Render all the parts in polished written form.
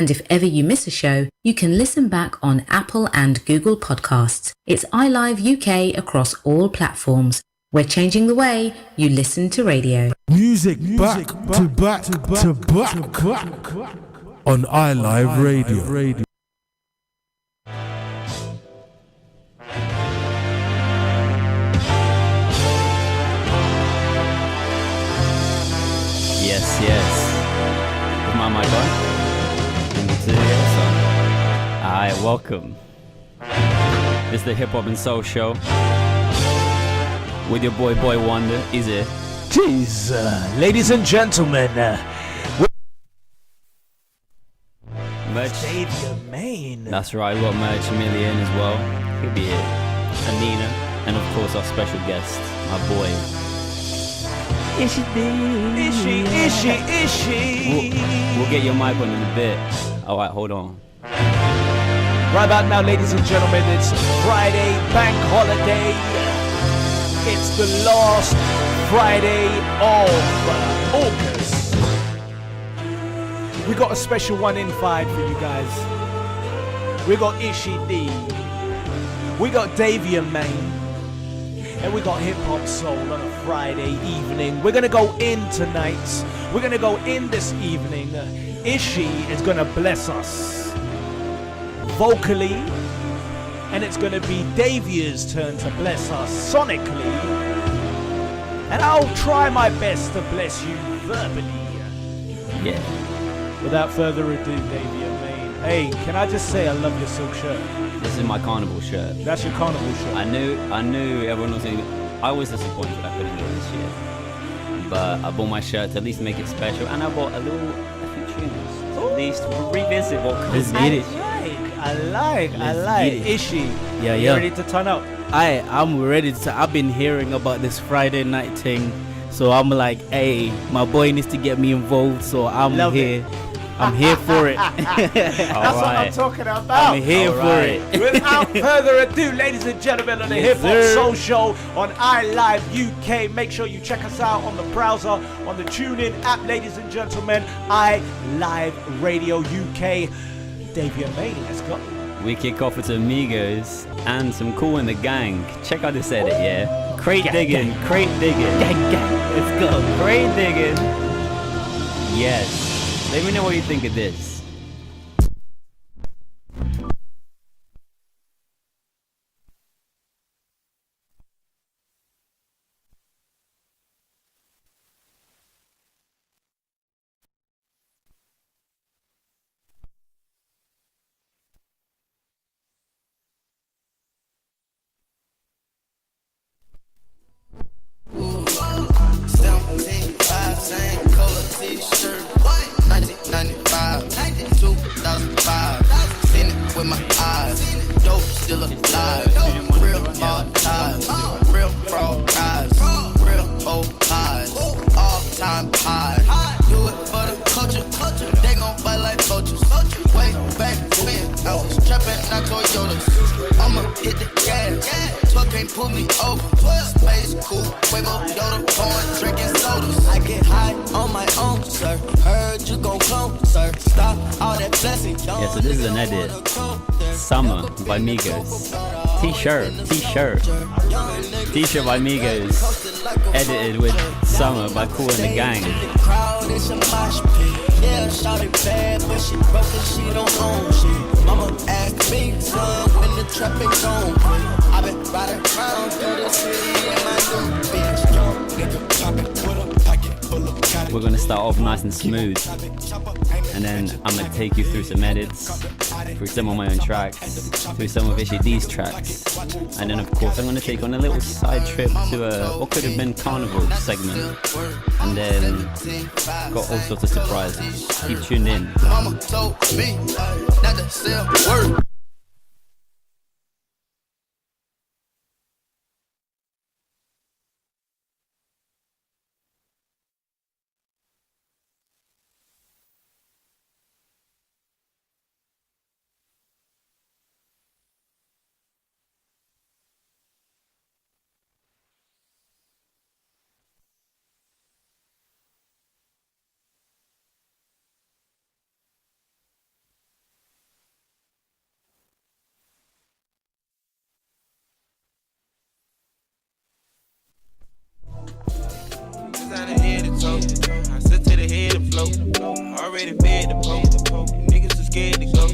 And if ever you miss a show, you can listen back on Apple and Google Podcasts. It's iLive UK across all platforms. We're changing the way you listen to radio. Music back to back to back on iLive Radio. Yes. Is my mic on? Alright, welcome. This is the Hip Hop and Soul Show with your boy Wonder. Is it? Jeez, ladies and gentlemen, merch. Xavier Main. That's right, we got Merch Million as well. He'll be here. Anina, and of course our special guest, my boy. Ishy. We'll get your mic on in a bit. Alright, hold on. Right about now, ladies and gentlemen, it's Friday, bank holiday. It's the last Friday of August. We got a special one in five for you guys. We got Ishy D. We got Xavier Main. And we got Hip Hop Soul on a Friday evening. We're gonna go in tonight. We're gonna go in this evening. Ishy is gonna bless us vocally, and it's gonna be Xavier's turn to bless us sonically. And I'll try my best to bless you verbally. Yeah. Without further ado, Xavier Main. Hey, can I just say I love your silk shirt? This is my carnival shirt. That's your carnival shirt. I knew everyone was saying I was disappointed I couldn't get it this year. But I bought my shirt to at least make it special, and I bought a few tunes to at least revisit what comes needed. I like. Ishy, Yeah. you ready to turn up? I'm ready to. I've been hearing about this Friday night thing, so I'm like, hey, my boy needs to get me involved, so I'm Love here. I'm here for it. That's what I'm talking about. I'm here for it. Without further ado, ladies and gentlemen, on the Hip Hop Soul Show on iLive UK. Make sure you check us out on the browser, on the TuneIn app, ladies and gentlemen. iLive Radio UK. Xavier Main, let's go. We kick off with some Amigos and some Cool in the Gang. Check out this edit, yeah? Crate digging. Gang. Let's go. Crate digging. Yes. Let me know what you think of this. Same color t-shirt, 1995, 2005. Seen it with my eyes, dope still alive. Real mob ties, real fraud guys, real old pies, all time highs. Do it for the culture, they gon' fight like vultures. Way back when I was trapping on Toyotas, I'ma hit the gas, truck can't pull me over. Space cool, Waymo, Yoda, pouring, drinking sodas. I get high on my own, sir. Heard you gon' clone, sir. Stop all that blessing. Yeah, so this is an edit. Summer by Migos. T-shirt by Migos. Edited with Summer by Cool in the Gang. Yeah, shawty bad, but she broke and she don't own shit. Mama asked me, son, when the trapping gon' quit. I been riding around through the city in my new bitch. Young nigga poppin' with a pocket full of cotton. We're gonna start off nice and smooth, and then I'm gonna take you through some edits, through some of my own tracks, through some of Ishy D's tracks, and then of course I'm gonna take on a little side trip to what could have been Carnival segment, and then got all sorts of surprises. Keep tuned in. Mama told me not to sell word. down the head to toe. I sit to the head and flow. Already fed the poke. Niggas too scared to go.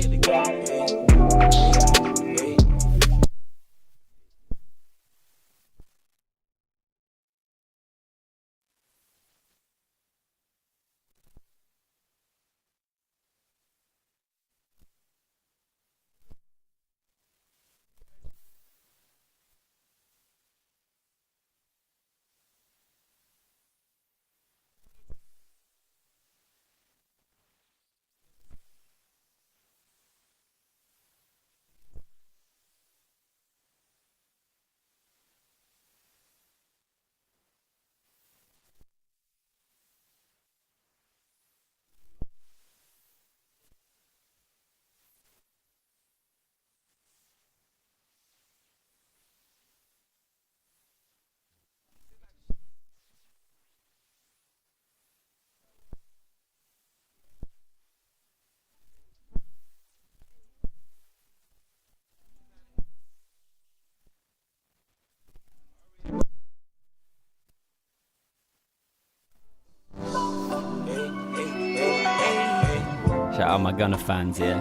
Shout out my Gunna fans, yeah.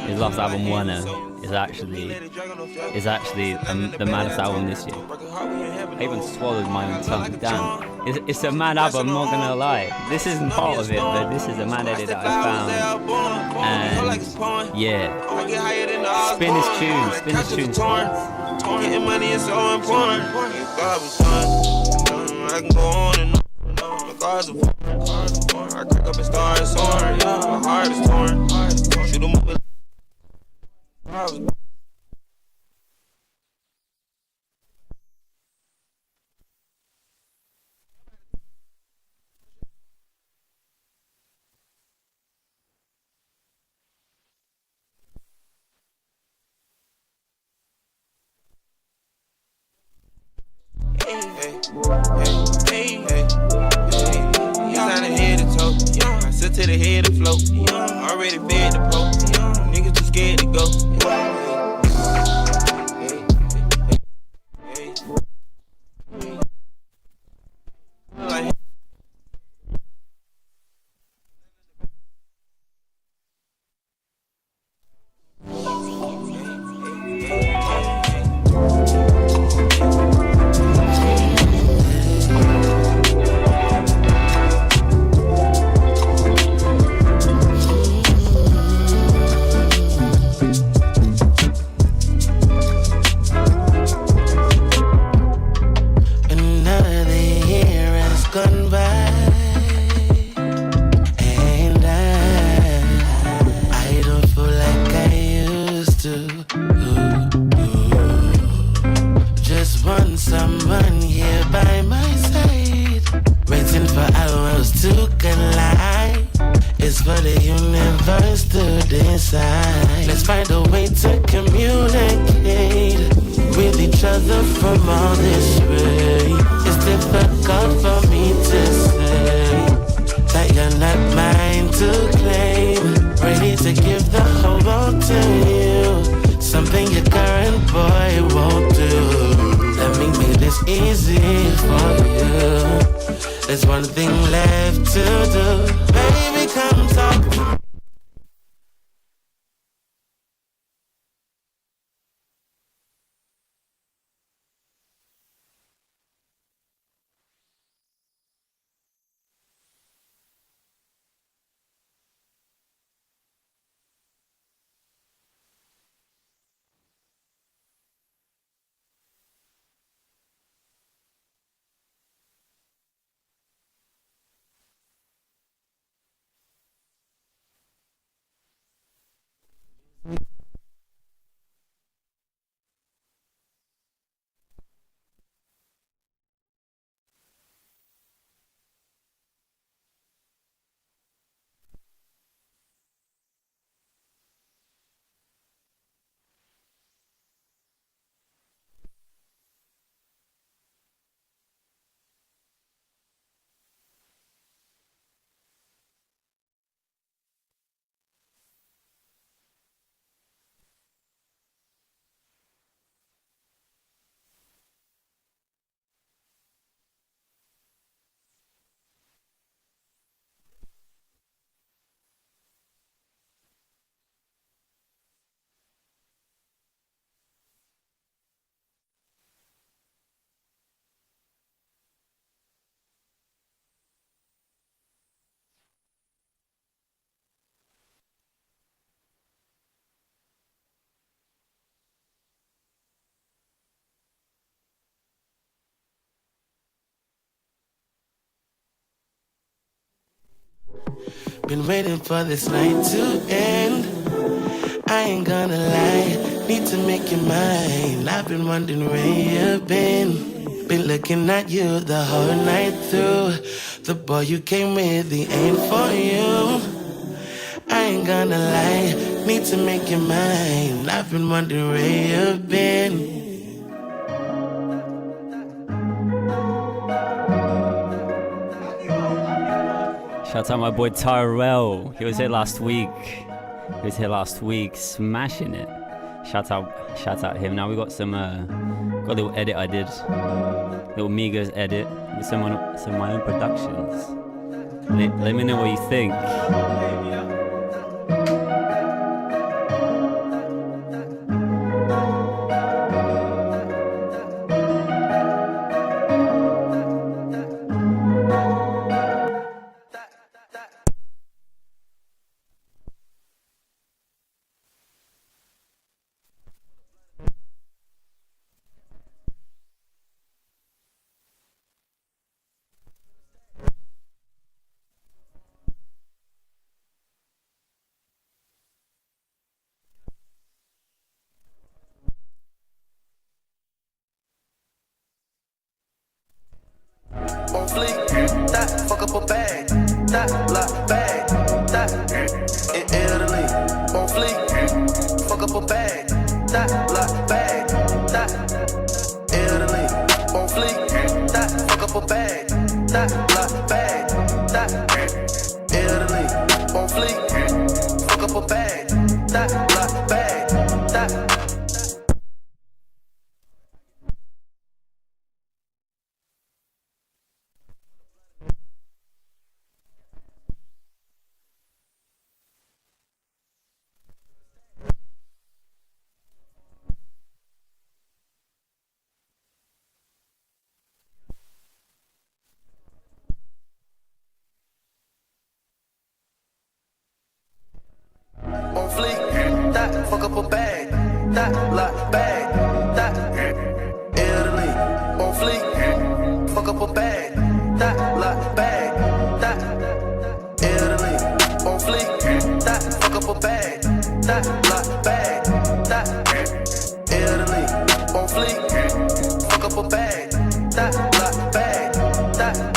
His last album, Wanna, is actually the maddest album this year. I even swallowed my own tongue. Damn, it's a mad album. I'm not gonna lie. This isn't part of it, but this is a mad edit that I found. And yeah, spin his tunes. Getting money is so important. I can go on and on. My cars are I crack up and start soaring. My heart is torn. Shoot 'em up. I sit to the head and float. Already fed the poke. Niggas too scared to go. Been waiting for this night to end. I ain't gonna lie, need to make you mine. I've been wondering where you've been. Been looking at you the whole night through. The boy you came with, he ain't for you. I ain't gonna lie, need to make you mine. I've been wondering where you've been. Shout out my boy Tyrell. He was here last week. Smashing it. Shout out him. Now we got some got a little edit I did. Little Migos edit with some of my own productions. Let me know what you think. On fleek, that fuck up a bag, that lot bag, that in Italy. On fleek, fuck up a bag, that lot bag, that Italy. On fleek, that fuck up a bag, that lot bag, that Italy. On fleek, fuck up a bag, that lot bag, that. On fleek, that fuck up a bag, that lot bag, that Italy. On fleek, fuck up a bag, that lot bag, that Italy. On fleek, that fuck up a bag, that lot bag, that Italy. On fleek, fuck up a bag, that lot bag, that.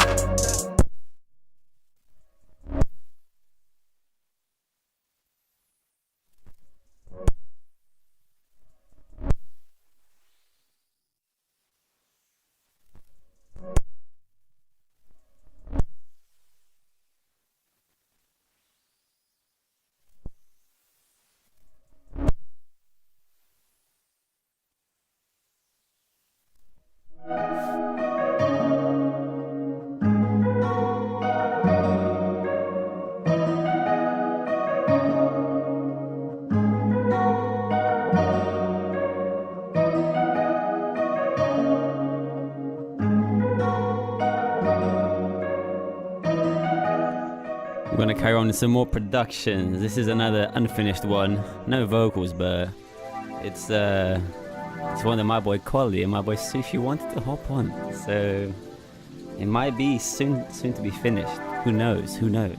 We're gonna carry on with some more productions. This is another unfinished one. No vocals, but it's one that my boy Collie and my boy Sushi wanted to hop on. So it might be soon to be finished. Who knows? Who knows?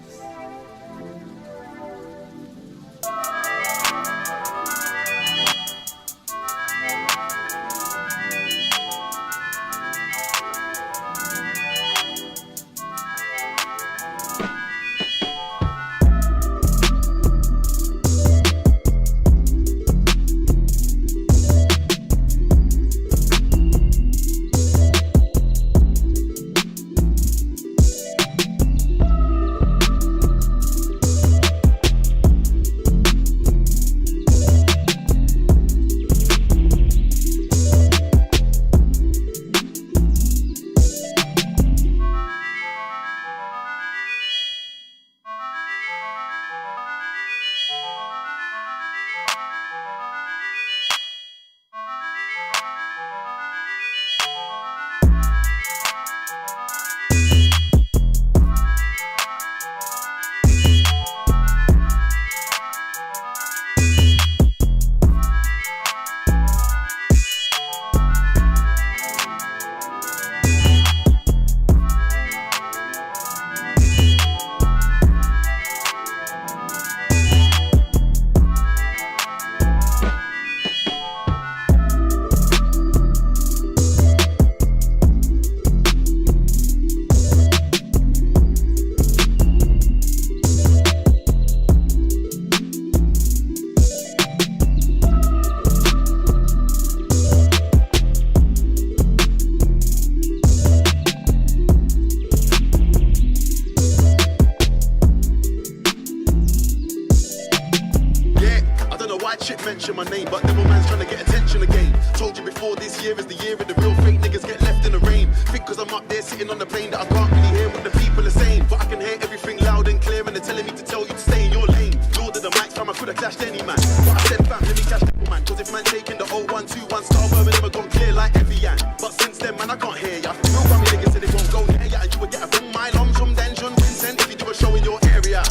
Why chick mention my name, but devil man's trying to get attention again. Told you before, this year is the year of the real fake niggas get left in the rain. Think cause I'm up there sitting on the plane that I can't really hear what the people are saying. But I can hear everything loud and clear, and they're telling me to tell you to stay in your lane. Lord of the mic, time I could have clashed any man. But I said fam, let me catch the man. Cause if man taking the 0121 star, Birmingham gone clear like Evian. But since then man, I can't hear ya. Real family niggas said they won't go near ya, and you would get a from my lums from Denjon Vincent if you do a show in your area.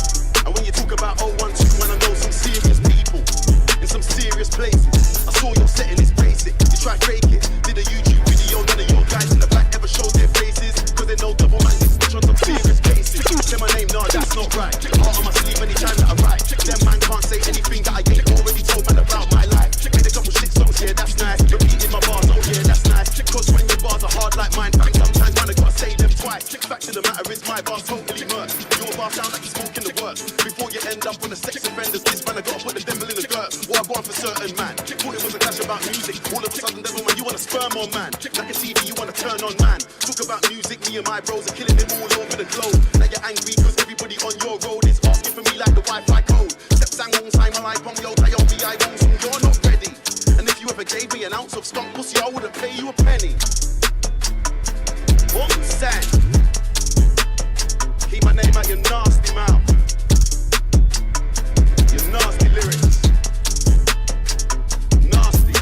And when you talk about 0121, I know some serious people in some serious places. I saw your setting, it's basic. You try fake it, did a YouTube video, none of your guys in the back ever showed their faces. Cause they know double man gets bitch on some serious cases. Say my name, nah, that's not right. Heart on my sleeve anytime that I write. Them man can't say anything that I ain't already told man about my life. Made a couple shit songs, yeah, that's nice. Repeating my bars, oh yeah, that's nice. Cause when your bars are hard like mine, bang, sometimes man, I gotta say them twice. Fact of the matter is my bars totally murked. Your bars sound like you're smoking the works. Before you end up on the sex offenders, this man, I gotta put the devil in the dirt. What I want for certain man. Thought it was a clash about music. All of a sudden, devil man, you wanna sperm on man. Like a TV, you wanna turn on man. Talk about music, me and my bros are killing it all over the globe. Now you're angry cause everybody on your road is asking for me like the Wi-Fi code. Step sang on time, I bong yo, I won't soon, you're not ready. And if you ever gave me an ounce of skunk pussy, I wouldn't pay you a penny. What sand? Keep my name out your nasty mouth. Your nasty lyrics. Nasty.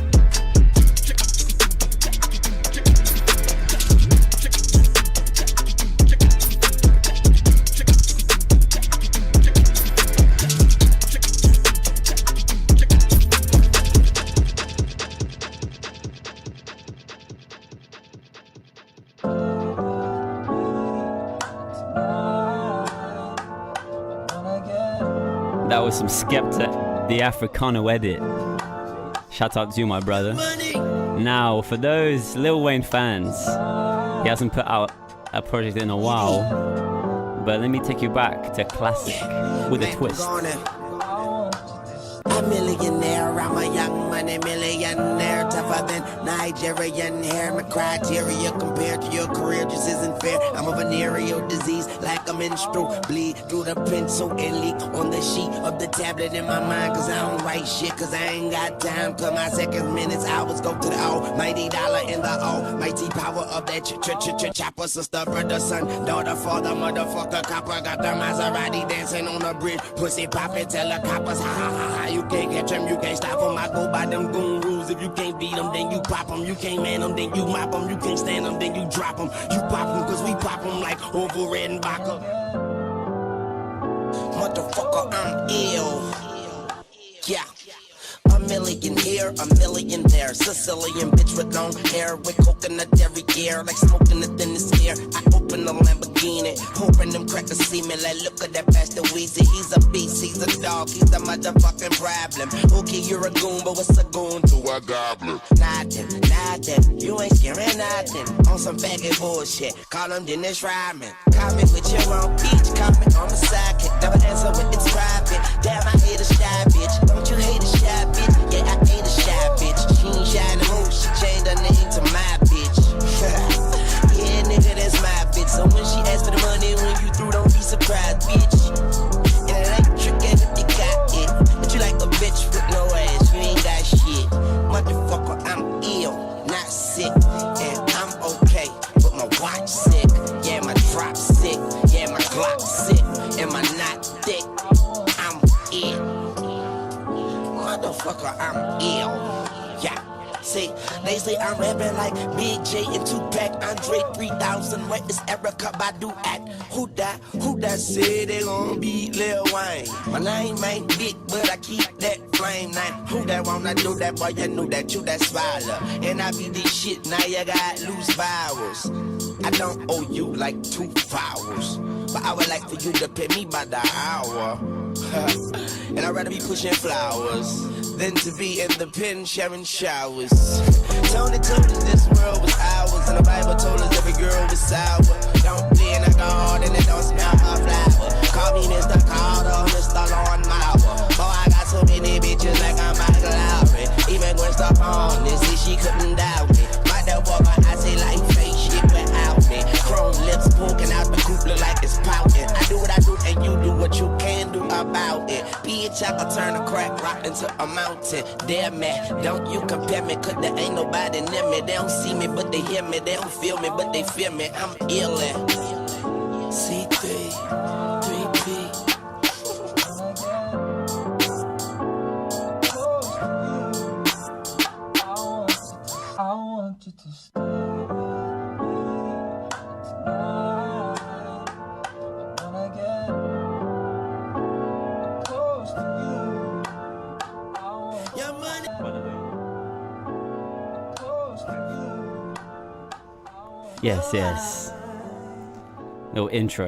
That was some Skepta, the Africano edit. Shout out to you, my brother. Now, for those Lil Wayne fans, he hasn't put out a project in a while, but let me take you back to classic with a twist. A millionaire, I'm a young money millionaire, tougher than Nigerian hair. My criteria compared to your career just isn't fair. I'm a venereal disease, like a menstrual bleed through the pencil and leak on the sheet of the tablet in my mind. Cause I don't write shit, cause I ain't got time. Cause my seconds, minutes, hours go to the almighty dollar in the almighty power of that chopper. Sister, brother, son, daughter, father, motherfucker, copper. Got the Maserati dancing on the bridge, pussy poppin', tell the coppers, ha ha ha ha. You can't catch them, you can't stop them. I go by them goon rules. If you can't beat them, then you pop them. You can't man them, then you mop them. You can't stand them, then you drop them. You pop them, cause we pop them like Orville Redenbacher. Motherfucker, I'm ill. Yeah. A million here, a million there. Sicilian bitch with long hair, with coconut every year, like smoking it in this air. I open the Lamborghini, hoping them crackers see me. Like, look at that Pastor Weezy. He's a beast, he's a dog, he's a motherfucking problem. Okay, you're a goon, but what's a goon to a goblin? Nothing, you ain't scaring nothing. On some faggot bullshit, call him Dennis Rodman. Call me with your own beach, call me on my sidekick. Never answer when it's private. Damn, I hate a shy bitch. Don't you hate a shy bitch? Yeah, I ain't a shy bitch. She ain't shy no more, she changed her name to my bitch. Yeah, nigga, that's my bitch. So when she asks for the money, when you through, don't be surprised, bitch. And it ain't trickin' if you got it. But you like a bitch with no ass, you ain't got shit. Motherfucker, I'm ill, not sick. And I'm okay, but my watch sick. Yeah, my drop sick. Yeah, my Glock sick. And my knot thick. I'm ill. Motherfucker, I'm ill. Yeah. See, they say I'm rapping like Big J and Tupac, Andre 3000. Where is Erica Badu at? Who that say they gon' beat Lil Wayne? My name ain't big, but I keep that flame name. Who that wanna do that? Boy, you know that you that swallow. And I be this shit, now you got loose vowels. I don't owe you like 2 vowels, but I would like for you to pay me by the hour. And I'd rather be pushing flowers than to be in the pen sharing showers. Tony told us this world was ours, and the Bible told us every girl was sour. Don't play in the garden and don't smell my flower. Call me Mr. Carter, Mr. Lawn Mower. Oh, I got so many bitches like I'm Michael Lowry. Even Gwen Stefani, see she couldn't doubt me. Motherfucker, I say like fake shit without me. Chrome lips poking out the coupe look like it's pouting. I do what I do and you do what you can do about it. Bitch, I can turn a crack rock into a mountain. Damn man, don't you compare me, cause there ain't nobody near me. They don't see me, but they hear me. They don't feel me, but they feel me. I'm ill at C3, 3P. I want you to stay with me tonight. When I get close to you, I want Your money. close to you. Yes. Little intro.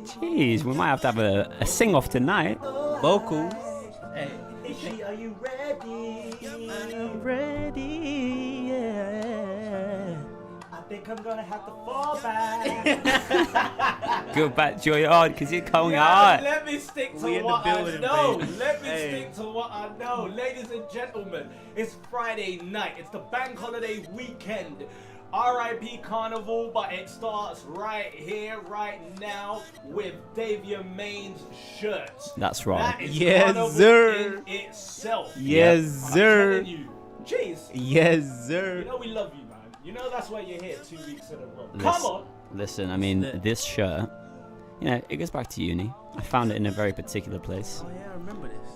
Jeez, we might have to have a sing-off tonight. Vocals. ISHY, are you ready? Ready, yeah. I think I'm gonna have to fall back. Go back to your yard because you're coming hard. Let me stick to We in the what I building, know. baby. Let me Hey. stick to what I know. Ladies and gentlemen, it's Friday night. It's the bank holiday weekend. RIP Carnival, but it starts right here, right now, with Davia Main's shirts. That's right. That is Yes, Carnival sir. in itself. Yes, I'm sir. telling you. Jeez. Yes, You sir. know we love you, man. You know that's why you're here 2 weeks in a row. Come Listen, on. listen, I mean, this shirt, you know, it goes back to uni. I found it in a very particular place. Oh yeah, I remember this.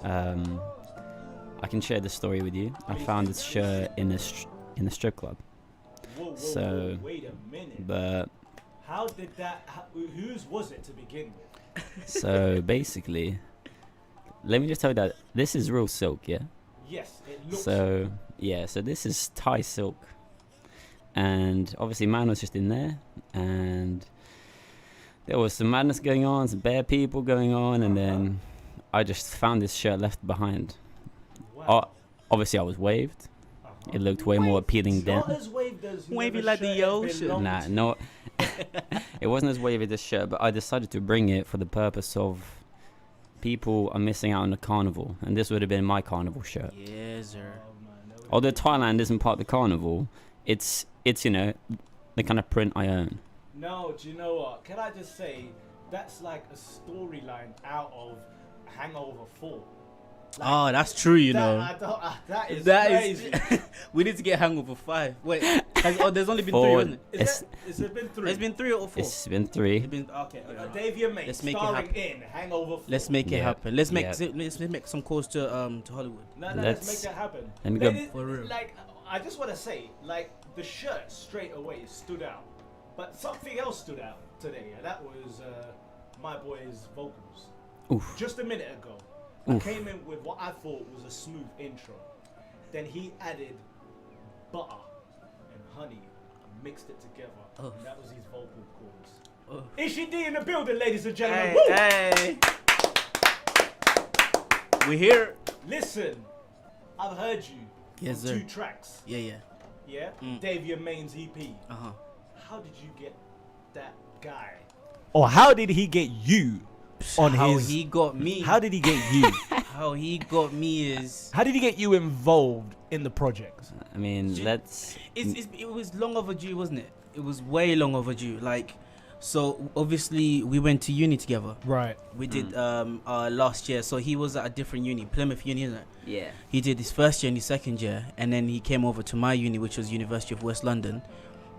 I can share the story with you. I found this shirt in a strip club. Whoa, So, wait a minute. But How did that? Whose was it to begin with? so basically, let me just tell you that this is real silk, yeah. Yes, it looks. So yeah, so this is Thai silk, and obviously man was just in there, and there was some madness going on, some bad people going on, and then I just found this shirt left behind. Wow. Obviously I was waved. It looked way more appealing then. Not as waved as Wavy whoever like the shirt it ocean. belonged Nah, to. no. It wasn't as wavy this shirt, but I decided to bring it for the purpose of people are missing out on the carnival, and this would have been my carnival shirt. Yes, sir. Although Thailand isn't part of the carnival, it's you know the kind of print I own. No, do you know what? Can I just say that's like a storyline out of Hangover 4. Oh, that's true, you know. That is That crazy. is. We need to get Hangover 5. Wait, there's only been Four. 3, wasn't it? Is it been 3? It's been 3 or 4. It's been 3. It's been okay. Davia Main Let's make it starring happen. in Hangover 4. Let's make it Yeah. happen. Let's make Yeah. let's make some calls to Hollywood. No, let's Let's- make that happen. let me go- Ladies, For real. Like, I just want to say, like, the shirt straight away stood out, but something else stood out today, and that was my boy's vocals. Oof. Just a minute ago, Oof. I came in with what I thought was a smooth intro. Then he added butter and honey and mixed it together, Oh. and that was his vocal chords. Oh. ISHY D in the building, ladies and gentlemen. Hey, Woo! hey. We here. Listen, I've heard you. Yes, on sir. 2 tracks. Yeah. Yeah, Mm. Davia Main's EP. Uh-huh. How did you get that guy? Or how did he get you on How his? he got me. How did he get you? How he got me is How did he get you involved in the project? I mean, let's. it was long overdue, wasn't it? It was way long overdue. Like, so obviously we went to uni together. Right. We did last year. So he was at a different uni, Plymouth Uni, isn't it? Yeah. He did his first year and his second year, and then he came over to my uni, which was University of West London,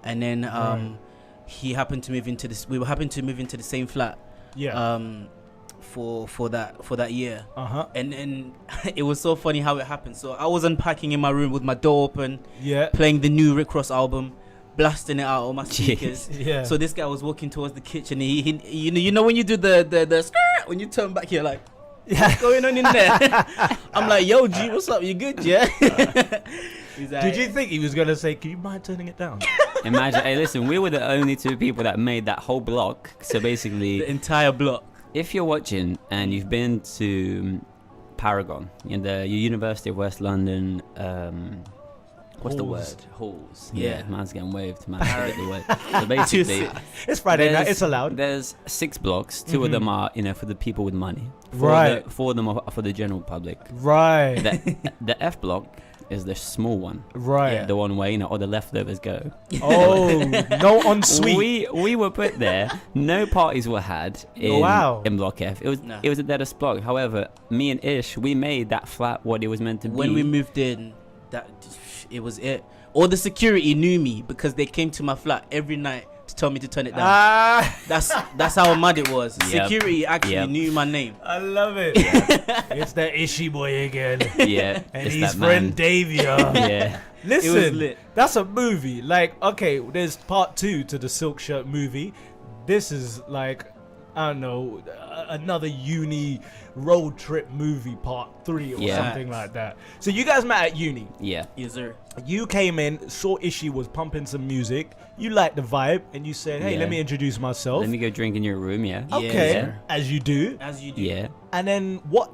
and then he happened to move into this. We were happened to move into the same flat. Yeah. For that year. Uh-huh. And then it was so funny how it happened. So I was unpacking in my room with my door open, Yeah. playing the new Rick Ross album, blasting it out on my speakers. Yeah. So this guy was walking towards the kitchen. He you know when you do the skirt, when you turn back, you're like, what's going on in there? I'm like, yo, G, what's up? You good, yeah? He's like, Did you think he was gonna say, "Can you mind turning it down"? Imagine. Hey, listen, we were the only 2 people that made that whole block. So basically, the entire block? if you're watching and you've been to Paragon in the University of West London, what's the word? Halls. Halls. Yeah. Man's getting waved. Man's getting the word. So basically, It's Friday night. there's- It's allowed. There's 6 blocks. 2 of them are, you know, for the people with money. Right. 4 of them are for the general public. Right. The F block is the small one. Right. The one where, all the leftovers go. Oh, no ensuite. We were put there. No parties were had in Block F. It was a deadest block. However, me and Ish, we made that flat what it was meant to be. When we moved in, it was it. All the security knew me because they came to my flat every night to tell me to turn it down. That's how mad it was. Yep. Security actually knew my name. I love it. It's that ISHY boy again. Yeah. And his friend Davia. Yeah. Listen, It was lit. that's a movie. Like, okay, there's part 2 to the Silk Shirt movie. This is like, I don't know, another uni road trip movie part 3 or something like that. So you guys met at uni. Yeah. Yes, sir. You came in, saw ISHY was pumping some music. You liked the vibe, and you said, hey, let me introduce myself. Let me go drink in your room, yeah. Okay, Yeah. as you do. As you do. Yeah. And then what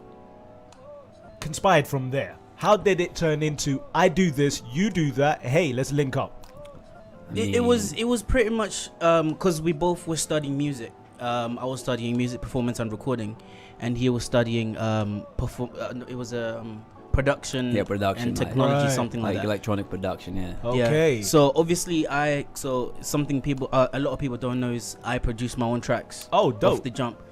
conspired from there? How did it turn into, I do this, you do that, hey, let's link up? It was pretty much because we both were studying music. I was studying music performance and recording, and he was studying production, and technology, something like that. Electronic production, yeah. Okay. Yeah. So obviously, something people, a lot of people don't know is I produce my own tracks. Oh, dope. Off the jump,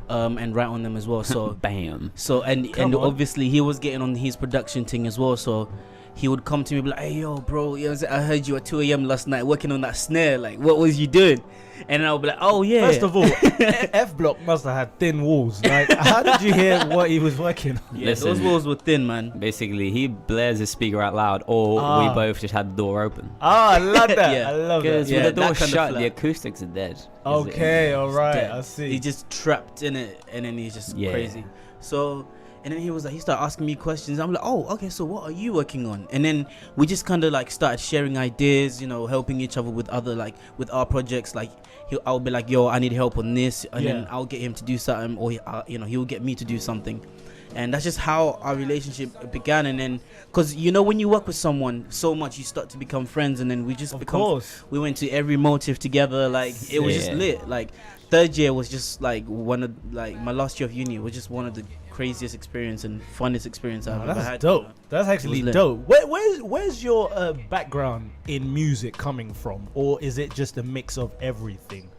and write on them as well. So Bam. So and obviously he was getting on his production thing as well. So he would come to me and be like, hey yo bro, I heard you at 2 a.m. last night working on that snare. Like, what was you doing? And I would be like, oh yeah. First of all, F Block must have had thin walls. Like, how did you hear what he was working on? Yeah, those walls were thin, man. Basically, he blares his speaker out loud, or we both just had the door open. I love that. Yeah. I love that. Because Yeah, with the door that kind of shut, flat. the acoustics are dead. Okay, all right, Dead. I see. He just trapped in it, and then he's just crazy. So, and then he started asking me questions. I'm like, oh, okay, so what are you working on? And then we just kind of like started sharing ideas, helping each other with other, with our projects. Like, I'll be like, yo, I need help on this, and then I'll get him to do something, or he'll get me to do something. And that's just how our relationship began. And then, because when you work with someone so much, you start to become friends. And then we just we went to every motive together. Like, it was just lit. Like, third year was just like one of my last year of uni was just one of the craziest experience and funnest experience I've ever had. Dope. That's actually dope. Where's your background in music coming from, or is it just a mix of everything?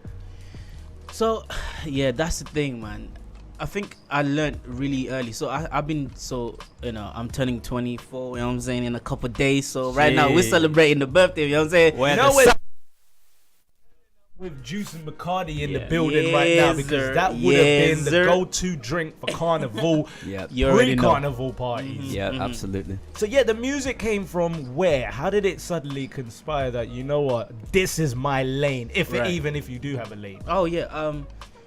So, that's the thing, man. I think I learned really early. So I've been I'm turning 24, you know what I'm saying, in a couple of days. So right now we're celebrating the birthday, you know what I'm saying? With Juice and Bacardi in the building right now, because that would have been the go-to drink for carnival, pre-carnival parties. Yeah, absolutely. So the music came from where? How did it suddenly conspire that, you know what, this is my lane, even if you do have a lane? Oh yeah.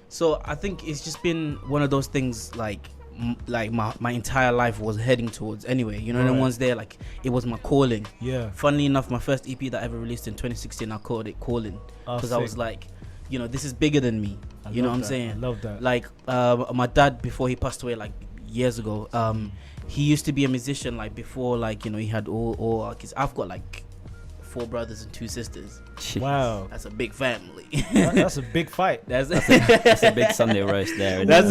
So I think it's just been one of those things like my entire life was heading towards anyway. The ones there, like, it was my calling. Yeah. Funnily enough, my first EP that I ever released in 2016, I called it Calling, because I was like, this is bigger than me. You know what I'm saying? I love that. Like, my dad, before he passed away like years ago, he used to be a musician. Like, before, like, he had all our kids. I've got like 4 brothers and 2 sisters. Wow, that's a big family. That's a big fight. That's a big Sunday roast there. That's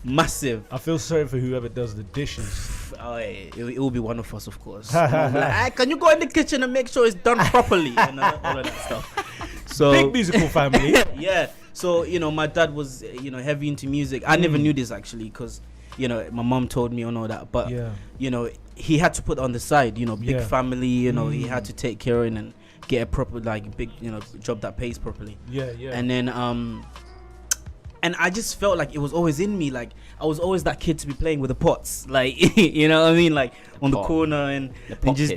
massive. I feel sorry for whoever does the dishes. Oh, yeah, it will be one of us, of course. Like, can you go in the kitchen and make sure it's done properly? And all of that stuff. So big musical family. Yeah. So my dad was heavy into music. I never knew this actually, because my mom told me and all that. But he had to put on the side. Big family. He had to take care of and get a proper big job that pays properly. Yeah. And then and I just felt like it was always in me. Like, I was always that kid to be playing with the pots. Like, you know what I mean? Like, on the corner and just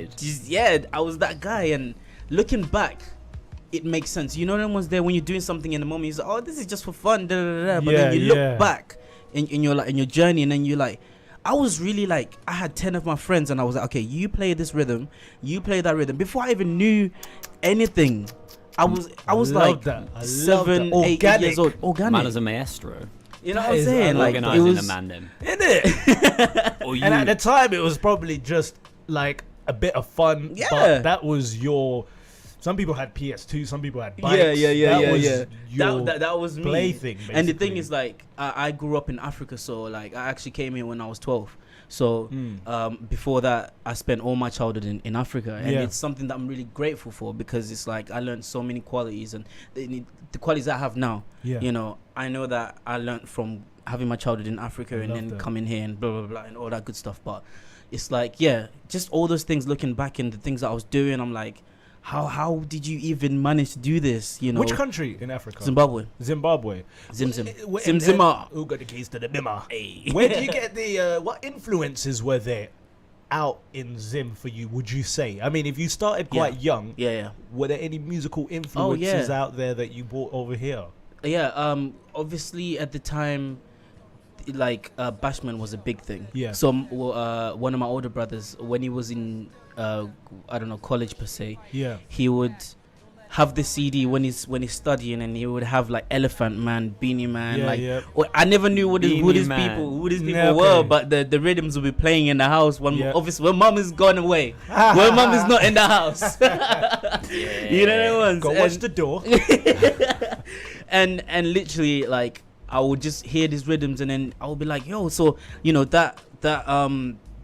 I was that guy. And looking back, it makes sense. No one's there when you're doing something in the moment. You're like, oh, this is just for fun. But then you look back in your journey, and then you're like, I was really like, I had 10 of my friends, and I was like, okay, you play this rhythm, you play that rhythm. Before I even knew anything, I was like 7, 8 years old. Organic. Man is a maestro. You know what I'm saying? Like, it was a man then. Innit? And at the time, it was probably just like a bit of fun. Yeah. But that was your Some people had PS2, some people had bikes. Yeah. Your That was me. plaything, basically. And the thing is, like, I grew up in Africa, so like I actually came here when I was 12. So before that, I spent all my childhood in Africa, and it's something that I'm really grateful for, because it's like I learned so many qualities, and the qualities I have now. You know, I know that I learned from having my childhood in Africa and then coming here and blah blah blah and all that good stuff. But it's like, just all those things. Looking back and the things that I was doing, I'm like, how did you even manage to do this? You know, which country in Africa? Zimbabwe. Zim. Zimzima. Who got the keys to the bimmer? Hey. Where do you get the what influences were there out in Zim for you, would you say? I mean, if you started quite young, were there any musical influences out there that you brought over here? Obviously at the time, like Bashman was a big thing. So one of my older brothers, when he was in I don't know, college per se, he would have the CD when he's studying, and he would have like Elephant Man, Beanie Man, I never knew who these people were, but the rhythms will be playing in the house obviously when mom is gone away, when mom is not in the house. You know what I mean? Go watch the door. and literally, like, I would just hear these rhythms, and then I would be like, yo, so you know that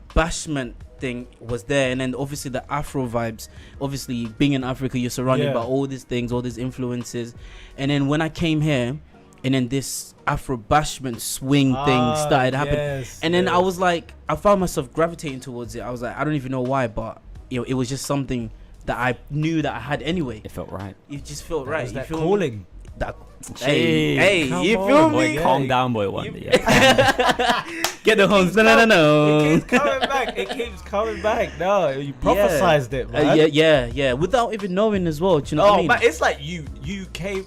Bashment thing was there, and then obviously the Afro vibes. Obviously, being in Africa, you're surrounded by all these things, all these influences, and then when I came here, and then this Afro Bashment swing thing started happening, and then I was like, I found myself gravitating towards it. I was like, I don't even know why, but you know, it was just something that I knew that I had anyway. It felt right. It just felt right. That calling. Hey, you feel me? Calm down, boy. Wonder. Get the horns. No. It keeps coming back. It keeps coming back. No, you prophesized it, man. Yeah. Without even knowing as well. Do you know what I mean? Man, it's like you came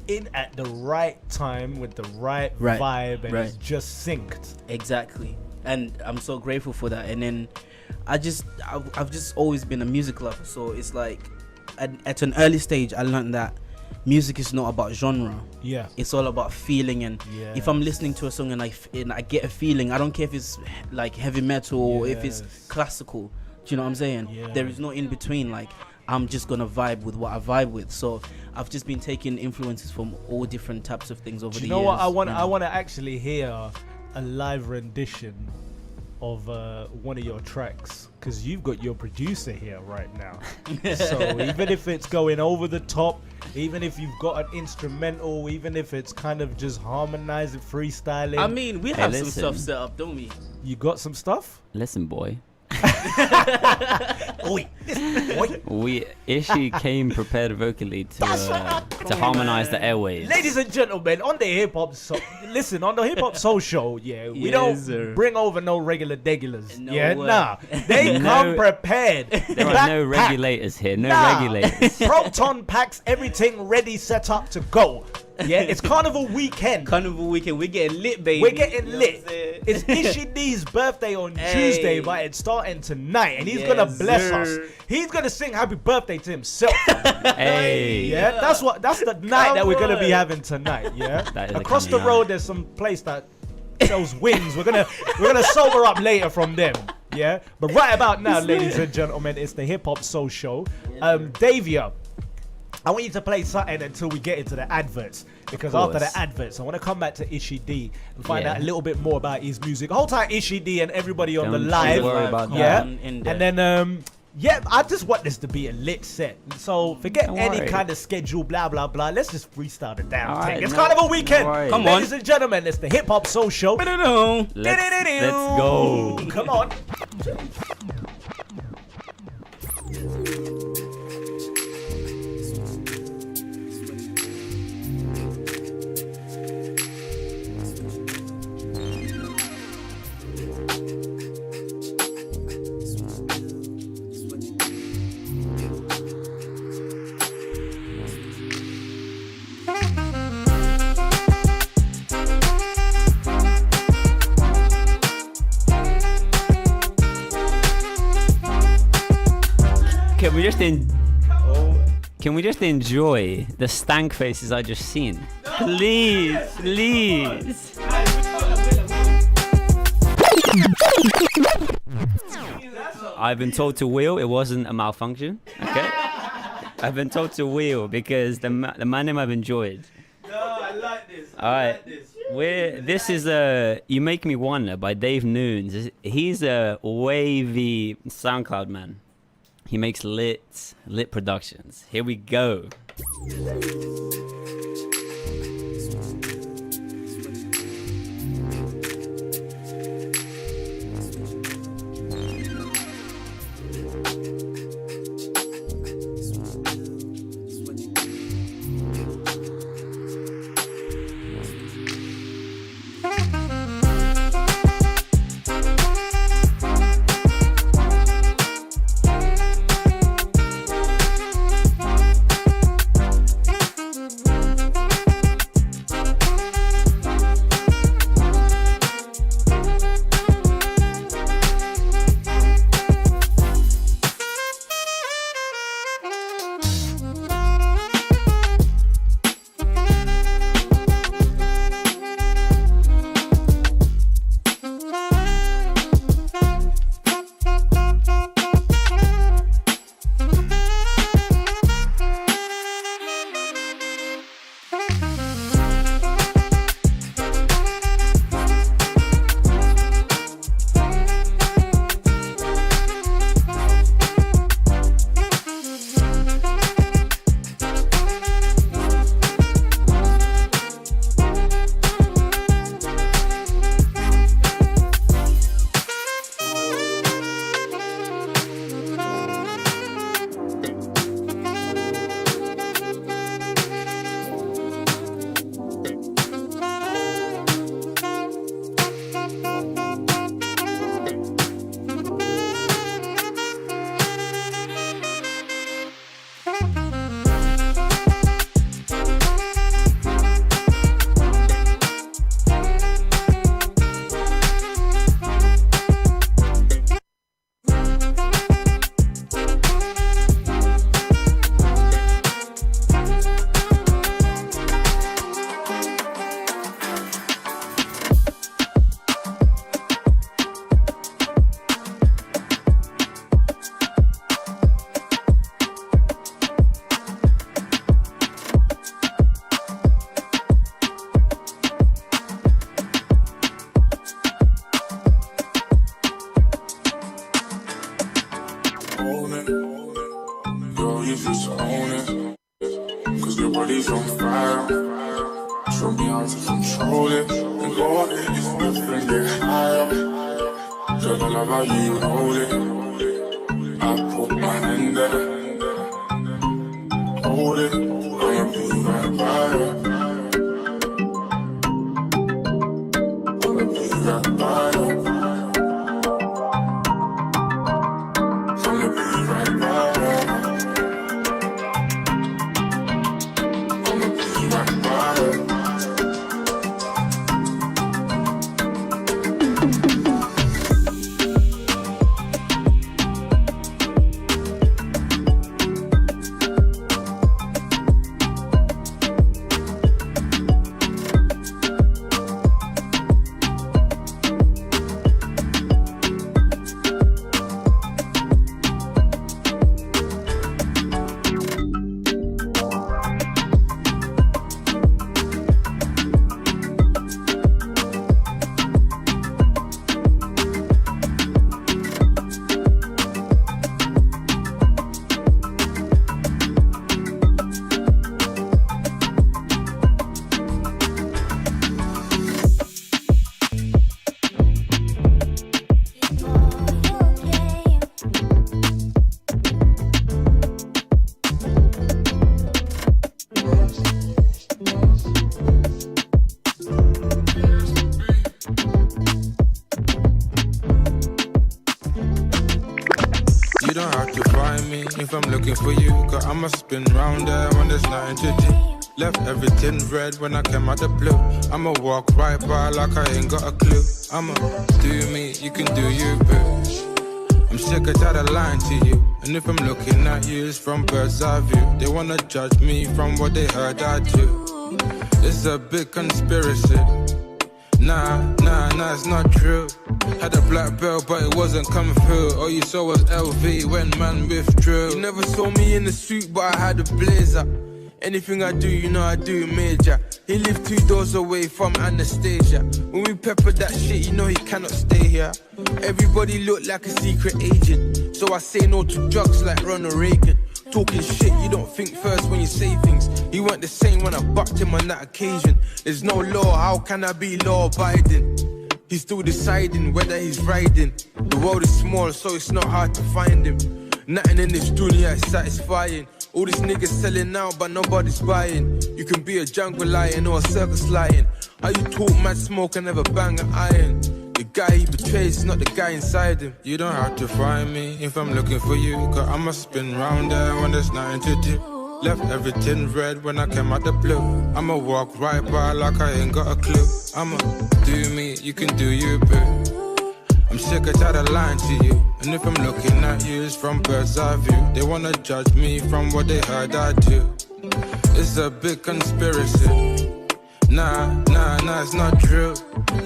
in at the right time with the right vibe, and it's just synced. Exactly. And I'm so grateful for that. And then I've just always been a music lover. So it's like at an early stage, I learned that music is not about genre. It's all about feeling. And if I'm listening to a song and I get a feeling, I don't care if it's like heavy metal or if it's classical. Do you know what I'm saying? There is no in between. Like, I'm just gonna vibe with what I vibe with. So I've just been taking influences from all different types of things over the years. You know what? I want to actually hear a live rendition of one of your tracks, because you've got your producer here right now. So even if it's going over the top, even if you've got an instrumental, even if it's kind of just harmonizing, freestyling. I mean, we have some stuff set up, don't we? You got some stuff? Listen, boy. ISHY came prepared vocally to harmonize the airways. Ladies and gentlemen, on the hip hop on the hip hop soul show, we don't bring over no regular degulars. They come prepared. There are no regulators here. Regulators. Proton packs, everything ready, set up to go. It's Carnival weekend. We're getting lit, baby. We're getting lit. It's ISHY D's birthday on Tuesday, but it's starting tonight, and he's gonna bless us. He's gonna sing happy birthday to himself. That's the night that we're gonna be having tonight. Across the road, there's some place that sells wings. We're gonna sober up later from them. But right about now, ladies and gentlemen, it's the Hip Hop Soul Show. Davia, I want you to play something until we get into the adverts, because after the adverts, I want to come back to ISHY D and find out a little bit more about his music. Hold tight, ISHY D, and everybody on the live. And then I just want this to be a lit set. So forget any kind of schedule, blah blah blah. Let's just freestyle the damn thing. It's Carnival weekend. Come on, ladies and gentlemen, it's the Hip Hop Soul Show. Let's go. Come on. Can we just enjoy the stank faces I just seen? Please. I've been told to wheel. It wasn't a malfunction. Okay. I've been told to wheel because the man name I've enjoyed. No, I like this. All right. This is You Make Me Wonder by Dave Nunes. He's a wavy SoundCloud man. He makes lit productions. Here we go. You don't have to find me if I'm looking for you, cause I'ma spin round there when there's nothing to do. Left everything red when I came out the blue. I'ma walk right by like I ain't got a clue. I'ma do me, you can do you, boo. I'm sick of that lying to you. And if I'm looking at you, it's from bird's eye view. They wanna judge me from what they heard I do. It's a big conspiracy. Nah, it's not true. Had a black belt, but it wasn't coming through. All you saw was LV when man withdrew. You never saw me in the suit, but I had a blazer. Anything I do, you know I do it major. He lived 2 doors away from Anastasia. When we pepper that shit, you know he cannot stay here. Everybody look like a secret agent, so I say no to drugs like Ronald Reagan. Talking shit, you don't think first when you say things. He weren't the same when I bucked him on that occasion. There's no law, how can I be law-abiding? He's still deciding whether he's riding. The world is small, so it's not hard to find him. Nothing in this dunya is satisfying. All these niggas selling out, but nobody's buying. You can be a jungle lion or a circus lion. How you talk mad smoke and never bang an iron? The guy he betrays is not the guy inside him. You don't have to find me if I'm looking for you, cause I'ma spin round there when there's nothing to do. Left everything red when I came out the blue. I'ma walk right by like I ain't got a clue. I'ma do me, you can do you, boo. I'm sick of tired of lying to you. And if I'm looking at you, it's from bird's eye view. They wanna judge me from what they heard I do. It's a big conspiracy. Nah, it's not true.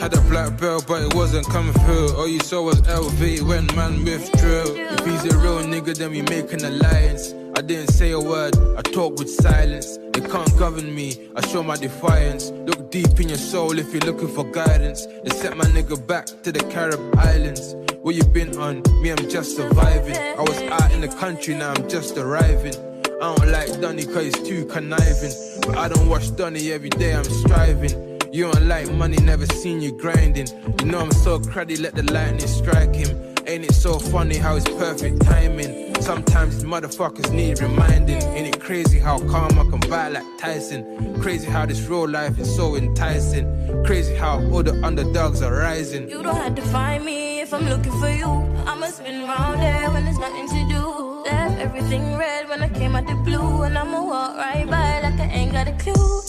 Had a black belt, but it wasn't coming through. All you saw was LV when man withdrew. If he's a real nigga, then we make an alliance. I didn't say a word, I talk with silence. They can't govern me, I show my defiance. Look deep in your soul if you're looking for guidance. They sent my nigga back to the Carib Islands. Where you been on? Me, I'm just surviving. I was out in the country, now I'm just arriving. I don't like Donny cause he's too conniving. But I don't watch Donny every day, I'm striving. You don't like money, never seen you grinding. You know I'm so cruddy, let the lightning strike him. Ain't it so funny how it's perfect timing? Sometimes these motherfuckers need reminding. Ain't it crazy how calm I can buy like Tyson? Crazy how this real life is so enticing. Crazy how all the underdogs are rising. You don't have to find me if I'm looking for you. I'ma spin around there when there's nothing to do. Left everything red when I came out the blue. And I'ma walk right by like I ain't got a clue.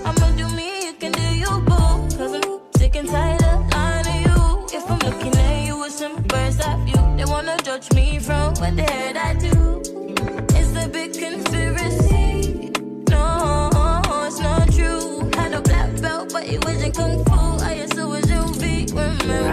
I'ma do me, you can do you, boo. Cause I'm sick and tired of lying to you. If I'm looking at you with some bird's eye view, they wanna judge me from what they heard I do. It's a big conspiracy. No, it's not true. Had a black belt, but it wasn't kung fu. I used to was UV. Remember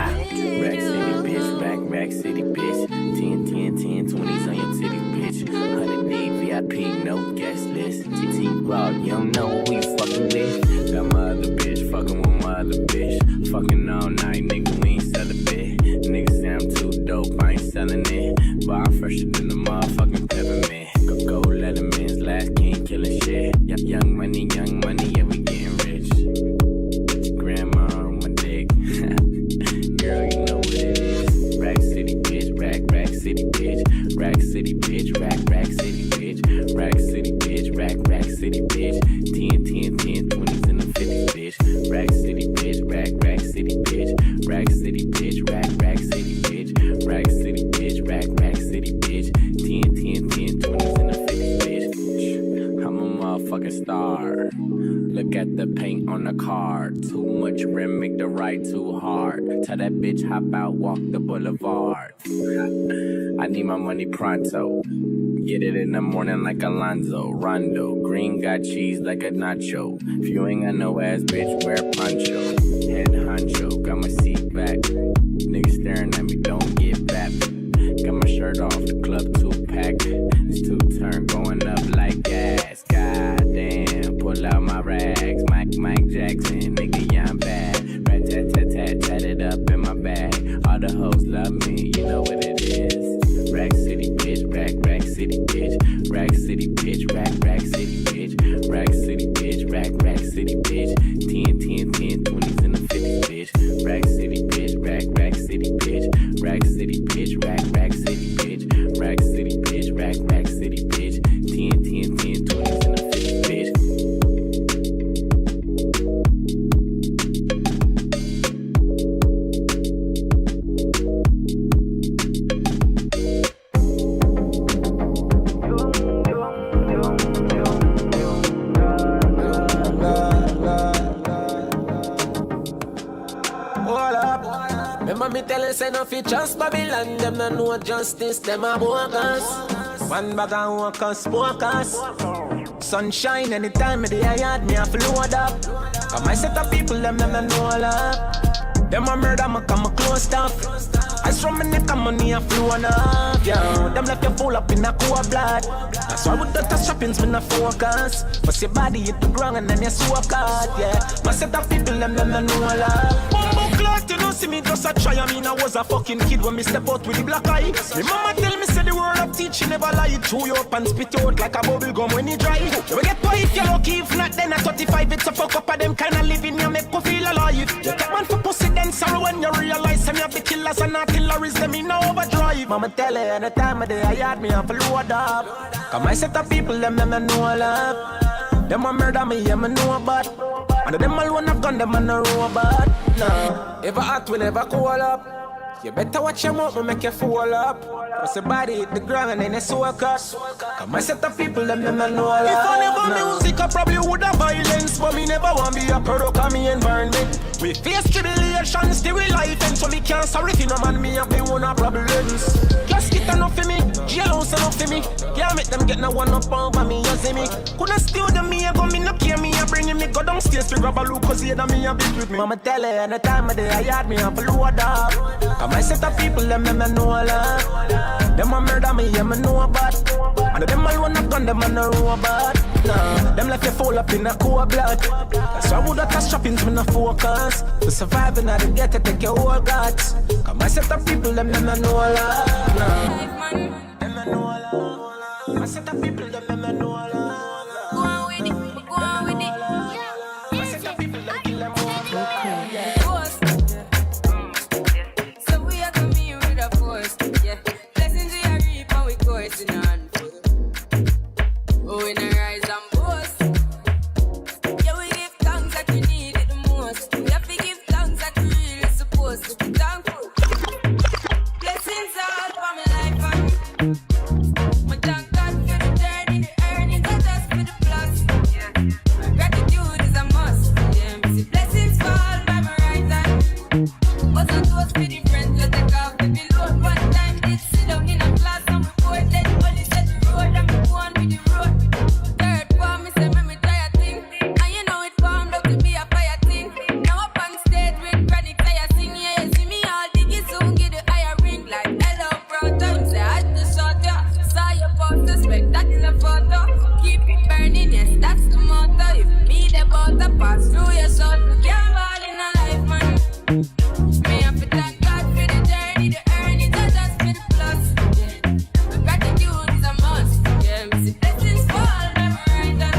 Rack City, bitch. 10, 20s on your titties, bitch. 100 D VIP, no guest list. TT Raw, you don't know who you fucking with. Got my other bitch, fucking with my other bitch. Fucking all night, nigga, we ain't sell a bit. Niggas say I'm too dope, I ain't selling it. But I'm fresher than the motherfucking peppermint. Go Letterman's last king, killing shit. Young money, yeah, we getting rich. Grandma on my dick. Girl, you know what it is. Rack City, bitch, rack city, bitch. Rack City, bitch, rack city, bitch. Rack City, bitch, rack city, bitch. 10, 20s and the 50s, bitch. Rack City, bitch, rack city, bitch. Rack City, bitch, rack city, bitch. Rack City, bitch, rack city, bitch. 10, 20s and the 50s, bitch. I'm a motherfucking star. Look at the paint on the car. Too much rim, make the ride too hard. Tell that bitch hop out, walk the boulevard. I need my money pronto. Get it in the morning like Alonzo. Rondo, green got cheese like a nacho. If you ain't got no ass, bitch, wear poncho. Head honcho, got my seat back. Niggas staring at me, don't get back. Got my shirt off, the club 2-pack. It's 2-turn going up like gas. Goddamn, pull out my rags. Mike Jackson, nigga, yeah, I'm bad. Rat-tat-tat-tat, tat it up in my bag. All the hoes love me, you know what it is. Rack City, bitch, rack city, bitch. Rack City, bitch, rack city, bitch. Rack City, bitch, rack city, bitch. 10, 20s and the 50s, bitch. Rack City, bitch, rack city, bitch. Rack City, bitch, rack city, bitch. Rack City, bitch, rack city, bitch. 10, 20s and the 50s, bitch. Remember me tell you say no fi trust Babylon. Them no know justice, them a bogus. One bag and walk and smoke us. Sunshine anytime of the day I had me a load up. Cause my set of people them know all up. Them a murder me come a close up. Ice from my neck and money a flowing up. Yeah, them left you full up in a cold blood. That's why with the touch shoppings me no focus. But your body hit the ground and then you soak out. Yeah, my set of people them know all up. Bumbo clock, you know see me just a try. I mean I was a fucking kid when me step out with the black eye. Me mama tell me say the word of teaching never lie. Chew you up and spit you out like a bubble gum when you dry. You get boy if you're lucky, if not then at 35 it's a fuck up of them kind of living you make you feel alive. You take one for pussy then sorrow when you realize them you have the killers and artilleries them in overdrive. Mama tell her any time of day I had me off a load up. Cause my set of people them know all up. Them a murder me, yeah me know about. And them alone have gun them and no robot. Nah, ever hot will ever cool up. You better watch your mouth, make you fall up. Cause your body hit the ground and then you soak up. Cause my set of people, them know all up. If I never music, I probably would have violence. But me never want to be a product of me environment. We face tribulations, still we life. And so me can't sorry if you no man, me have me own problems. Just get enough for me, jailhouse enough for me. Can't make them get no one up over me, you see me. Couldn't steal them, me, I go me no care me. I bring me, go downstairs to grab a look, cause here me a bit with me. Mama tell her, any time of day I had me up a load up. My set of people, them know all up. Them a murder me, yeah, me know about. And them alone have gun, them a no robot. Nah, them left you fall up in a cold blood. That's why I would have touch shoppings, me no focus. To survive and I didn't get to take your whole guts. Cause my set of people, them know all up. Nah, them know all up. My set of people, them know all up. Go on with it, go on with it. My set of people, them all up. Oh, in a rise and boast. Yeah, we give thanks that we need it the most. We have to give thanks that we really supposed to be thankful. Blessings all for my life and my thank God for the journey, the earnings are just for the plus. Yeah. Gratitude is a must. Yeah, me see blessings fall by my right hand. But not those for the friends that take off the below. One time did sit down in a class and report that only set the road and me go on with the road. Pass through your soul, you can't fall in a life, man. Me have to thank God for the journey, the earnings are just for the plus. Yeah. Gratitude is a must. Yeah, me see blessings fall never right on.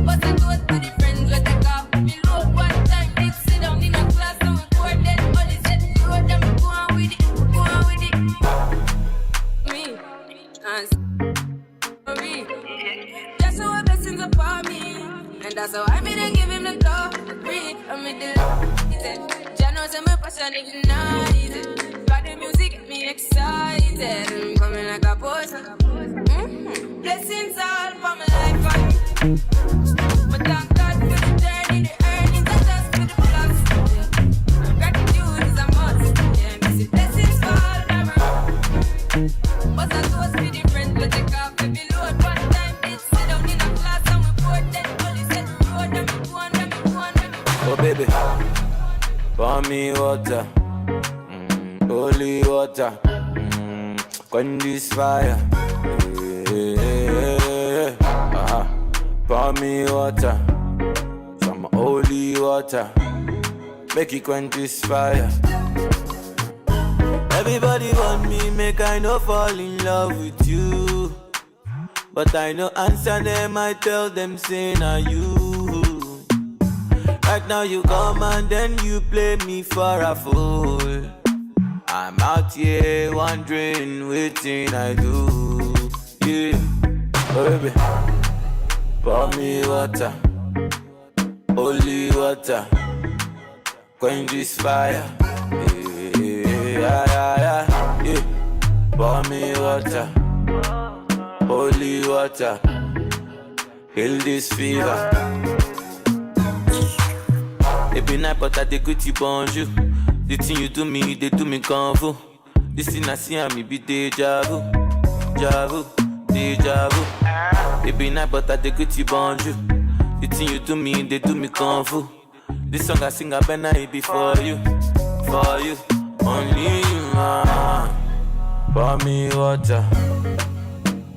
But I go to the friends where they got me load. One time they sit down in a class and we board then only set the road and we go on with it, go on with it. Me, and me, that's how blessings upon me. And that's how I made and give him the glory. I made the love, he said, Jah knows that my passion ignited. Got the music get me excited. I'm coming like a boss. Blessings all for my life and but thank God for the journey, the earnings are just for the plus. Gratitude is a must. Yeah, me see blessings fall never. But I was with the friends, but take off the load. One time it's sit down in a class and we board then. Oh baby, pour me water, holy water, quench this fire. Pour me water, some holy water, make it quench this fire. Everybody want me, make I no fall in love with you. But I no answer them, I tell them say na you. Right now you come and then you play me for a fool. I'm out here wondering waiting I do. Yeah, oh baby, pour me water, holy water, quench this fire. Yeah. Pour me water, holy water, heal this fever. Every night but I take with you bonjour. The thing you do me, they do me convo. This thing I see and me be deja vu, deja vu. It be night, but I dey greet you bonjour. The thing you do me, they do me kung fu. This song I sing, I better it be for you, only you. Pour me water,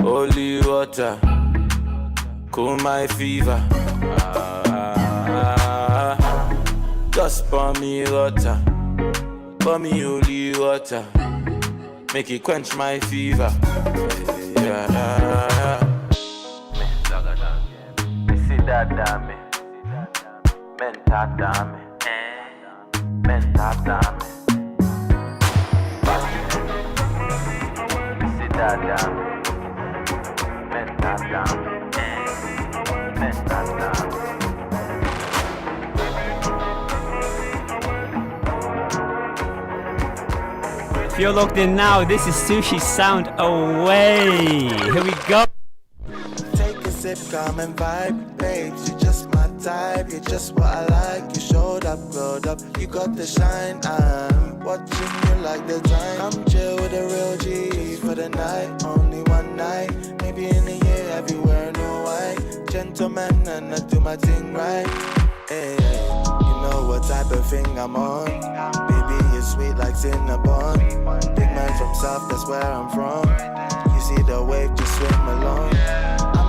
holy water, cool my fever. Just pour me water, pour me holy water, make it quench my fever. Yeah. That dame, menta dame, menta dame. See that dame, menta dame, menta dame. If you're logged in now, this is Sushi Sound Away. Here we go. Sip, come and vibe, babes, you're just my type, you're just what I like, you showed up, glowed up, you got the shine, I'm watching you like the time, come chill with a real G for the night, only one night, maybe in a year, everywhere, no white, gentleman, and I do my thing right, hey, you know what type of thing I'm on, baby, you're sweet like Cinnabon, big man from South, that's where I'm from, you see the wave, just swim along.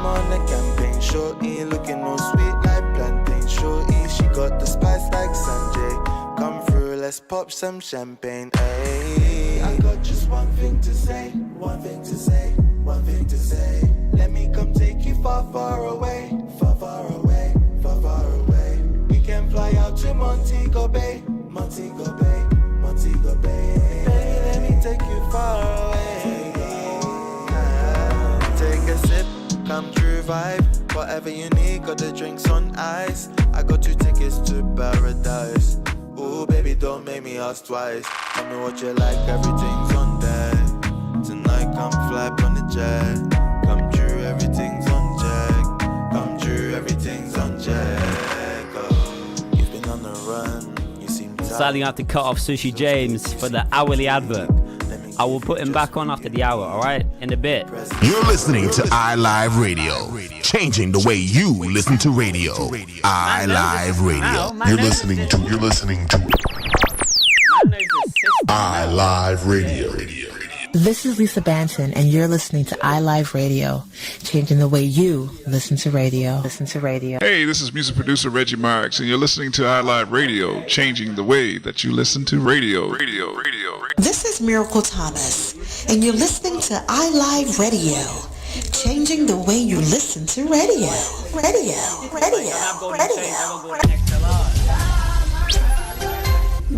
On the campaign, shorty looking all sweet like plantain. Shorty, she got the spice like Sanjay. Come through, let's pop some champagne. Ayy, I got just one thing to say, one thing to say, one thing to say. Let me come take you far, far away, far, far away, far, far away. We can fly out to Montego Bay, Montego Bay, Montego Bay. Baby, let me take you far away. Take a sip. Come true vibe, whatever you need, got the drinks on ice. I got 2 tickets to paradise. Ooh, baby, don't make me ask twice. Tell me what you like, everything's on there. Tonight, come fly on the jet. Come true, everything's on check. Come true, everything's on check. Oh, you've been on the run, you seem tired. Sadly, I have to cut off Sushi James for the hourly advert. I will put him back on after the hour, alright? In a bit. You're listening to iLive Radio, changing the way you listen to radio. iLive Radio. You're listening to iLive Radio. This is Lisa Banton, and you're listening to iLive Radio, changing the way you listen to radio. Hey, this is music producer Reggie Marks, and you're listening to iLive Radio, changing the way that you listen to radio. This is Miracle Thomas, and you're listening to iLive Radio, changing the way you listen to radio.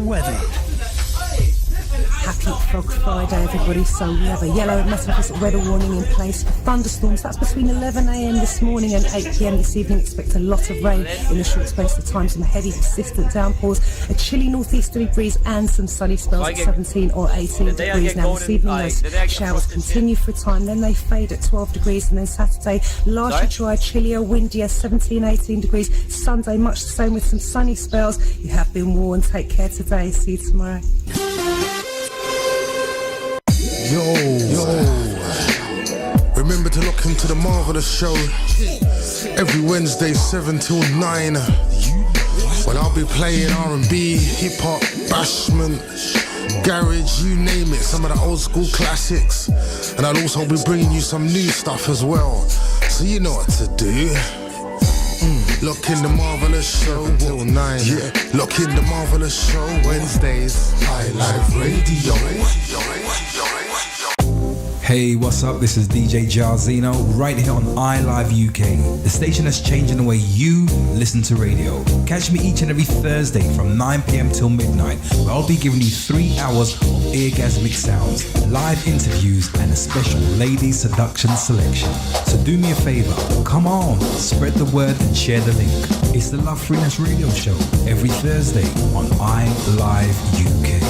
Weather. Happy Frog Friday, everybody. So we have a yellow magnificent weather warning in place for thunderstorms. That's between 11 a.m. this morning and 8 p.m. this evening. Expect a lot of rain in a short space of time. Some heavy, persistent downpours, a chilly northeasterly breeze, and some sunny spells at 17 or 18 degrees. Now this evening, those showers continue for a time. Then they fade at 12 degrees, and then Saturday, largely dry, chillier, windier, 17, 18 degrees. Sunday, much the same with some sunny spells. You have been warned. Take care today. See you tomorrow. Yo. Remember to look into the Marvelous Show every Wednesday 7 till 9. Well, I'll be playing R&B, hip-hop, bashment, garage, you name it, some of the old school classics. And I'll also be bringing you some new stuff as well. So you know what to do. Look in the Marvelous Show till 9. Yeah, look in the Marvelous Show Wednesdays. iLive Radio. Hey, what's up? This is DJ Jarzino right here on iLive UK, the station that's changing the way you listen to radio. Catch me each and every Thursday from 9 p.m. till midnight, where I'll be giving you 3 hours of orgasmic sounds, live interviews, and a special ladies seduction selection. So do me a favor, come on, spread the word and share the link. It's the Love Freeness Radio Show every Thursday on iLive UK.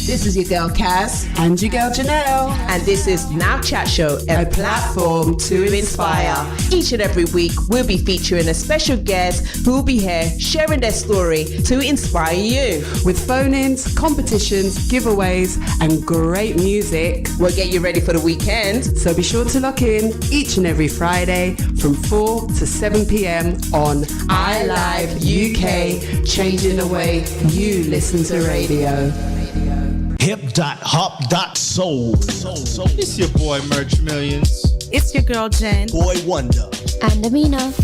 This is your girl Cass. And your girl Janelle. And this is Now Chat Show, a platform to inspire. Each and every week, we'll be featuring a special guest who will be here sharing their story to inspire you. With phone-ins, competitions, giveaways, and great music. We'll get you ready for the weekend. So be sure to lock in each and every Friday from 4 to 7 p.m. on iLive UK, changing the way you listen to radio. Hip.hop.soul. It's your boy Merch Millions. It's your girl Jen. Boy Wonder. And Amina.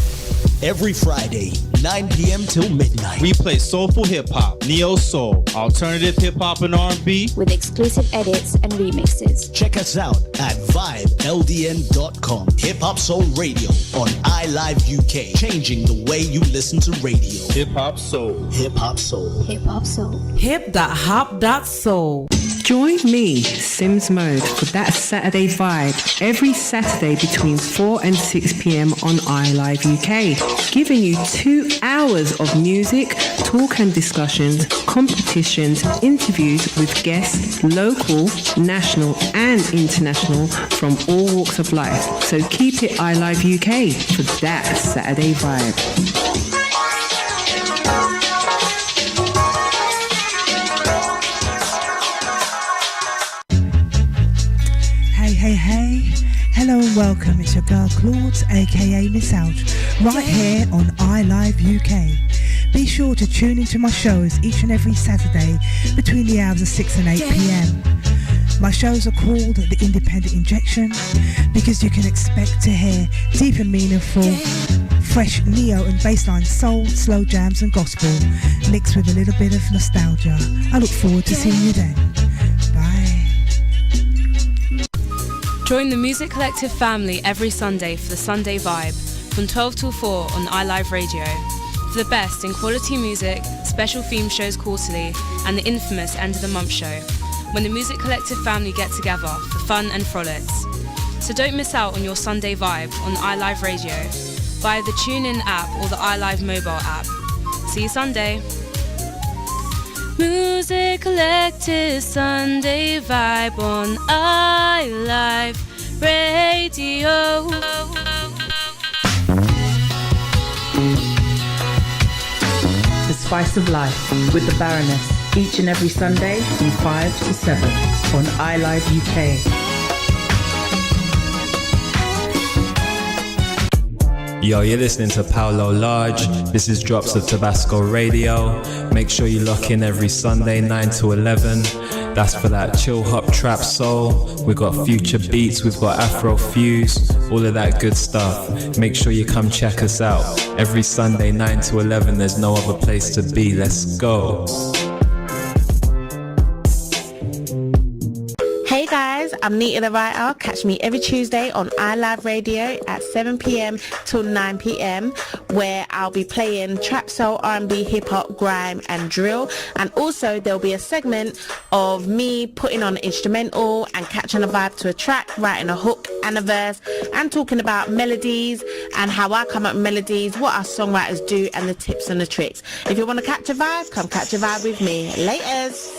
Every Friday, 9 p.m. till midnight. We play soulful hip-hop, neo-soul, alternative hip-hop and R&B. With exclusive edits and remixes. Check us out at vibeldn.com. Hip-hop soul radio on iLive UK. Changing the way you listen to radio. Hip-hop soul. Hip-hop soul. Hip-hop soul. Hip.hop.soul. Join me, Sims Mode, for that Saturday vibe every Saturday between 4 and 6 p.m. on iLive UK, giving you 2 hours of music, talk and discussions, competitions, interviews with guests, local, national and international from all walks of life. So keep it iLive UK for that Saturday vibe. Hey, hello and welcome. It's your girl Claude, aka Miss Ouch, right here on iLive UK. Be sure to tune into my shows each and every Saturday between the hours of 6 and 8 p.m. My shows are called The Independent Injection because you can expect to hear deep and meaningful, fresh neo and bassline soul, slow jams and gospel mixed with a little bit of nostalgia. I look forward to seeing you then. Bye. Join the Music Collective family every Sunday for the Sunday Vibe from 12 till 4 on iLive Radio. For the best in quality music, special theme shows quarterly, and the infamous End of the Month show, when the Music Collective family get together for fun and frolics. So don't miss out on your Sunday Vibe on iLive Radio via the TuneIn app or the iLive mobile app. See you Sunday. Music Collective Sunday Vibe on iLive Radio. The Spice of Life with the Baroness, each and every Sunday from 5 to 7 on iLive UK. Yo, you're listening to Paolo Large. This is Drops of Tabasco Radio. Make sure you lock in every Sunday, 9 to 11. That's for that chill hop trap soul. We've got future beats, we've got Afro Fuse, all of that good stuff. Make sure you come check us out. Every Sunday, 9 to 11, there's no other place to be. Let's go. Hey guys, I'm Nita the Writer. Catch me every Tuesday on iLive Radio at 7 p.m. till 9 p.m. where I'll be playing trap, soul, R&B, hip-hop, grime and drill. And also there'll be a segment of me putting on an instrumental and catching a vibe to a track, writing a hook and a verse and talking about melodies and how I come up with melodies, what our songwriters do and the tips and the tricks. If you want to catch a vibe, come catch a vibe with me. Laters.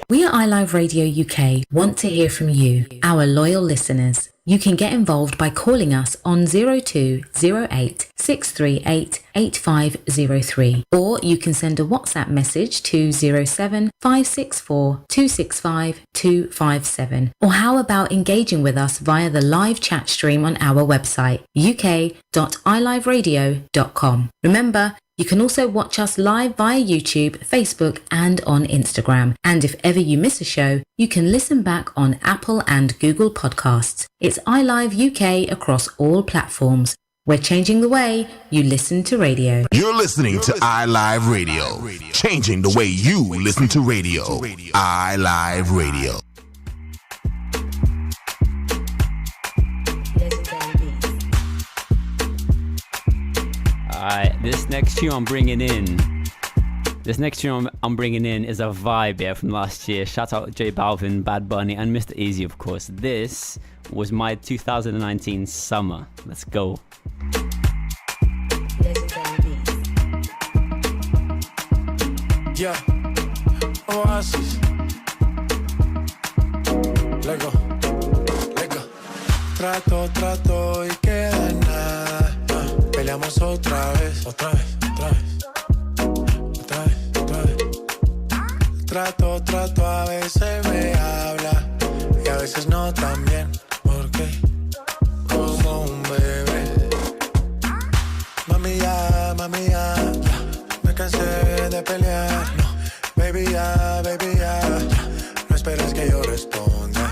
We at iLive Radio UK want to hear from you, our loyal listeners. You can get involved by calling us on 0208 638 8503, or you can send a WhatsApp message to 07 564 265 257. Or how about engaging with us via the live chat stream on our website, uk.iliveradio.com. Remember, you can also watch us live via YouTube, Facebook and on Instagram. And if ever you miss a show, you can listen back on Apple and Google Podcasts. It's iLive UK across all platforms. We're changing the way you listen to radio. You're listening to iLive Radio, changing the way you listen to radio. iLive Radio. Alright, this next tune I'm bringing in is a vibe, yeah, from last year. Shout out J Balvin, Bad Bunny and Mr. Easy, of course. This was my 2019 summer. Let's go. Yeah, Oasis, Let go. Trato y queda en nada. Peleamos otra vez. Trato, a veces me habla y a veces no tan bien. ¿Por qué? Como un bebé. Mami ya, me cansé de pelear. No, baby ya, no esperes que yo responda.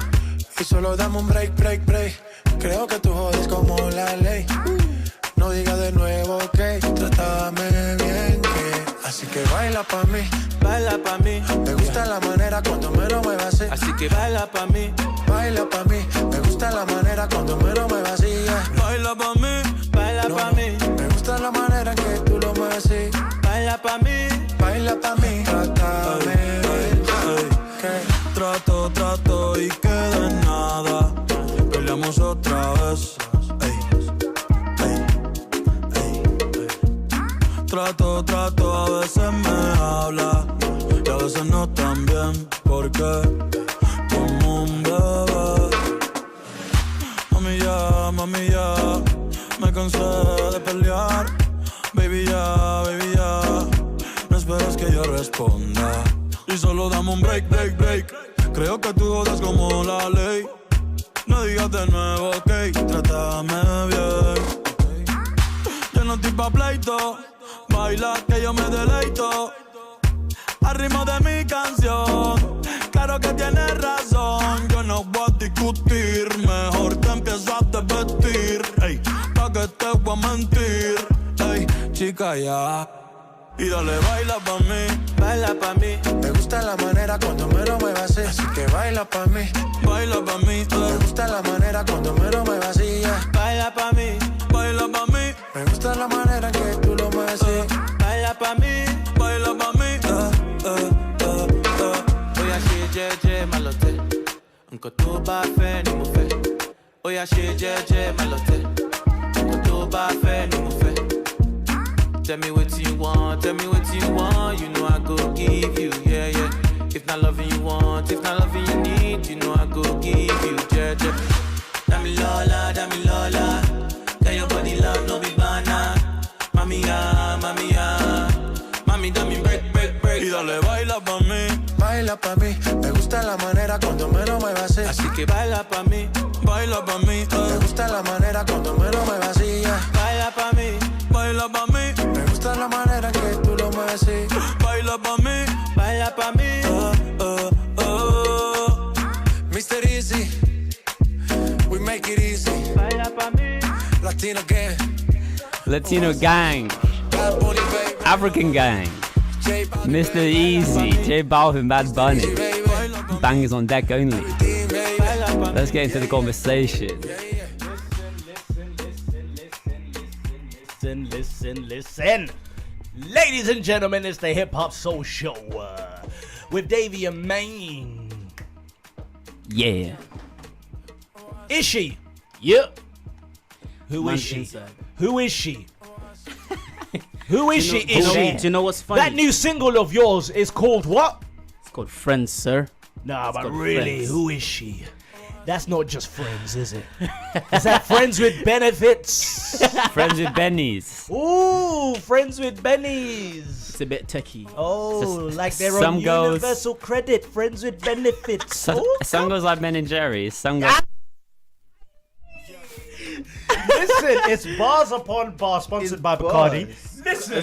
Y solo dame un break. Creo que tú jodes como la ley. No digas de nuevo, ok. Trátame bien, que así que baila pa' mí. Me gusta la manera cuando me lo muevas así. Así que baila pa' mí. Me gusta la manera cuando me lo muevas así. Baila pa' mí. Me gusta la manera en que tú lo mueves así. Baila pa' mí. Trátame bien, Trato y queda en nada. Peleamos otra vez. Trato, a veces me habla y a veces no tan bien. Porque como un bebé. Mami ya, me cansé de pelear. Baby ya, no esperes que yo responda. Y solo dame un break. Creo que tú jodas como la ley. No digas de nuevo, ok. Trátame bien. Yo no estoy pa' pleito. Baila que yo me deleito. Al ritmo de mi canción. Claro que tienes razón. Yo no voy a discutir. Mejor te empiezo a desvestir. Ey, pa' que te voy a mentir. Ey, chica ya. Y dale, baila pa' mí. Me gusta la manera cuando me lo muevas así que baila pa' mí. Me gusta la manera cuando me lo muevas así. Baila pa' mí. Me gusta la manera en que tú lo mueves así. Baila pa' mí. Oya ṣe malote. Nǹkan tó bá fẹ́ ni mo fẹ́. Oya ṣe malote. Nǹkan tó bá fẹ́ ni mo fẹ́. Tell me what you want. You know I go give you, yeah. If not loving you want, if not loving you need, you know I go give you, yeah. Dami Lola. Get your body love, no be banana. Mami ya. Mami, dame break. Y dale, baila pa' mí. Me gusta la manera cuando me lo muevas Así que baila pa' mí. Me gusta la manera cuando me lo muevas así. Baila pa' mí. Me gusta la manera en que tú lo mueves así. Baila pa' mí. Mr. Easy, we make it easy. Baila pa' mí. Latino gang. African gang. Mr. Easy, J Balvin, Bad Bunny. Bangers on deck only. Let's get into the conversation. Listen. Ladies and gentlemen, it's the Hip Hop Soul Show with Davey and Maine. Yeah. ISHY. Yep. Who is she? Who is she? Who is she? Do you know what's funny? That new single of yours is called what? It's called Friends, sir. Nah, but really, Friends. Who is she? That's not just friends, is it? Is that friends with benefits? Friends with bennies. Ooh, friends with bennies. It's a bit techie. Oh, like they're on universal credit. Friends with benefits. Some goes like Ben and Jerry's. Some goes. Listen, it's bars upon bars, sponsored by Bacardi. Listen,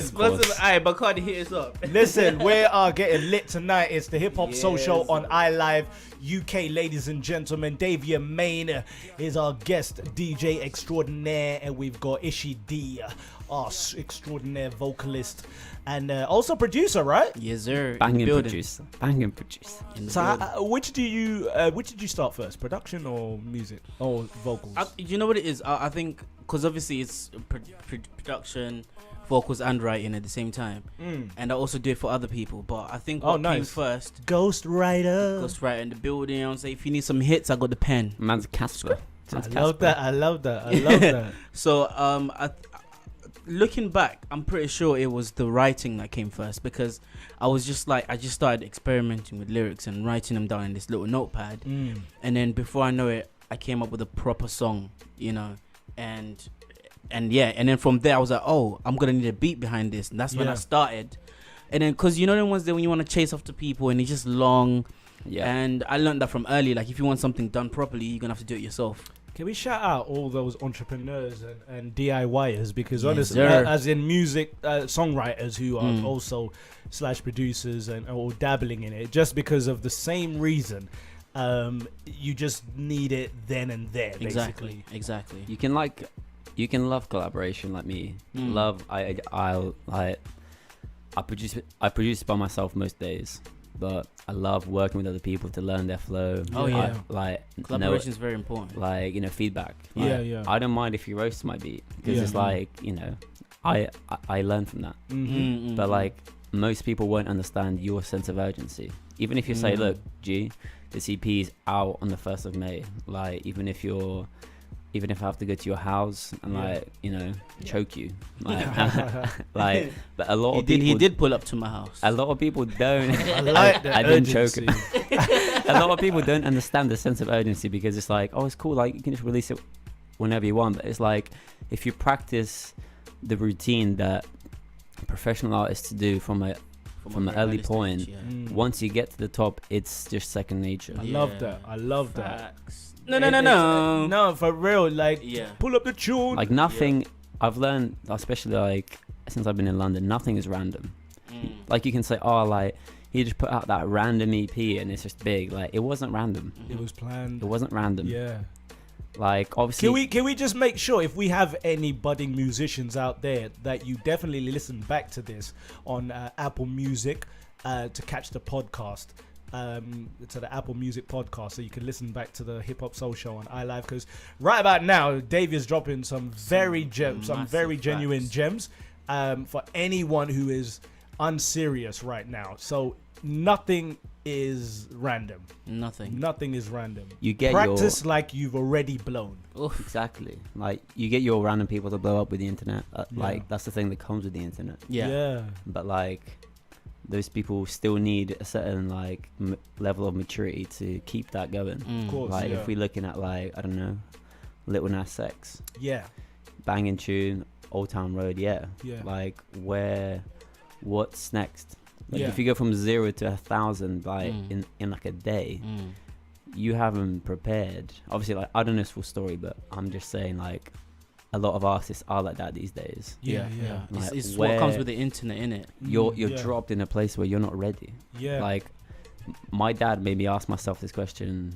Bacardi hit us up. Listen, we are getting lit tonight. It's the Hip Hop Soul Show on iLive UK, ladies and gentlemen. Davey Maine is our guest DJ extraordinaire, and we've got ISHY D, our extraordinaire vocalist and also producer, right? Yes, sir. Banging producer. So, which did you start first, production or music or vocals? You know what it is? I think because obviously it's production, vocals and writing at the same time, and I also do it for other people. But I think what came first, ghostwriter in the building. I say if you need some hits, I got the pen. Man's Casper. I love that. I love that. So looking back, I'm pretty sure it was the writing that came first, because I was just like, I just started experimenting with lyrics and writing them down in this little notepad. And then before I know it, I came up with a proper song, you know, and then from there I was like, oh, I'm gonna need a beat behind this, and that's when I started. And then, cause you know the ones that when you want to chase after people and it's just long, and I learned that from early. Like if you want something done properly, you're gonna have to do it yourself. Can we shout out all those entrepreneurs and DIYers? Because honestly, as in music songwriters who are also / producers and or dabbling in it, just because of the same reason, you just need it then and there. Basically. Exactly. You can love collaboration like me. I produce by myself most days, but I love working with other people to learn their flow. Collaboration is very important. Like, you know, feedback. Like, I don't mind if you roast my beat, because it's like, you know, I learn from that. But like most people won't understand your sense of urgency. Even if you say, look, G, this EP is out on the 1st of May. Like even if I have to go to your house and like, you know, choke you, like, but a lot of people. He did pull up to my house. A lot of people don't. I like that. I didn't choke him. A lot of people don't understand the sense of urgency, because it's like, oh, it's cool, like you can just release it whenever you want. But it's like, if you practice the routine that professional artists do from an early point, once you get to the top, it's just second nature. I love that. No, for real. Like, pull up the tune. Like nothing. I've learned, especially like since I've been in London, nothing is random. Like you can say, oh, like he just put out that random EP and it's just big. Like it wasn't random. It was planned. It wasn't random. Yeah. Like obviously. Can we just make sure, if we have any budding musicians out there, that you definitely listen back to this on Apple Music to catch the podcast. To the Apple Music podcast, so you can listen back to the Hip Hop Soul Show on iLive, because right about now Dave is dropping some very genuine gems for anyone who is unserious right now. So nothing is random. Nothing is random. You get practice like you've already blown. Exactly. Like you get your random people to blow up with the internet. Like that's the thing that comes with the internet. Yeah. But like, those people still need a certain like level of maturity to keep that going. Of course, like if we're looking at like, I don't know, Little Nas X, banging tune, Old Town Road, like what's next? Like if you go from 0 to 1,000 like in like a day, you haven't prepared. Obviously, like I don't know his full story, but I'm just saying like, a lot of artists are like that these days. Like it's what comes with the internet, innit? You're dropped in a place where you're not ready. Like my dad made me ask myself this question,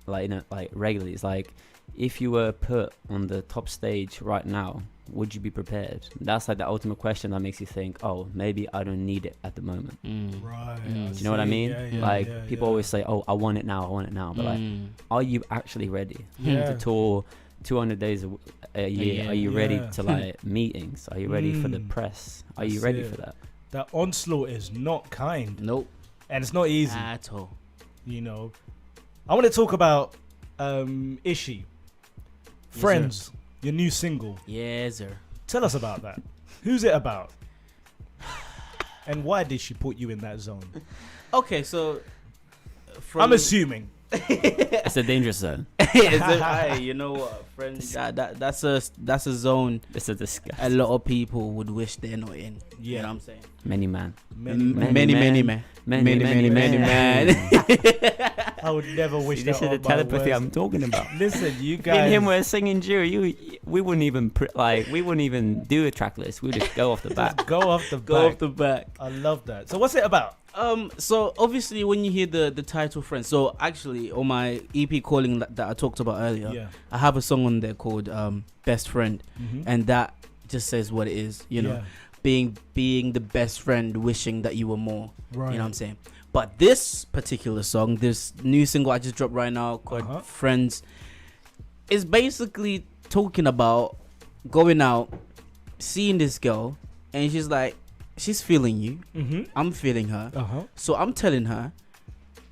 like, you know, like regularly. It's like, if you were put on the top stage right now, would you be prepared? That's like the ultimate question that makes you think, oh, maybe I don't need it at the moment. Right. Do you know what I mean? People always say, oh, I want it now. But like, are you actually ready to tour 200 days a year? Are you ready to like meetings? Are you ready for the press? Are you ready for that? That onslaught is not kind. Nope. And it's not easy at all. You know, I want to talk about ISHY. Friends, your new single. Yes, sir. Tell us about that. Who's it about? And why did she put you in that zone? Okay, so I'm assuming. It's a dangerous zone. Hey, you know what, friends? That's a zone. It's a disgust. A lot of people would wish they're not in. You know what I'm saying? Many man. I would never wish that. This is the telepathy I'm talking about. Listen, you guys. Me and him were singing duo. We wouldn't even do a track list. We just go off the back. Go off the back. I love that. So what's it about? So obviously when you hear the title Friends, so actually on my EP Calling that I talked about earlier, I have a song on there called Best Friend, and that just says what it is, you know, being the best friend, wishing that you were more, you know what I'm saying? But this particular song, this new single I just dropped right now called Friends, is basically talking about going out, seeing this girl, and she's like, she's feeling you, I'm feeling her, so I'm telling her,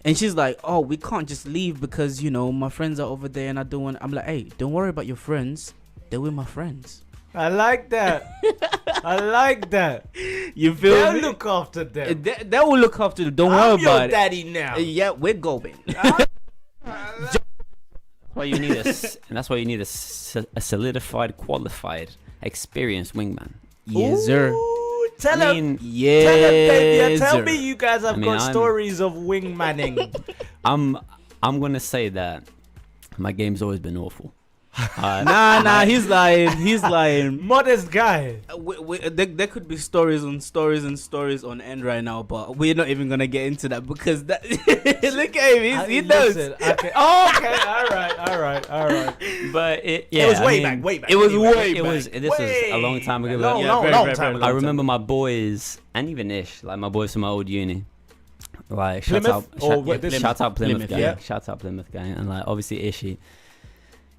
and she's like, oh, we can't just leave because, you know, my friends are over there and I don't want. I'm like, hey, don't worry about your friends, they're with my friends. I like that. I like that. You feel They'll me? look after them. They will look after them. Don't I'm worry your about daddy now. Yeah, we're going. Why you need and that's why you need a solidified, qualified, experienced wingman. Yes, sir. Tell him, yes, tell sir. me you guys have got stories of wingmanning. I'm gonna say that my game's always been awful. Nah, he's lying. Modest guy. There could be stories on end right now, but we're not even gonna get into that because that. Look at him, he knows. Okay. Oh, okay, all right. But it was way back. It was Anyway, way back. This was a long time ago. Long time ago. I remember my boys and even Ish, like my boys from my old uni. Like shout out Plymouth gang. Yeah. Shout out Plymouth gang, and like obviously Ishy.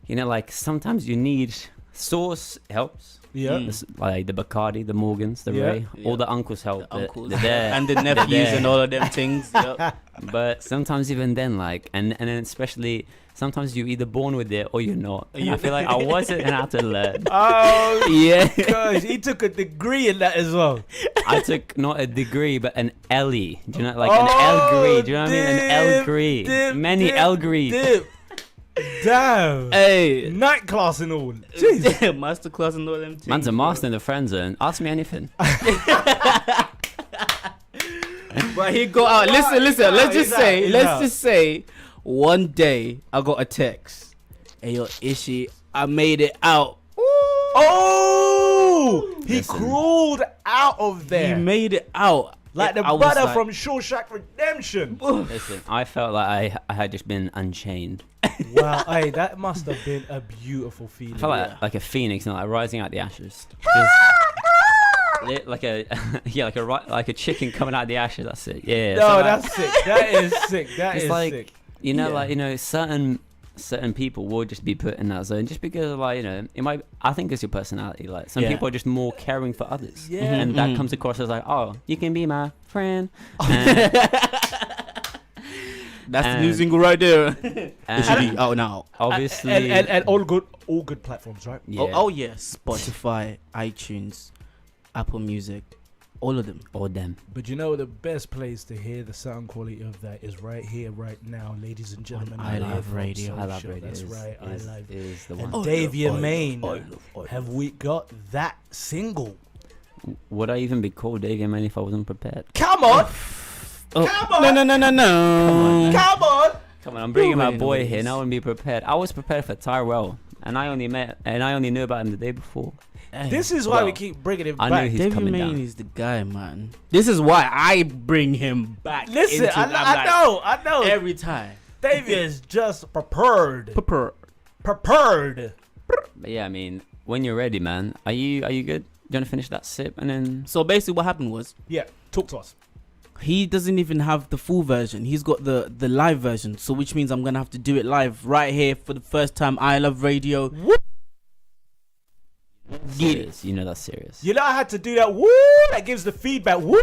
You know, like sometimes you need sauce helps. Yeah. Like the Bacardi, the Morgans, the Ray, all the uncles help. Uncles. They're there. And the nephews and all of them things. Yep. But sometimes even then, like, and then especially sometimes you're either born with it or you're not. And I feel like I wasn't and I had to learn. Oh, yeah. Gosh, he took a degree in that as well. I took not a degree, but an LE. Do you know, like an L-gree? Do you know what I mean? An L-gree. Many L-grees. Damn. Hey. Night class and all. Jeez. Master class and all them things. Man's a master in the friend zone. Ask me anything. But he got out. Listen. Let's just say, one day I got a text. Hey, yo, Ishy, I made it out. Oh! He crawled out of there. He made it out. Like the brother from Shawshank Redemption. Listen, I felt like I had just been unchained. Wow, hey, that must have been a beautiful feeling. I felt like a phoenix, you know, like rising out the ashes. like a chicken coming out of the ashes. That's it. Yeah. No, that's sick. That is sick. That is like, sick. You know, like, you know, certain people will just be put in that zone just because of, like, you know, it might. I think it's your personality. Like some people are just more caring for others, and that comes across as like, oh, you can be my friend. That's the new single right there. It should be out now. Obviously, and all good platforms, right? Yeah. Oh yeah, Spotify, iTunes, Apple Music, all of them. All them. But you know, the best place to hear the sound quality of that is right here, right now, ladies and gentlemen. I Love Radio. I Love Radio. That's right. I Love is the one. And Davia Main, have we got that single? Would I even be called Davia Main if I wasn't prepared? Come on. Oh. Come on. No. Come on. I'm bringing my boy here. Now I wouldn't be prepared. I was prepared for Tyrell, and I only knew about him the day before. This is why we keep bringing him back. I know he's Davia coming Main down. is the guy, man. This is why I bring him back. Listen, I know. Every time. Davia is just prepared. But yeah, I mean, when you're ready, man. Are you good? Do you want to finish that sip and then? So basically, what happened was, talk to us. He doesn't even have the full version. He's got the live version. So which means I'm gonna have to do it live right here for the first time. I Love Radio. Serious. You know that's serious. You know I had to do that. Woo! That gives the feedback. Woo!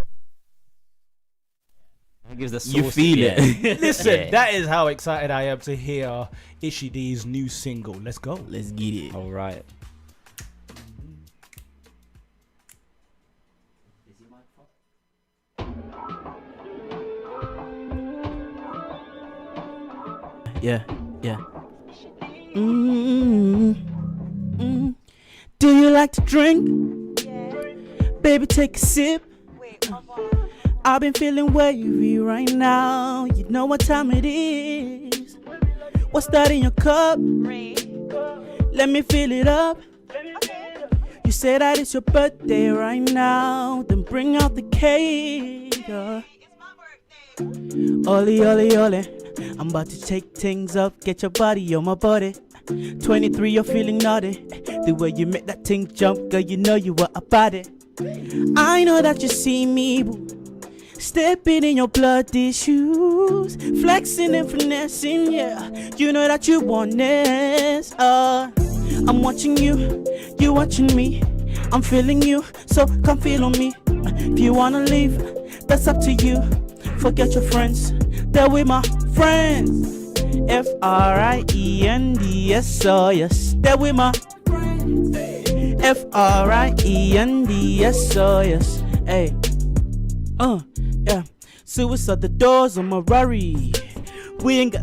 That gives the sauce. You feel it. Listen, that is how excited I am to hear Ishy D's new single. Let's go. Let's get it. All right. Yeah. Do you like to drink? Baby, take a sip. I've been feeling wavy right now. You know what time it is. What's that in your cup? Let me fill it up. You say that it's your birthday right now. Then bring out the cake. Ole. I'm about to take things up. Get your body on my body. 23, you're feeling naughty. The way you make that thing jump, girl, you know you were about it. I know that you see me, boo. Stepping in your bloody shoes, flexing and finessing, yeah. You know that you want this. I'm watching you, you watching me. I'm feeling you, so come feel on me. If you wanna leave, that's up to you. Forget your friends, they're with my friends. FRIENDS, oh yes, they're with my friends. FRIENDS, oh yes. Hey, yeah. Suicide the doors on my Rari. We ain't got.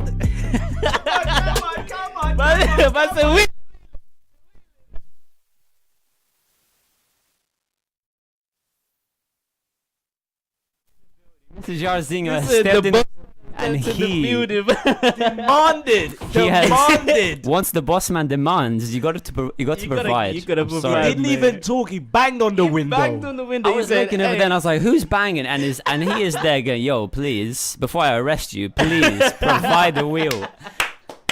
Come on. But we. Mr. Jarzinho has stepped in and he demanded. Once the boss man demands, you got to provide. You gotta provide. He didn't even talk. He banged on the window. I was looking over there and I was like, "Who's banging?" And he is there going, "Yo, please, before I arrest you, please provide the wheel."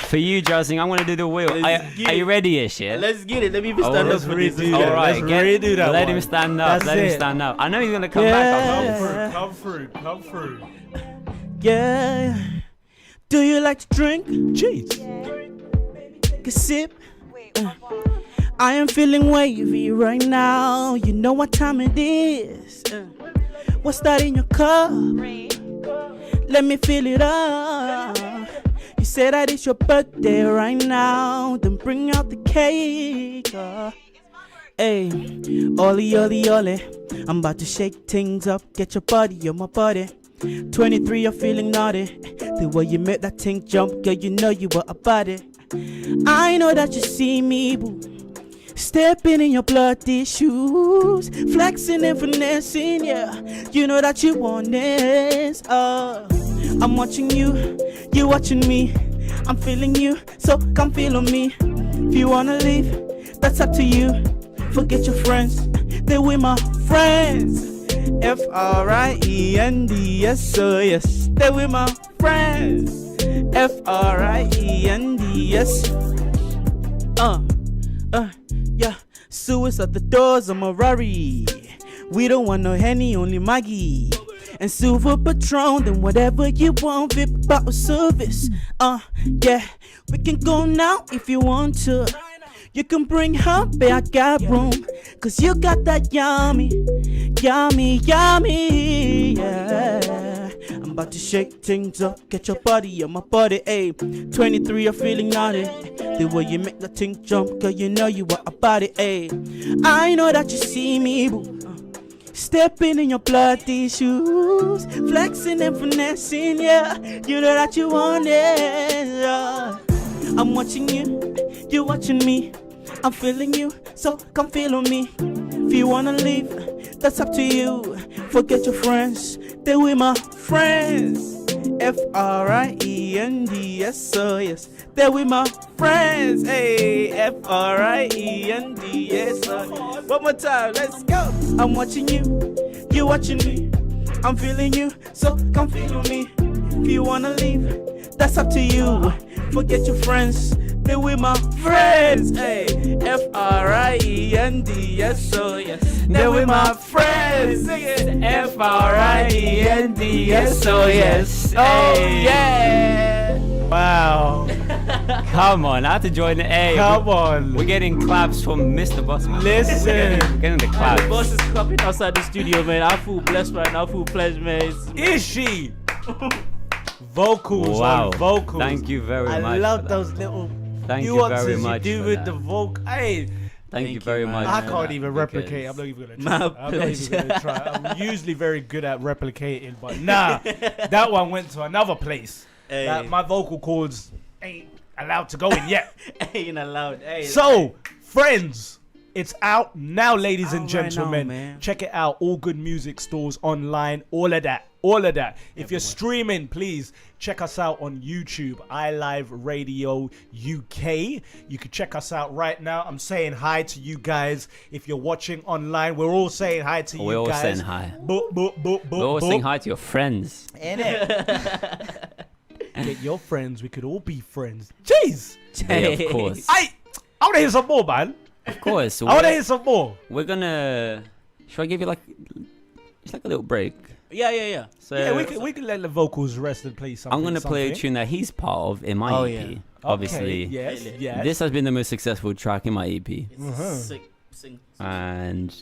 For you, Jarzinho, I'm gonna do the wheel. Are you ready-ish? Yeah? Let's get it. Let me stand up for this. All right, redo that. Let him stand up. Let him stand up. I know he's gonna come back. Come through. Yeah. Do you like to drink? Jeez. Take a sip. I am feeling wavy right now. You know what time it is. What's that in your cup? Let me fill it up. You say that it's your birthday right now. Then bring out the cake. Hey, Ollie. I'm about to shake things up. Get your body on my body. 23, you're feeling naughty. The way you make that thing jump, girl, you know you were about it. I know that you see me, boo. Stepping in your bloody shoes, flexing and finessing, yeah. You know that you want this. I'm watching you, you watching me. I'm feeling you, so come feel on me. If you wanna leave, that's up to you. Forget your friends, they're with my friends. FRIENDS, oh yes, they're with my friends. FRIENDS. Yeah. Suicide the doors of my Rari. We don't want no Henny, only Maggie. And silver Patron, then whatever you want, VIP bottle service. Yeah, we can go now if you want to. You can bring her, babe, I got room. Cause you got that yummy, yeah. I'm about to shake things up, get your body on my body, ayy. 23, you're feeling naughty. The way you make that thing jump, girl, you know you are about it, ayy. I know that you see me, boo. Stepping in your bloody shoes, flexing and finessing, yeah. You know that you want it. I'm watching you, you're watching me. I'm feeling you, so come feel on me. If you wanna leave, that's up to you. Forget your friends, they're with my friends. FRIENDS, oh yes, they're with my friends. Hey, FRIENDS. One more time, let's go. I'm watching you, you're watching me. I'm feeling you, so come feel on me. If you wanna leave, that's up to you. Forget your friends, they're with my friends. Hey, FRIENDS, oh yes, they're with my friends. Sing it. FRIENDS, oh yes. Oh yeah. Wow. Come on, I have to join the A. Come on. We're getting claps from Mr. Bossman. Listen. We're getting the claps. The boss is clapping outside the studio, man. I feel blessed right now. I feel pleasure, man. ISHY. Vocals. Wow. Vocals. Thank you very much. I love those little Thank you nuances very much you do for with that. the vocal. Hey. Thank you very much. I for can't that, even replicate. I'm not even gonna My try. I'm not even gonna try. I'm usually very good at replicating, but nah, that one went to another place. Hey. My vocal cords ain't allowed to go in yet. Ain't allowed. Hey, So, friends, it's out now, ladies and Out right now, gentlemen. man. Check it out. All good music stores online. All of that. If you're streaming, please check us out on YouTube, iLive Radio UK. You can check us out right now. I'm saying hi to you guys. If you're watching online, we're all saying hi to you We're all guys. saying hi. Boop, boop, boop, boop, We're all boop. saying hi to your friends. Get your friends. We could all be friends. Jeez. Yeah, of course. I want to hear some more, man. Of course. I want to hear some more. We're gonna. Should I give you it's like a little break? Yeah. So Yeah, we can let the vocals rest and play something. I'm gonna play a something. tune that he's part of in my Oh, EP. yeah. Obviously, Okay, yes. this has been the most successful track in my EP, Sick. and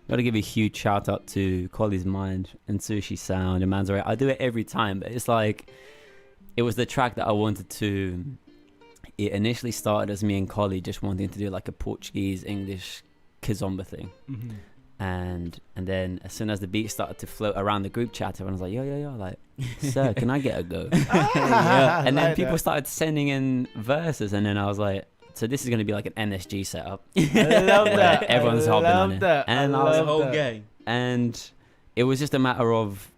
gotta give a huge shout out to Collie's Mind and Sushi Sound and Manzarek. I do it every time, but it's like it was the track that I wanted to. It initially started as me and Collie just wanting to do like a Portuguese English kizomba thing. Mhm. And then as soon as the beat started to float around the group chat, everyone was like, yo, like, sir, can I get a go? Yeah. And then Like people that. started sending in verses, and then I was like, so this is going to be like an NSG setup. I love that. Everyone's I hopping on love it. that. And I I was love whole that. gang. And it was just a matter of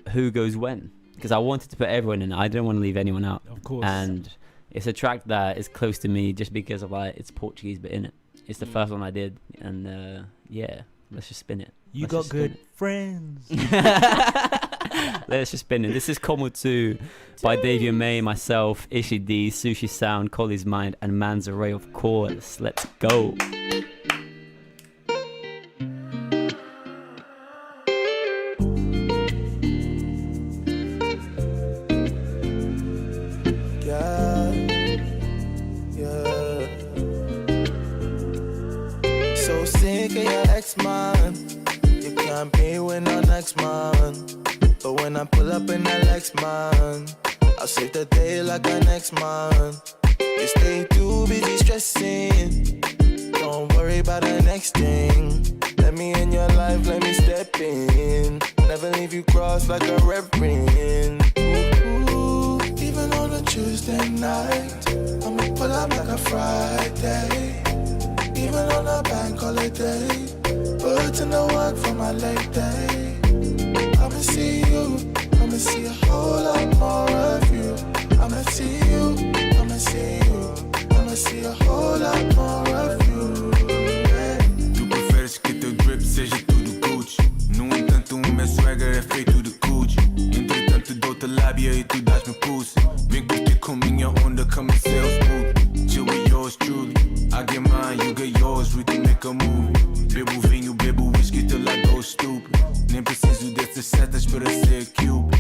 who goes when, because I wanted to put everyone in. I didn't want to leave anyone out. Of course. And it's a track that is close to me just because of like it's Portuguese bit in it. It's the first one I did, and yeah, let's just spin it. You Let's got just spin good it. friends. Let's just spin it. This is Como 2 by Davia May, myself, ISHY D, Sushi Sound, Collie's Mind, and Manzaray, of course. Let's go. Yeah, yeah. So sick of your ex-man. You can't pay when on next month. But when I pull up in that next man, I'll save the day like a next month. You stay too busy stressing. Don't worry about the next thing. Let me in your life, let me step in. Never leave you cross like a reverend. Ooh, even on a Tuesday night, I'ma pull up like a Friday. Even on a bank holiday, put in the work for my late day. I'ma see you, I'ma see a whole lot more of you. I'ma see you, I'ma see you, I'ma see a whole lot more of you. Yeah. Tu preferes que teu drip seja tudo Gucci. No entanto, o meu swagger é feito de Gucci. Entretanto, dou-te lábia e tu dás-me pulse. Vem curtir com minha onda, come and sales smooth. Chill with yours truly. I get mine, you get yours, we can make a move. Bebo vinho, bebo whisky till I go stupid. Nem preciso dessas setas para ser cute.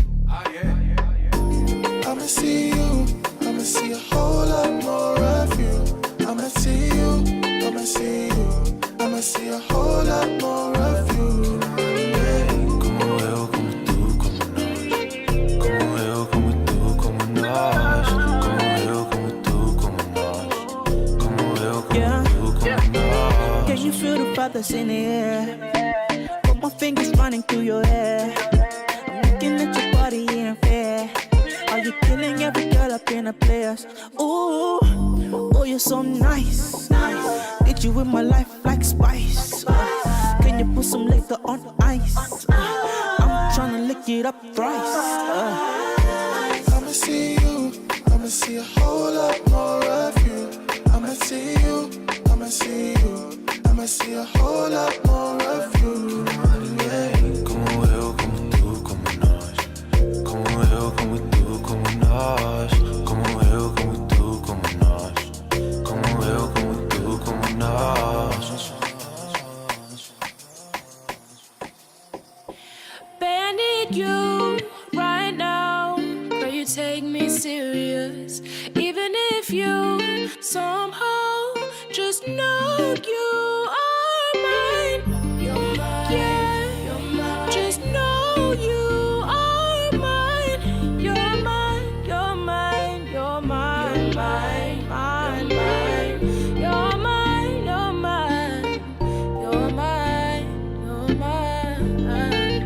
I'ma see you, I'ma see a whole lot more of you. I'ma see you, I'ma see you, I'ma see a whole lot more of you. Como eu, como tu, como nós. Como eu, como tu, como nós. Como eu, como tu, como nós. Como eu, como tu, como nós. Can you feel the feathers in the air? Put my fingers running through your hair. I'm looking at your body, it ain't fair. Are you killing every girl up in a place? Ooh, oh, you're so nice. Need you in my life like spice. Can you put some liquor on ice? I'm tryna lick it up thrice. I'ma see you, I'ma see a whole lot more of you. I'ma see you, I'ma see you, I'ma see a whole lot more of you. Yeah. Como eu, como tu, como nós. Como eu, como tu, como nós. Como eu, como tu, como nós. Como eu, como tu, como nós. Babe, I need you right now. Pray you take me serious. Even if you somehow just know you are mine. You're mine. Yeah, you're mine. Just know you are mine. You're mine. You're mine. You're mine. Mine. Mine. Mine. You're mine. You're mine. You're mine. You're mine.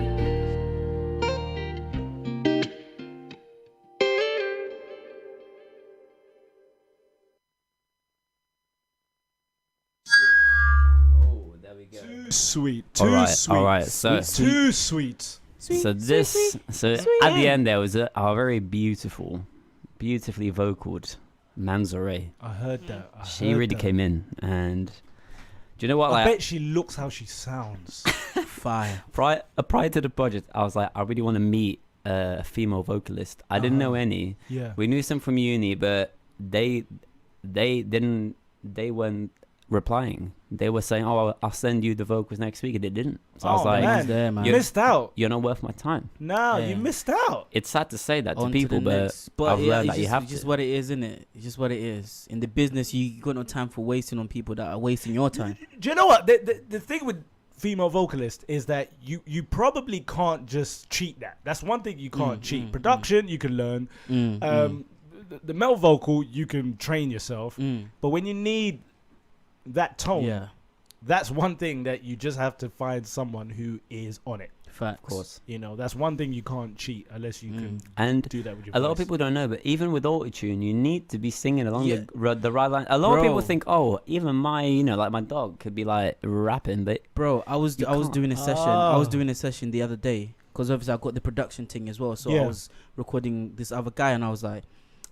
Too sweet. All Too right, sweet. all right. So, Too sweet. So this, so at the end there was a very beautifully vocaled Manzaray. I heard that. She really came in, and do you know what? I Like, bet she looks how she sounds. Fire. Prior to the project, I was like, I really want to meet a female vocalist. I didn't know any. Yeah. We knew some from uni, but they weren't replying. They were saying, "Oh, I'll send you the vocals next week," and they didn't. So I was like, man. You missed out. You're not worth my time. No, you missed out. It's sad to say that to On people, the but next. I've yeah, learned it's that you just- have it's just to. what it is, isn't it? It's just what it is. In the business, you got no time for wasting on people that are wasting your time. Do you know what? The thing with female vocalist is that you probably can't just cheat that. That's one thing you can't cheat. Production, you can learn. The male vocal, you can train yourself. But when you need that tone, that's one thing that you just have to find someone who is on it. Facts. Of course. You know, that's one thing you can't cheat unless you can And do that with your a lot of voice. people don't know, but even with autotune, you need to be singing along Yeah. the right line. A lot of people Bro. think, oh, even my, you know, like my dog could be like rapping, but Bro, I was can't. doing a session. I was doing a session the other day because obviously I got the production thing as well. So I Yeah. was recording this other guy, and I was like,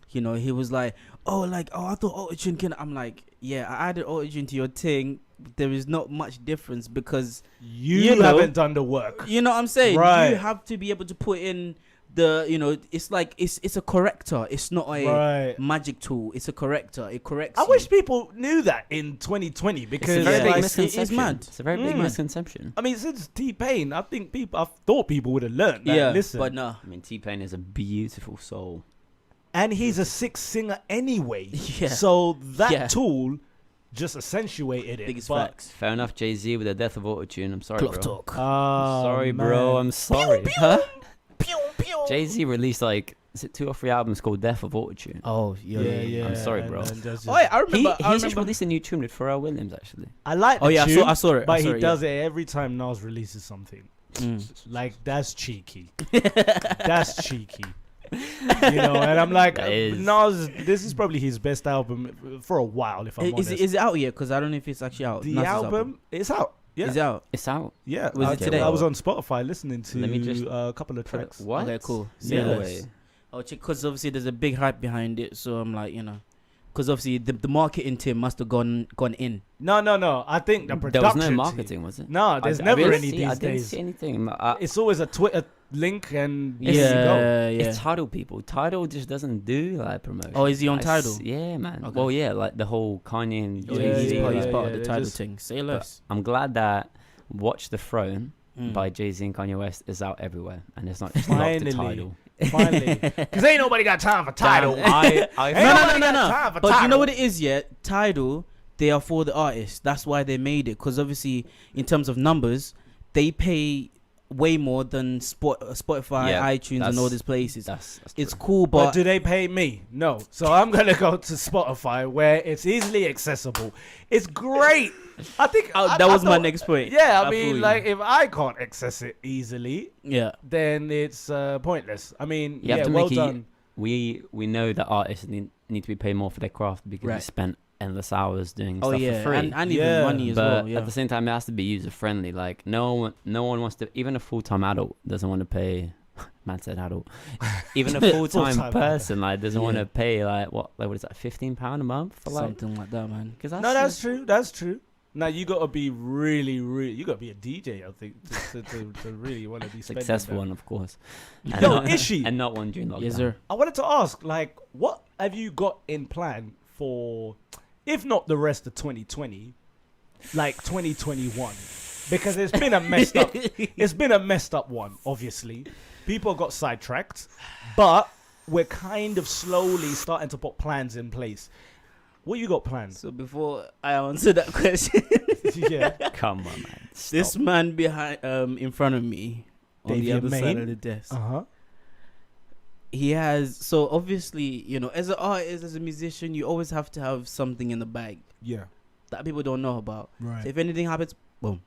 you know, he was like, oh, I thought autotune can. I'm like, yeah, I added autotune to your thing. There is not much difference because you know, haven't done the work. You know what I'm saying? Right. You have to be able to put in the, you know, it's like it's a corrector. It's not a Right. magic tool. It's a corrector. It corrects. I you. wish people knew that in 2020 because it's a very big like, misconception. it's mad. It's a very big misconception. I mean, since T-Pain, I thought people would have learned that. Yeah, Listen, but no. I mean, T-Pain is a beautiful soul. and he's a sick singer anyway. Yeah. So that Yeah. tool just accentuated it. Biggest but facts. Fair enough, Jay-Z with the death of autotune. I'm sorry, Cloth bro. talk. Oh, Sorry, man. bro. I'm sorry. Huh? Pew, pew. Jay-Z released like, is it 2 or 3 albums called Death of Autotune? Oh, Yeah. I'm sorry, bro. and that's just- Oh, yeah, I He remember. I just remember. released a new tune with Pharrell Williams, actually. I like the Oh, yeah, tune, I saw it. but I saw he it, does it every time Nas releases something. Mm. Like, that's cheeky. That's cheeky. You know, and I'm like, That is. Nas, this is probably his best album for a while, if I'm Is honest. it out yet? Because I don't know if it's actually out. The Nas's album, it's out. Yeah. Is it out? It's out. Yeah. Was it I- today? I was on Spotify listening to Let me just a couple of put it- tracks. What? Okay, cool. Yeah. No Yes. way. Oh, because obviously there's a big hype behind it, so I'm like, you know, because obviously the marketing team must have gone in. No. I think the There production was no team- marketing, was it? No, there's I never didn't any see- these I didn't days. see anything. It's always a Twitter link and there Yeah, you go. yeah. It's Tidal people. Tidal just doesn't do like promotion. Oh, is he on Tidal? Yeah, man. Okay. Well, yeah, like the whole Kanye and Oh, Jay-Z. he's part, like- he's part of the they're title just- thing. Say but less. I'm glad that Watch the Throne Mm. by Jay-Z and Kanye West is out everywhere, and it's not just locked to Tidal. Finally. Because ain't nobody got time for Tidal. I Ain't No, nobody got no. time for But you Tidal. know what it is, yeah? Tidal, they are for the artists. That's why they made it. Because obviously, in terms of numbers, they pay way more than Spotify, Yeah, iTunes, and all these places. That's It's true. cool, But but do they pay me? No. So I'm going to go to Spotify where it's easily accessible. It's great. I think that was my next point. Yeah, I I feel mean, you. like if I can't access it easily, yeah, then it's pointless. I mean, You yeah, have to well make it. done. We know that artists need to be paid more for their craft because they Right. spent endless hours doing oh stuff yeah, for free. and even Yeah. money as but well. Yeah, at the same time, it has to be user friendly. Like no one wants to. Even a full-time adult doesn't want to pay. Man said adult. Even a full-time Full-time person like doesn't want Yeah. to pay like what is that, £15 a month for like? something like that, man. Because No, that's true. That's true. Now you got to be really, you got to be a DJ, I think, to really want to be spending successful that. one, of course. Yo, ISHY. And not one during lockdown. Yes, sir. I wanted to ask, like, what have you got in plan for, if not the rest of 2020, like 2021? Because it's been a messed up. It's been a messed up one. Obviously, people got sidetracked, but we're kind of slowly starting to put plans in place. What you got planned? So before I answer that question, Yeah, Come on, man. this Stop. man behind, in front of me, on the Davian other side Main? of the desk, uh-huh. he has. So obviously, you know, as an artist, as a musician, you always have to have something in the bag Yeah, that people don't know about. right. So if anything happens, boom.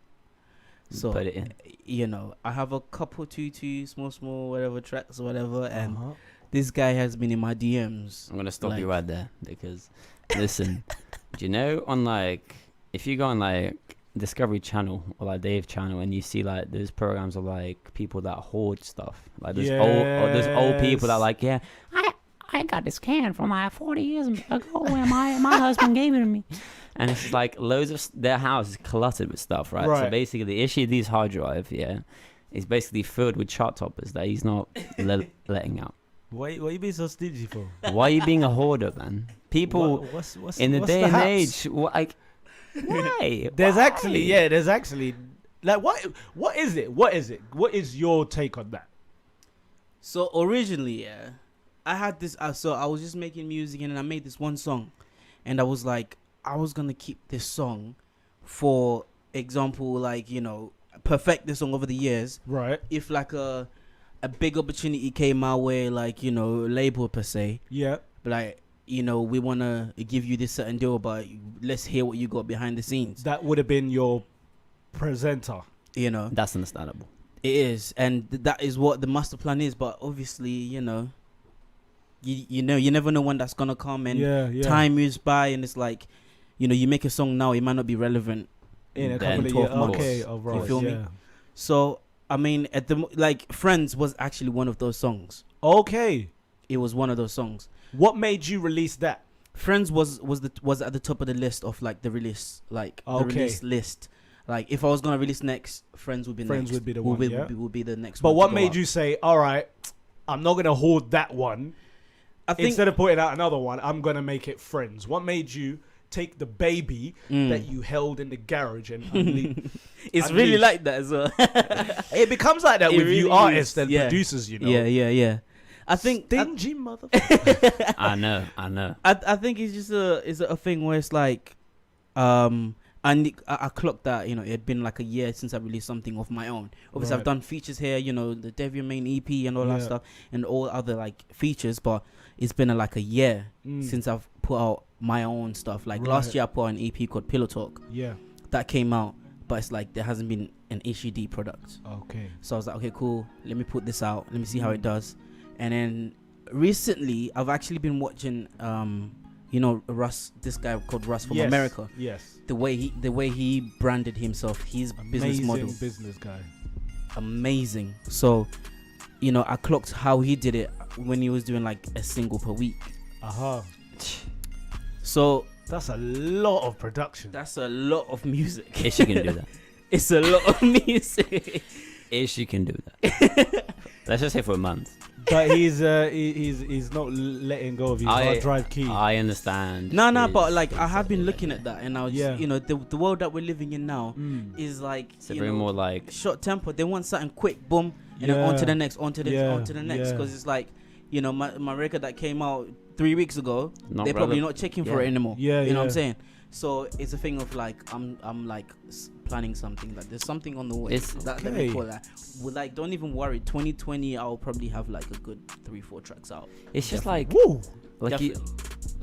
So Put it in. you know, I have a couple two small whatever tracks or whatever, and Uh-huh. this guy has been in my DMs. I'm gonna stop you like- right there because listen, do you know on like if you go on like Discovery Channel or like Dave Channel and you see like those programs of like people that hoard stuff, like those old people that Yes. like I got this can from like 40 years ago when my husband gave it to me. And it's just like loads of their house is cluttered with stuff, right? So Right. basically, the issue these hard drive, is basically filled with chart toppers that he's not letting out. Why you being so stingy for? Why are you being a hoarder, man? People What's in the what's day and haps? age, like, why? There's Why? actually like what is it? What is your take on that? So originally, yeah, I had this. So I was just making music, and then I made this one song, and I was like, I was gonna keep this song, for example, like, you know, perfect this song over the years. Right. If like a big opportunity came my way, like, you know, label per se, Yeah. but like you know, we want to give you this certain deal, but let's hear what you got behind the scenes. That would have been your presenter. You know, that's understandable. It is, and that is what the master plan is. But obviously, you know, you know, you never know when that's gonna come, and time moves by, and it's like, you know, you make a song now, it might not be relevant in a couple of 12 years. months. Okay, of course, you feel me? So I mean, at the like, Friends was actually one of those songs. Okay, it was one of those songs. What made you release that? Friends was at the top of the list of like the release, like the release list. Like if I was gonna release next, Friends would be Friends next. would be the one. Would be the next. But one what to go made out. you say, all right, I'm not gonna hoard that one. I think instead of putting out another one, I'm gonna make it Friends. What made you take the baby that you held in the garage and it's really like that as well. It becomes like that with really you artists is. and producers, you know. Yeah. I think stingy motherfucker. I know. I think it's just a thing where it's like, and I clocked that, you know, it had been like a year since I released something of my own. Obviously, I've done features here, you know, the Dev Your Main EP and all that stuff, and all other like features, but it's been like a year since I've put out my own stuff. Like last year, I put out an EP called Pillow Talk. Yeah. That came out, but it's like there hasn't been an ISHY product. Okay. So I was like, okay, cool. Let me put this out. Let me see how it does. And then recently, I've actually been watching, you know, Russ, this guy called Russ from America. Yes. The way he branded himself, his business model. Business guy. Amazing. So, you know, I clocked how he did it when he was doing like a single per week. So that's a lot of production. That's a lot of music. ISHY can do that. It's a lot of music. ISHY can do that. Let's just say for a month. But he's not letting go of his hard drive key. I understand. No, but like I have been looking at that, and I was, you know, the world that we're living in now is like, it's very more like short tempo. They want something quick, boom, and then on to the next, on to the next, because it's like, you know, my record that came out 3 weeks ago, they're probably not checking for it anymore. You know what I'm saying? So it's a thing of like I'm like planning something, like there's something on the way. Let me call that. Like, don't even worry. 2020, I'll probably have like a good 3-4 tracks out. It's just like, like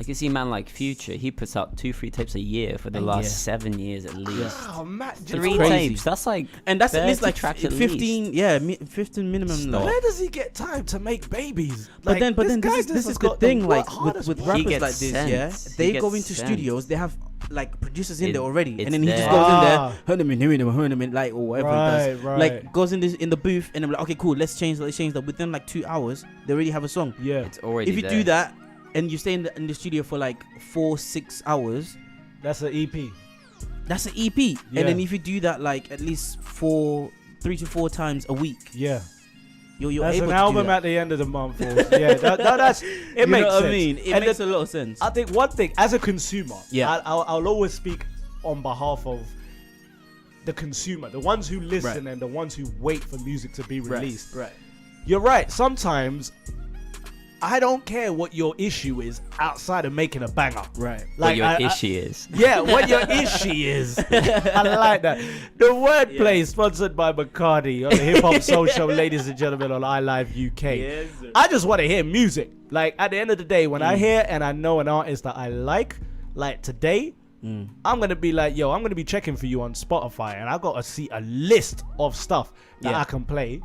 you see, man, like Future, he puts out 2-3 tapes a year for the last 7 years at least. Wow, Matt, 3 tapes. That's like, and that's at least like tracks at 15. least. 15 minimum. Like. Where does he get time to make babies? But then this is the thing. Like with rappers like this, they go into studios. They have like producers in there already, and then he just goes in there, heard him, like, or whatever he does. Like goes in the booth, and I'm like, okay, cool, let's change that. Within like 2 hours, they already have a song. Yeah, it's already. If you do that, and you stay in the studio for like 4-6 hours, that's an EP. That's an EP, and then if you do that like at least 3 to 4 times a week, you're that's an able to album do that. at the end of the month. that's it. You makes know what sense. I mean? It makes a lot of sense. I think one thing as a consumer, I'll always speak on behalf of the consumer, the ones who listen and the ones who wait for music to be released. Right. You're right. Sometimes I don't care what your issue is outside of making a banger. Right. Like what your issue is. Yeah, what your issue is. I like that. The wordplay sponsored by Bacardi on the Hip Hop Soul Show, ladies and gentlemen, on iLive UK. Yes, I just want to hear music. Like at the end of the day, when I hear and I know an artist that I like today, I'm gonna be like, yo, I'm gonna be checking for you on Spotify, and I gotta see a list of stuff that I can play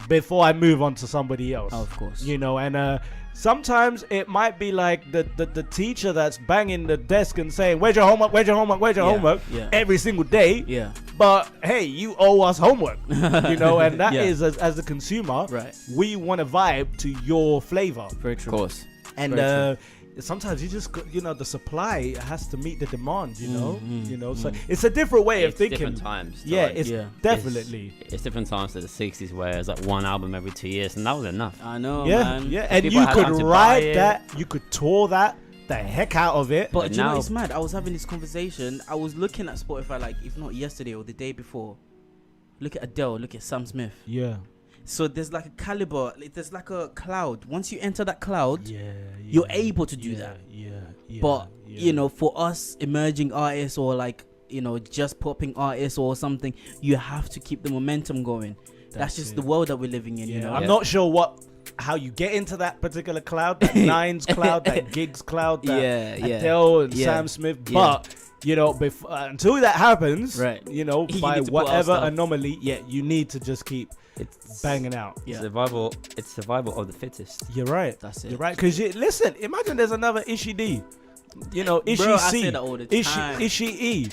before I move on to somebody else. Of course. You know, and sometimes it might be like the teacher that's banging the desk and saying, where's your homework, where's your homework, where's your homework, every single day. Yeah. But hey, you owe us homework. You know, and that is as a consumer, we want to vibe to your flavor. Very true. Of course. And sometimes you just you know, the supply has to meet the demand, you know. So it's a different way of thinking. Different times. Definitely. It's different times to the 60s where it's like one album every 2 years, and that was enough. I know, man. Yeah, and you could ride that, you could tour that the heck out of it. But you know, it's mad. I was having this conversation. I was looking at Spotify, like, if not yesterday or the day before. Look at Adele, look at Sam Smith. Yeah. So there's like a caliber, there's like a cloud. Once you enter that cloud, you're able to do that. But you know, for us emerging artists, or like, you know, just popping artists or something, you have to keep the momentum going. That's just the world that we're living in. You know, I'm not sure what how you get into that particular cloud, that Nines cloud, that Gigs cloud, that Yeah, Adele and yeah, Sam Smith. yeah. But you know, until that happens, right? You know, You by need to put out whatever stuff. anomaly, you need to just keep banging out. It's survival of the fittest. You're right. That's it. You're right. Because listen, imagine there's another ISHY D. You know, ISHY Bro, I C, say that all the time. ISHY E.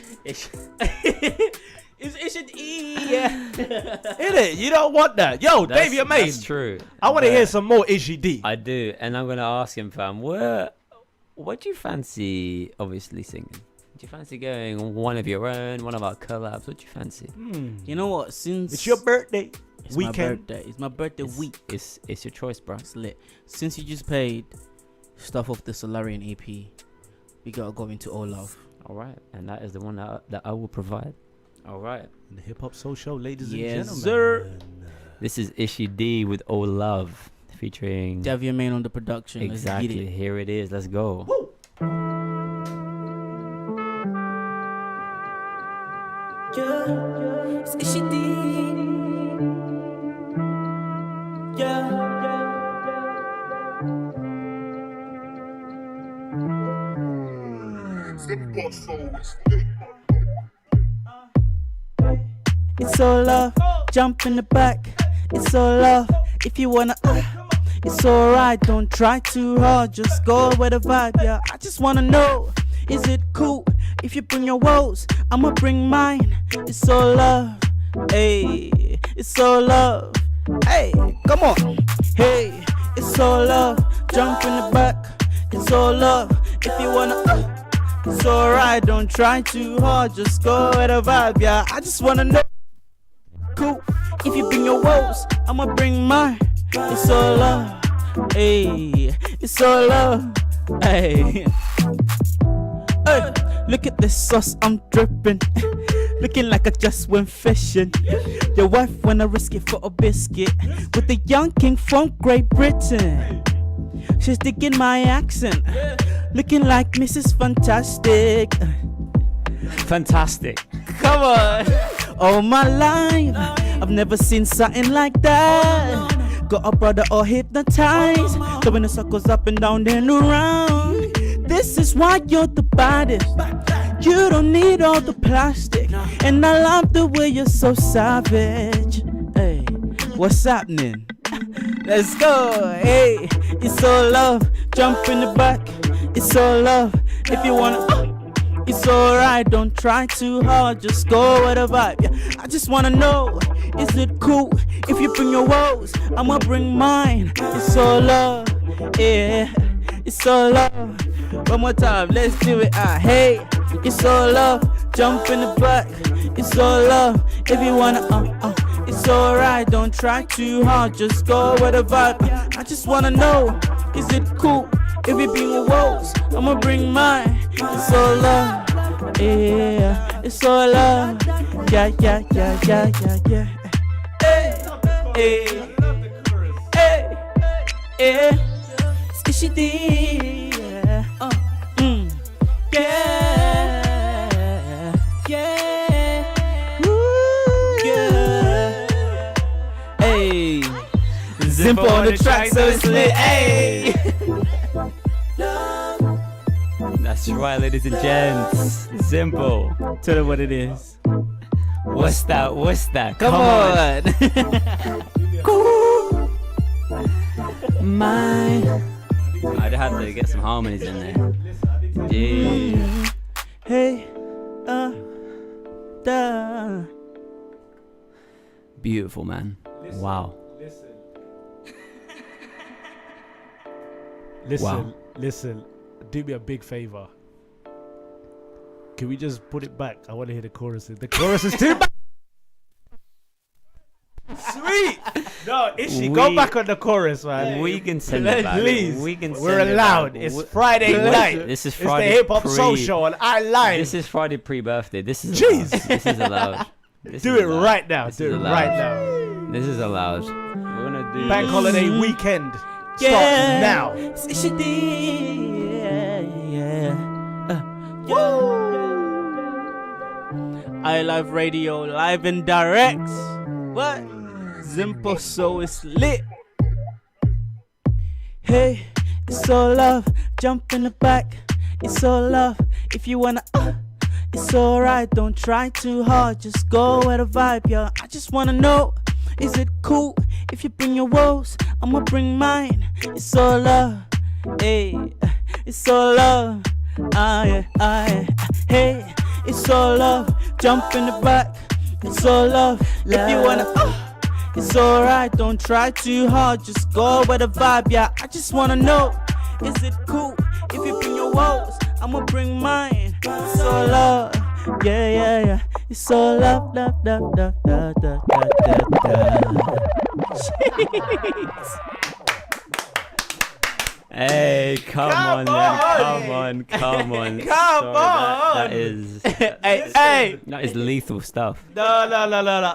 It should E, yeah. Innit? You don't want that. Yo, Dave, you're made. That's true. I want to hear some more ISHY D. I do, and I'm gonna ask him, fam. What do you fancy? Obviously singing. Do you fancy going one of your own, one of our collabs? What do you fancy? You know what? Since it's your birthday weekend, my birthday. It's my birthday week. It's your choice, bro. It's lit. Since you just played stuff off the Solarian EP, we gotta go into All Love. All right, and that is the one that I will provide. All right, the Hip Hop Soul Show, ladies and yes, gentlemen. sir. This is ISHY D with All Love, featuring Davia Main on the production. Exactly. Let's get it. Here it is. Let's go. Woo. Yeah, it's ISHY D. Yeah. It's all love, jump in the back. It's all love, if you wanna. It's alright, don't try too hard, just go with the vibe. Yeah, I just wanna know, is it cool if you bring your woes? I'ma bring mine. It's all love, hey. It's all love, hey. Come on, hey. It's all love, jump in the back. It's all love, if you wanna. It's alright, don't try too hard, just go with the vibe. Yeah, I just wanna know. Cool. If you bring your woes, I'ma bring mine. It's all love, hey. It's all love, hey. Hey, look at this sauce I'm dripping. Looking like I just went fishing. Your wife wanna risk it for a biscuit with the young king from Great Britain. She's digging my accent, looking like Mrs. Fantastic. Fantastic. Come on. All my life, I've never seen something like that. Got a brother all hypnotized, throwing the circles up and down and around. This is why you're the baddest. You don't need all the plastic, and I love the way you're so savage. Hey, what's happening? Let's go. Hey, it's all love. Jump in the back. It's all love. If you wanna. It's alright, don't try too hard, just go with the vibe. Yeah, I just wanna know, is it cool if you bring your woes? I'ma bring mine. It's all love, yeah. It's all love. One more time, let's do it. Hey, it's all love. Jump in the back. It's all love. If you wanna, it's alright, don't try too hard, just go with the vibe. I just wanna know, is it cool if you bring your woes? I'ma bring mine. It's all love, yeah. It's all love, yeah, yeah, yeah, yeah, yeah, yeah. Hey, hey, hey, hey. It's ISHY D, yeah. Yeah, yeah, woo, yeah. Hey, Zimpo on the track, so it's lit. Hey. That's right, ladies and gents. Simple. Tell them what it is. What's that? What's that? Come on. Cool. Mine. I'd have to get some harmonies in there. Yeah. Hey, da. Beautiful, man. Wow. Listen. Do me a big favor. Can we just put it back? I want to hear the choruses. The chorus is too bad. Sweet. No, ISHY, go back on the chorus, man. We can send it back. Please. We can send We're it allowed. back. It's Friday night. This is Friday. It's the Hip Hop Soul Show on iLive. This is Friday pre-birthday. This is Jeez. allowed. This is allowed. Do it right now. Do it right now. This is allowed. We're gonna do Bank holiday weekend. Yeah. Starts now. It's ISHY D, yeah. I Live Radio, live and direct. What? Zimpo, so it's lit. Hey, it's all love. Jump in the back. It's all love. If you wanna, it's alright. Don't try too hard. Just go with the vibe, yo. I just wanna know, is it cool if you bring your woes? I'ma bring mine. It's all love. Hey, it's all love. Yeah. Hey, it's all love. Jump in the back. It's all love. If you wanna, it's alright. Don't try too hard. Just go with the vibe, yeah. I just wanna know, is it cool if you bring your woes? I'ma bring mine. It's all love. Yeah. It's all love. Jeez. Hey, come on, man. Come on. That is that is lethal stuff. No.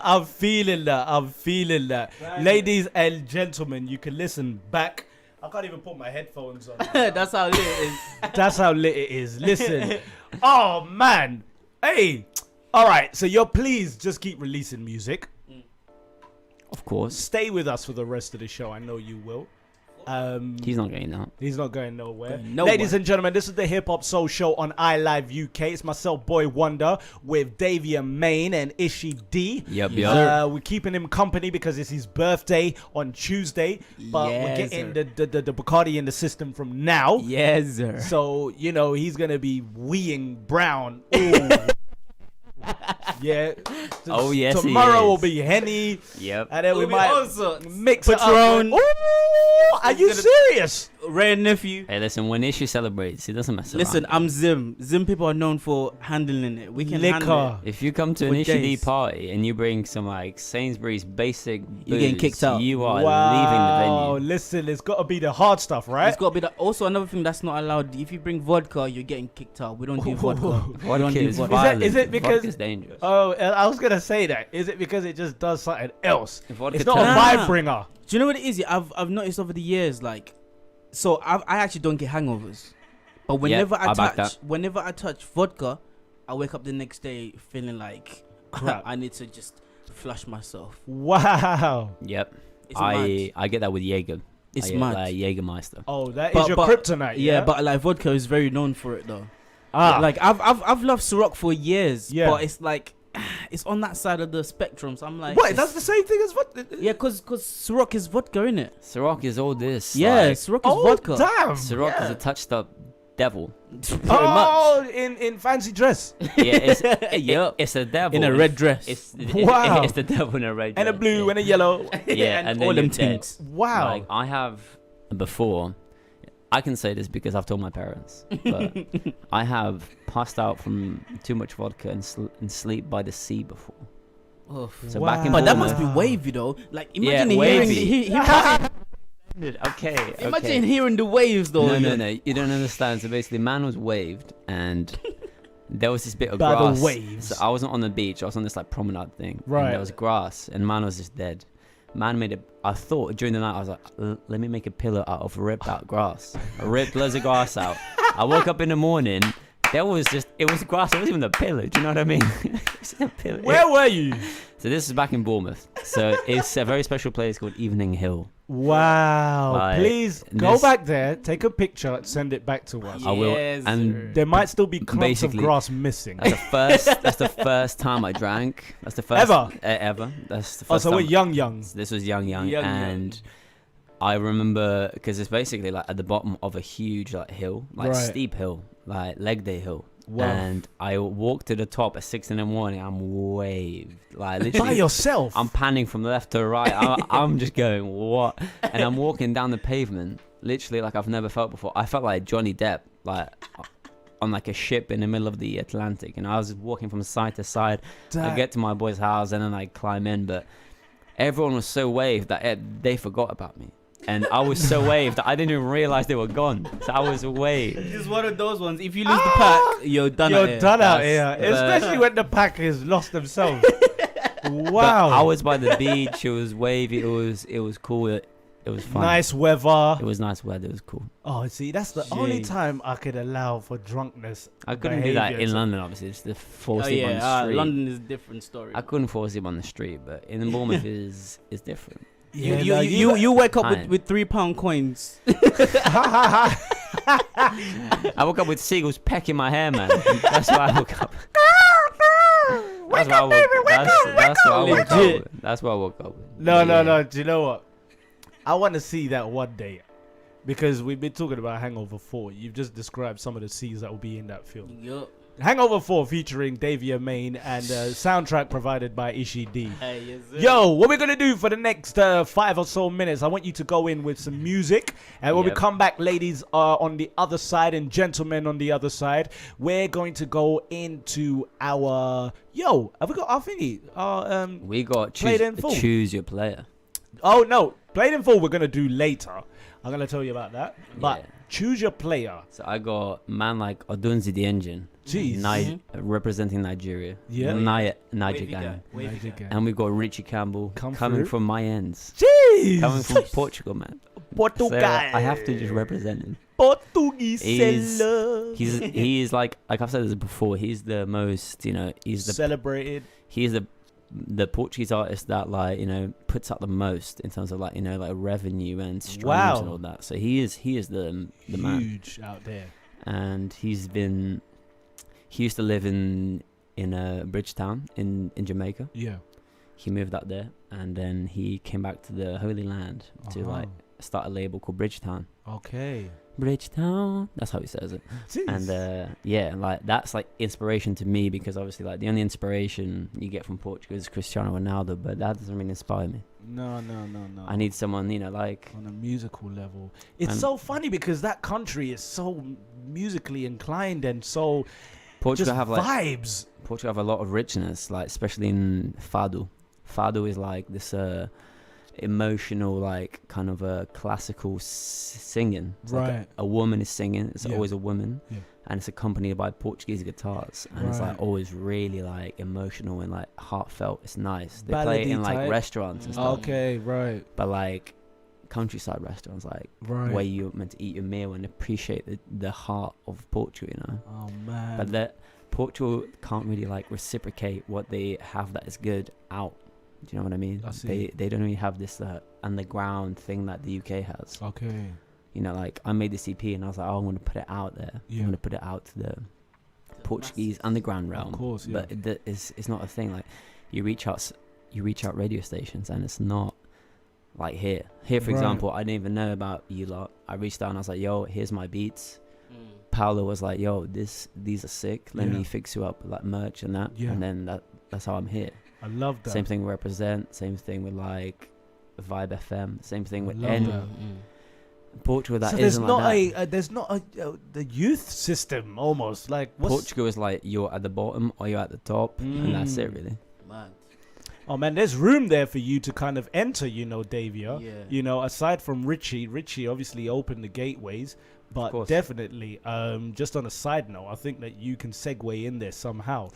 I'm feeling that. Ladies and gentlemen, you can listen back. I can't even put my headphones on. That's how lit it is. That's how lit it is. Listen. Oh, man. Hey. All right. So please just keep releasing music. Of course. Stay with us for the rest of the show. I know you will. He's not going out. He's not going nowhere. Ladies and gentlemen, this is the Hip Hop Soul Show on iLive UK. It's myself, Boy Wonder, with Davia Main and ISHY D. Yep. We're keeping him company because it's his birthday on Tuesday. But we're getting the Bacardi in the system from now. Yes, sir. So, he's going to be weeing brown. Ooh. Yeah. Oh, yes. Tomorrow will be Henny. Yep. And then we might also mix Patron. it up. Ooh, are you serious? Red nephew. Hey, listen, when ISHY celebrates, he doesn't mess around. Listen, I'm Zim. Zim people are known for handling it. We can handle it. If you come to an ISHY D party and you bring some like Sainsbury's basic booze, you're getting kicked out. You are leaving the venue. Listen, it's got to be the hard stuff, right? It's got to be also another thing that's not allowed. If you bring vodka, you're getting kicked out. We don't do vodka. We don't do vodka. Is it because vodka's dangerous? Oh, I was gonna say that. Is it because it just does something else? It's not a vibe bringer. Do you know what it is? I've noticed over the years, like, so I actually don't get hangovers, but whenever I touch vodka, I wake up the next day feeling like crap. I need to just flush myself. Wow. Yep. I get that with Jaeger. It's mad. Like Jägermeister. Oh, that is your kryptonite. Yeah, but like vodka is very known for it though. Like I've loved Ciroc for years, but it's like it's on that side of the spectrum. So I'm like, what? That's the same thing as vodka. Yeah, cause Ciroc is vodka, innit? Ciroc is all this. Yeah, Ciroc is vodka. Damn. Ciroc is a touched up devil. In fancy dress. Yeah, it's a devil in a red dress. It's the devil in a red dress. And a blue and a yellow. Yeah, and all them dead. tints. Wow. Like I have before. I can say this because I've told my parents, but I have passed out from too much vodka and sleep by the sea before. Oh, so back in but that must be wavy though. Like imagine Imagine hearing the waves though. No, you don't understand. So basically, man was waved, and there was this bit of grass. The waves. So I wasn't on the beach. I was on this like promenade thing. Right. And there was grass, and man was just dead. Man made it. I thought during the night I was like, let me make a pillow out of ripped out grass. I ripped loads of grass out. I woke up in the morning. It was grass. It wasn't even a pillow. Do you know what I mean? It was a pillow. Where were you? So this is back in Bournemouth. So it's a very special place called Evening Hill. Wow. Like, please go back there, take a picture, and send it back to us. I will. And there might still be clumps of grass missing. That's the first time I drank. That's the first ever. That's the first so time. we're young. This was young. And I remember because it's basically like at the bottom of a huge like hill, like steep hill, like leg day hill. Wow. And I walked to the top at 6 a.m. I'm waved like literally by yourself. I'm panning from left to right. I'm just going what, and I'm walking down the pavement literally like I've never felt before. I felt like Johnny Depp, like on like a ship in the middle of the Atlantic, and I was walking from side to side. I get to my boy's house and then I climb in, but everyone was so waved that they forgot about me. And I was so waved that I didn't even realize they were gone. So I was waved. It's just one of those ones. If you lose the pack, you're done out here. You're done out here. Especially when the pack has lost themselves. Wow. But I was by the beach. It was wavy. It was cool. It was fun. Nice weather. It was nice weather. It was cool. Oh, see, that's the only time I could allow for drunkness. I couldn't do that in London, obviously. It's the force him on the street. London is a different story. I couldn't force him on the street, but in Bournemouth is different. You wake up Fine. with £3 coins. I woke up with seagulls pecking my hair, man. That's why I woke up. That's why I woke up with. That's why I woke up with. No. Do you know what? I want to see that one day. Because we've been talking about Hangover 4. You've just described some of the scenes that will be in that film. Yup. Hangover 4 featuring Davia Main and soundtrack provided by ISHY D. Hey, yes, sir. Yo, what we're going to do for the next 5 or so minutes, I want you to go in with some music. And when we come back, ladies on the other side and gentlemen on the other side, we're going to go into our... Yo, have we got our thingy? We got Played in full. choose your player. Oh, no. Played in full we're going to do later. I'm going to tell you about that. But choose your player. So I got man like Odunzi the Engine. Jeez. Representing Nigeria. Yeah. Niger gang. And we've got Richie Campbell coming from my ends. Jeez. Coming from Portugal, man. Portugal. So I have to just represent him. Portuguese. He is like I've said this before, he's the most, he's the celebrated. He's the Portuguese artist that puts out the most in terms of like revenue and streams and all that. So he is the man. Huge out there. And he used to live in Bridgetown in Jamaica. Yeah. He moved out there and then he came back to the Holy Land to start a label called Bridgetown. Okay. Bridgetown. That's how he says it. Jeez. And that's like inspiration to me, because obviously like the only inspiration you get from Portugal is Cristiano Ronaldo, but that doesn't really inspire me. No. I need someone, like on a musical level. It's so funny because that country is so musically inclined and so Portugal just have like vibes. Portugal have a lot of richness, like especially in fado. Fado is like this emotional, like kind of a classical singing. It's like a woman is singing. It's always a woman, and it's accompanied by Portuguese guitars, and it's like always really like emotional and like heartfelt. It's nice. They play it in like restaurants and stuff. Okay, right. But like countryside restaurants, like where you're meant to eat your meal and appreciate the heart of Portugal, Oh man. But that Portugal can't really like reciprocate what they have that is good out. Do you know what I mean? They don't really have this underground thing that the UK has. Okay. Like I made this EP and I was like, I want to put it out there. I'm going to put it out to the Portuguese underground realm. Of course, yeah. But it's not a thing. Like you reach out radio stations and it's not like here. Here, for example, I didn't even know about you lot. I reached out and I was like, yo, here's my beats. Paolo was like, yo, these are sick. Let me fix you up with like merch and that. Yeah. And then that's how I'm here. I love that. Same thing with Represent. Same thing with like Vibe FM. Same thing with Portugal. That so isn't like that. There's not the youth system almost like Portugal is like you're at the bottom or you're at the top, and that's it really. Man. Oh man, there's room there for you to kind of enter, Davia. Yeah. Aside from Richie obviously opened the gateways, but definitely, just on a side note, I think that you can segue in there somehow.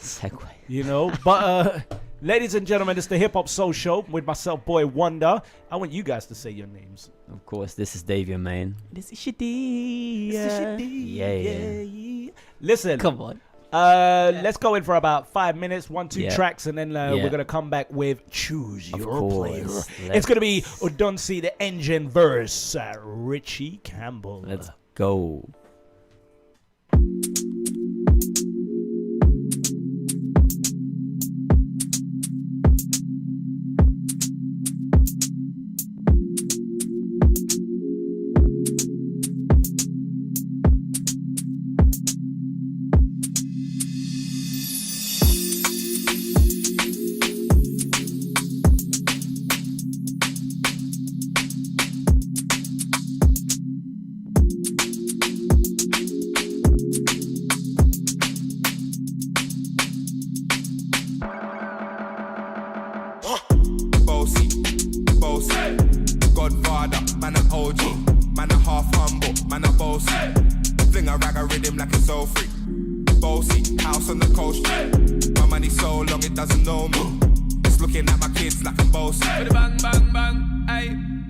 But ladies and gentlemen, it's the Hip Hop Soul Show with myself, Boy Wonder. I want you guys to say your names. Of course, this is Davia Main. This is ISHY D. Yeah. Listen. Come on. Let's go in for about 5 minutes, 1-2 tracks, and then we're gonna come back with Choose Your Player. It's gonna be Odunsi the Engine verse Richie Campbell. Let's go.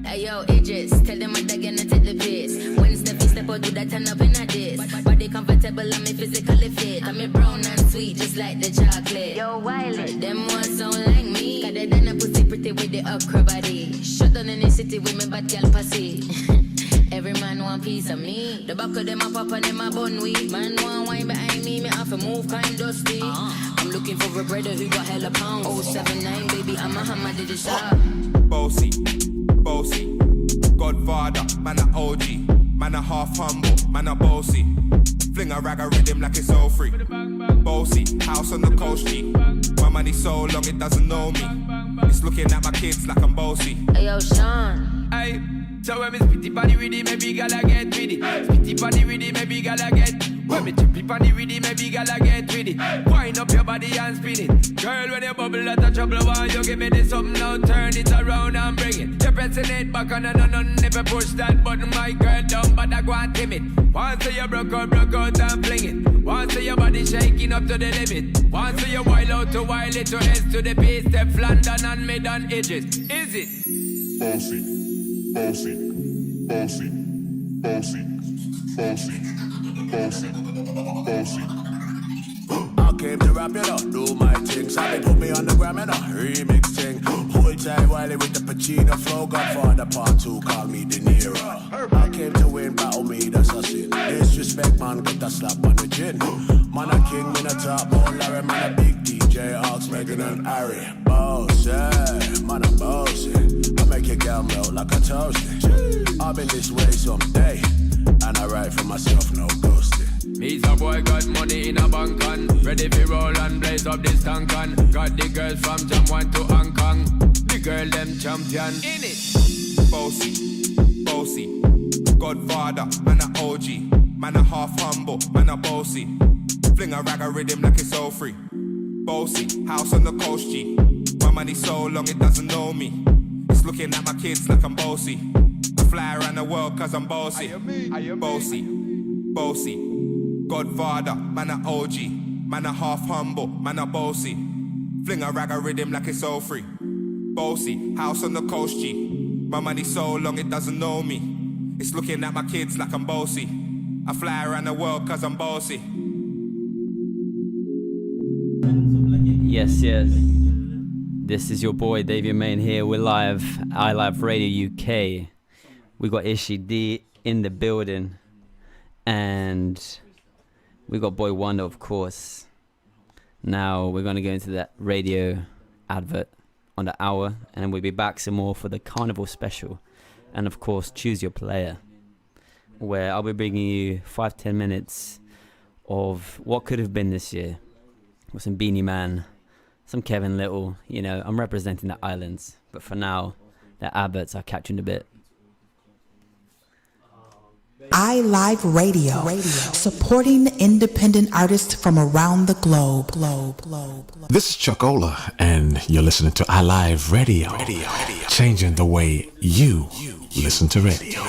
Hey yo, Idris, tell them what they're gonna take the piss. When Steffi step or do that turn up in a diss. Body comfortable and me physically fit. I'm brown and sweet just like the chocolate. Yo, Wiley, them ones sound like me. Got it done a pussy pretty with the upcrow body. Shut down in the city with me bad girl pussy. Every man want piece of me. The back of them a pop and them a bun weed. Man want wine behind me, me have to move kind dusty. I'm looking for a brother who got hella pounds. 079 baby, I'm a hammer to the shop. Bossy, bossy, Godfather, man a OG, man a half humble, man a bossy. Fling a rag a rhythm like it's all free. Bossy, house on the coast G. My money so long it doesn't know me. It's looking at my kids like I'm bossy. Hey yo, Sean. Hey, so when me spitty body with it, maybe gala get with it. Spitty body with it, maybe gala get. When me trippy body with it, maybe gala get with it. Wind up your body and spin it. Girl, when you bubble out of trouble, why you give me this something now? Turn it around and bring it. You're pressing it back on and on, never push that button, my girl, down, but I go and timid. Once you broke out and fling it. Once your body shaking up to the limit. Once you wild out to wild it to S to the base, step London and mid and edges. Is it? Bossy, bossy, bossy, bossy, bossy, bossy, bossy. I came to rap it up, do my thing. Sabi put me on the gram and a remix thing. Whole time Wiley with the Pacino flow. Godfather part 2, call me De Niro. I came to win, battle me, that's a sin. Disrespect, man, get a slap on the chin. Man a king, in a top, bone Larry, man a big DJ, Ox, Megan and Harry. Bossy, man a bossy. I make your girl melt like a toasty. I've been this way someday, and I write for myself, no ghosting. Me's a boy got money in a bank and ready for roll and blaze up this tank and got the girls from Jamwan to Hong Kong. The girl them champion in it. Bossy, bossy, Godfather, man a OG, man a half humble, man a bossy. Fling a rag a rhythm like it's all free. Bossy, house on the coast G. My money so long it doesn't know me. It's looking at my kids like I'm bossy. I fly around the world cause I'm bossy. Bossy, bossy, Godfather, man a OG, man a half humble, man a bossy. Fling a rag a rhythm like it's all free. Bossy, house on the coast G. My money so long it doesn't know me. It's looking at my kids like I'm bossy. I fly around the world cause I'm bossy. Yes, yes. This is your boy Davey Main here. We're live, iLive Radio UK. We got ISHY D in the building. And we got Boy Wonder, of course. Now we're going to go into that radio advert on the hour. And then we'll be back some more for the Carnival special. And of course, Choose Your Player, where I'll be bringing you 5-10 minutes of what could have been this year. With some Beanie Man, some Kevin Little. You know, I'm representing the islands. But for now, the adverts are catching a bit. iLive Radio, supporting independent artists from around the globe. This is Chuck Ola, and you're listening to iLive Radio, changing the way you listen to radio.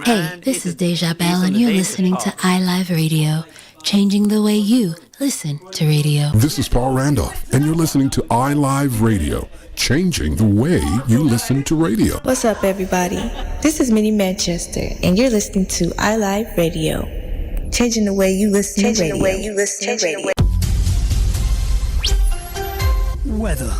Hey, this is Deja Bell, and you're listening to iLive Radio, changing the way you listen to radio. This is Paul Randolph, and you're listening to iLive Radio, changing the way you listen to radio. What's up, everybody? This is Minnie Manchester, and you're listening to iLive Radio, changing the way you listen to radio. Weather.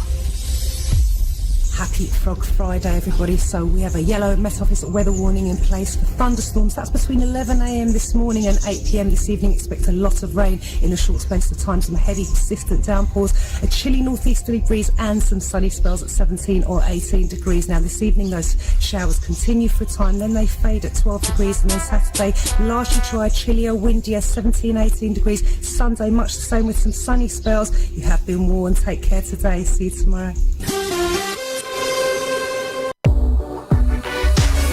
Happy Frog Friday, everybody. So we have a yellow Met Office weather warning in place for thunderstorms. That's between 11 a.m. this morning and 8 p.m. this evening. Expect a lot of rain in a short space of time. Some heavy, persistent downpours, a chilly northeasterly breeze and some sunny spells at 17 or 18 degrees. Now this evening those showers continue for a time, then they fade at 12 degrees, and then Saturday largely dry, chillier, windier, 17, 18 degrees. Sunday much the same with some sunny spells. You have been warned. Take care today. See you tomorrow.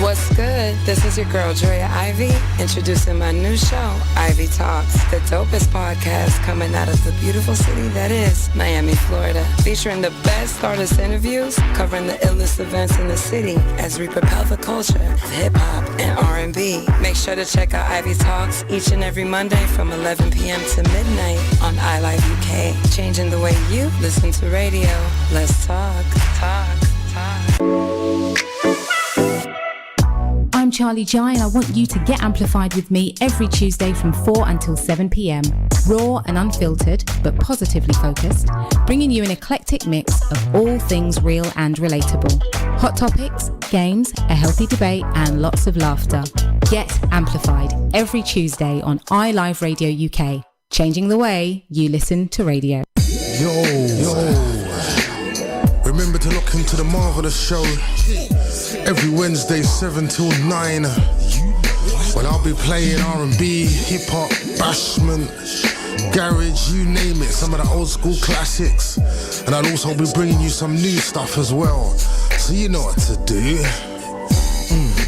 What's good? This is your girl, Drea Ivy, introducing my new show, Ivy Talks, the dopest podcast coming out of the beautiful city that is Miami, Florida, featuring the best artist interviews, covering the illest events in the city as we propel the culture of hip-hop and R&B. Make sure to check out Ivy Talks each and every Monday from 11 p.m. to midnight on iLive UK, changing the way you listen to radio. Let's talk. I'm Charlie Jai, and I want you to get amplified with me every Tuesday from 4 until 7 p.m. Raw and unfiltered, but positively focused, bringing you an eclectic mix of all things real and relatable. Hot topics, games, a healthy debate, and lots of laughter. Get amplified every Tuesday on iLive Radio UK, changing the way you listen to radio. Yo. Remember to look into the Marvelous Show every Wednesday 7 till 9 when I'll be playing R&B, hip-hop, bashment, garage, you name it, some of the old school classics, and I'll also be bringing you some new stuff as well, so you know what to do.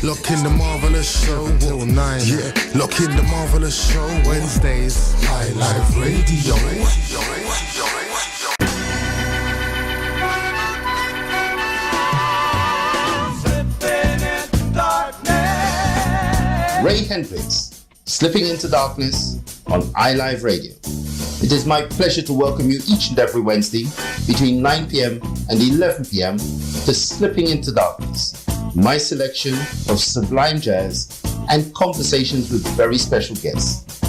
Look in the Marvelous Show till 9. Yeah, look in the Marvelous Show Wednesdays, iLive Radio. Ray Hendricks, Slipping Into Darkness on iLive Radio. It is my pleasure to welcome you each and every Wednesday between 9 p.m. and 11 p.m. to Slipping Into Darkness, my selection of sublime jazz and conversations with very special guests.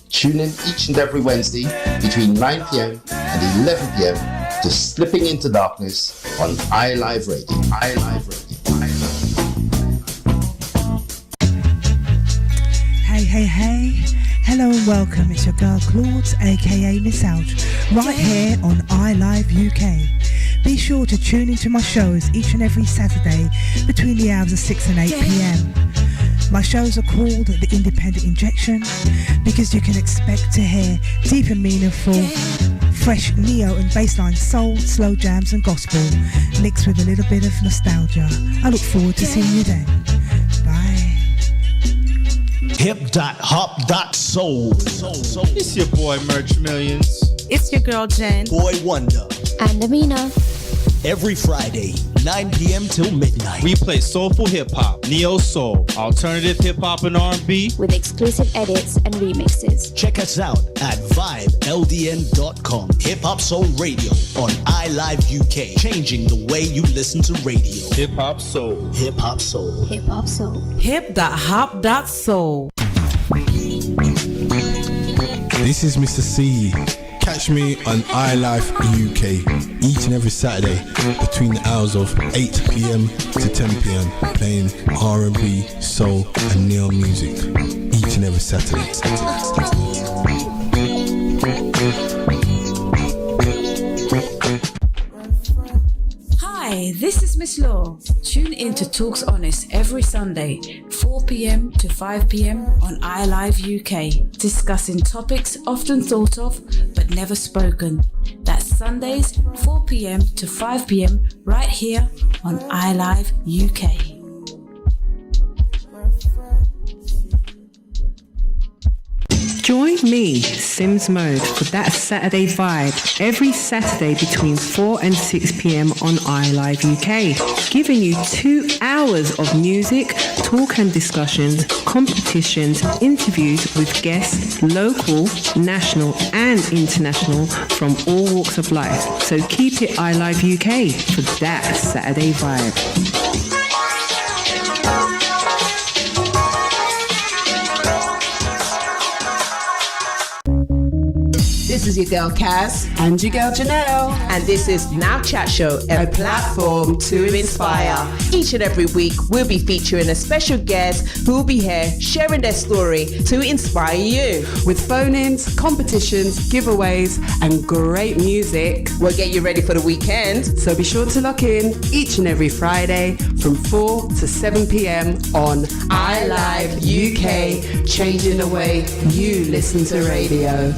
Tune in each and every Wednesday between 9 p.m. and 11 p.m. to Slipping Into Darkness on iLive Radio. iLive Radio. Hey, hello and welcome, it's your girl Claude, aka Miss Out, right here on iLive UK. Be sure to tune into my shows each and every Saturday between the hours of 6 and 8 p.m. My shows are called The Independent Injection because you can expect to hear deep and meaningful, fresh neo and bassline soul, slow jams and gospel mixed with a little bit of nostalgia. I look forward to seeing you then. Bye. Hip.hop.soul. It's your boy Merch Millions. It's your girl Jen. Boy Wonder. And Amina. Every Friday, 9 p.m. till midnight. We play soulful hip-hop, neo-soul, alternative hip-hop and R&B. With exclusive edits and remixes. Check us out at vibeldn.com. Hip-hop soul radio on iLive UK. Changing the way you listen to radio. Hip-hop soul. Hip-hop soul. Hip-hop soul. Hip.hop.soul. This is Mr. C. Catch me on iLife UK each and every Saturday between the hours of 8 p.m. to 10 p.m. playing R&B, soul and neo music each and every Saturday. Hi, this is Miss Law. Tune in to Talks Honest every Sunday, 4 p.m. to 5 p.m. on iLive UK, discussing topics often thought of but never spoken. That's Sundays, 4 p.m. to 5 p.m. right here on iLive UK. Join me, Sims Mode, for that Saturday vibe every Saturday between 4 and 6 p.m. on iLive UK, giving you 2 hours of music, talk and discussions, competitions, interviews with guests, local, national and international from all walks of life. So keep it iLive UK for that Saturday vibe. This is your girl Kaz and your girl Janelle, and this is Now Chat Show, a platform to inspire. Each and every week we'll be featuring a special guest who will be here sharing their story to inspire you. With phone-ins, competitions, giveaways and great music. We'll get you ready for the weekend. So be sure to lock in each and every Friday from 4 to 7 p.m. on iLive UK, changing the way you listen to radio.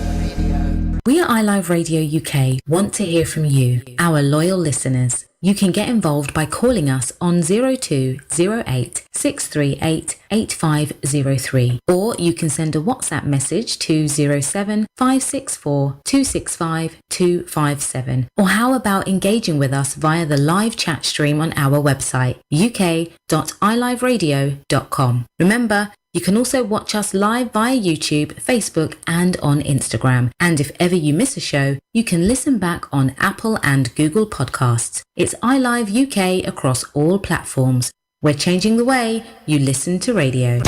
We at iLive Radio UK want to hear from you, our loyal listeners. You can get involved by calling us on 0208 638 8503, or you can send a WhatsApp message to 07 564 265 257. Or how about engaging with us via the live chat stream on our website, uk.iliveradio.com. Remember, you can also watch us live via YouTube, Facebook and on Instagram. And if ever you miss a show, you can listen back on Apple and Google Podcasts. It's iLive UK across all platforms. We're changing the way you listen to radio.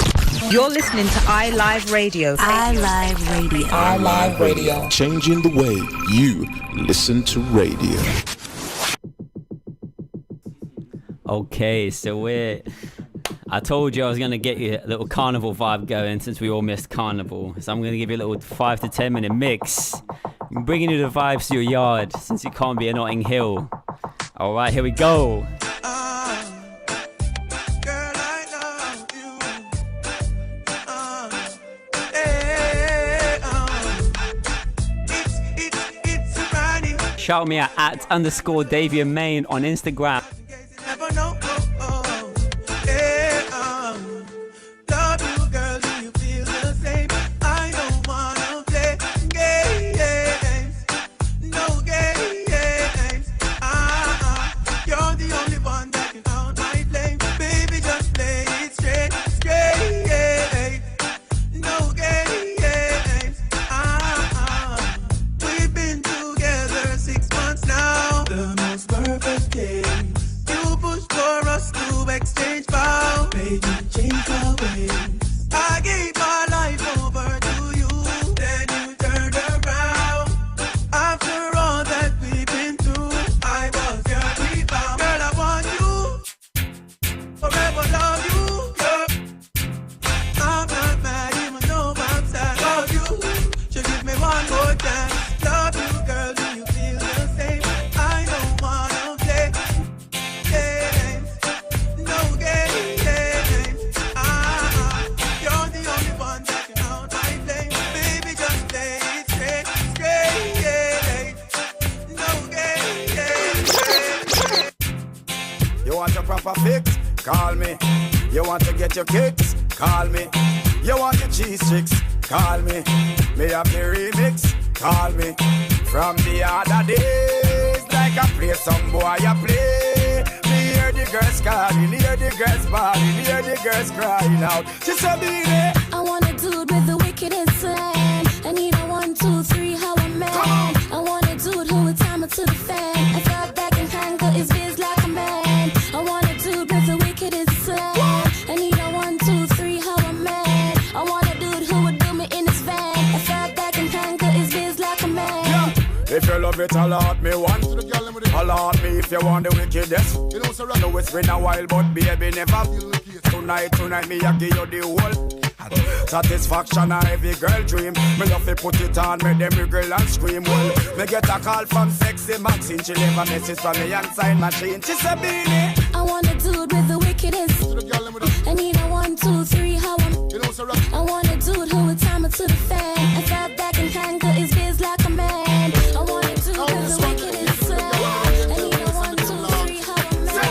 You're listening to iLive Radio. iLive Radio. iLive Radio. Changing the way you listen to radio. Okay, so I told you I was going to get you a little carnival vibe going since we all missed carnival. So I'm going to give you a little 5 to 10 minute mix. I'm bringing you the vibes to your yard since you can't be in Notting Hill. All right, here we go. Shout me at @_Davia Main on Instagram. Call me. You want to get your kicks? Call me. You want your cheese sticks? Call me. Me have the remix? Call me. From the other days, like I play some boy, I play. Me hear the girls calling, hear the girls bawling, hear the girls crying out. She said, "Baby, I want a dude with the wickedest slang. I need a 1, 2, 3, how a man. I want a dude who would time it to the fan. I thought that can handle his biz like a man. I want a dude with the wickedest slang. I need a 1, 2, 3, how a man. I want a dude who would do me in his van. I thought that can handle his biz like a man. Yeah. If you love it, allot me one. Allot me if you want the wickedest. You know, sir, I know it's been a while, but baby, never. Tonight, me I give you the whole satisfaction of every girl dream. Me love to put it on, make them wriggle and scream. Well, me get a call from sexy Maxine. She leave a message from me and sign machine. She said, "Beanie, I want a dude with the wickedest. I need a 1, 2, 3, how I'm. I want a dude who would time it to the fan. I thought that can handle his biz like a man. I want a dude with the wickedest slang. I need a 1, 2, 3, how I'm man.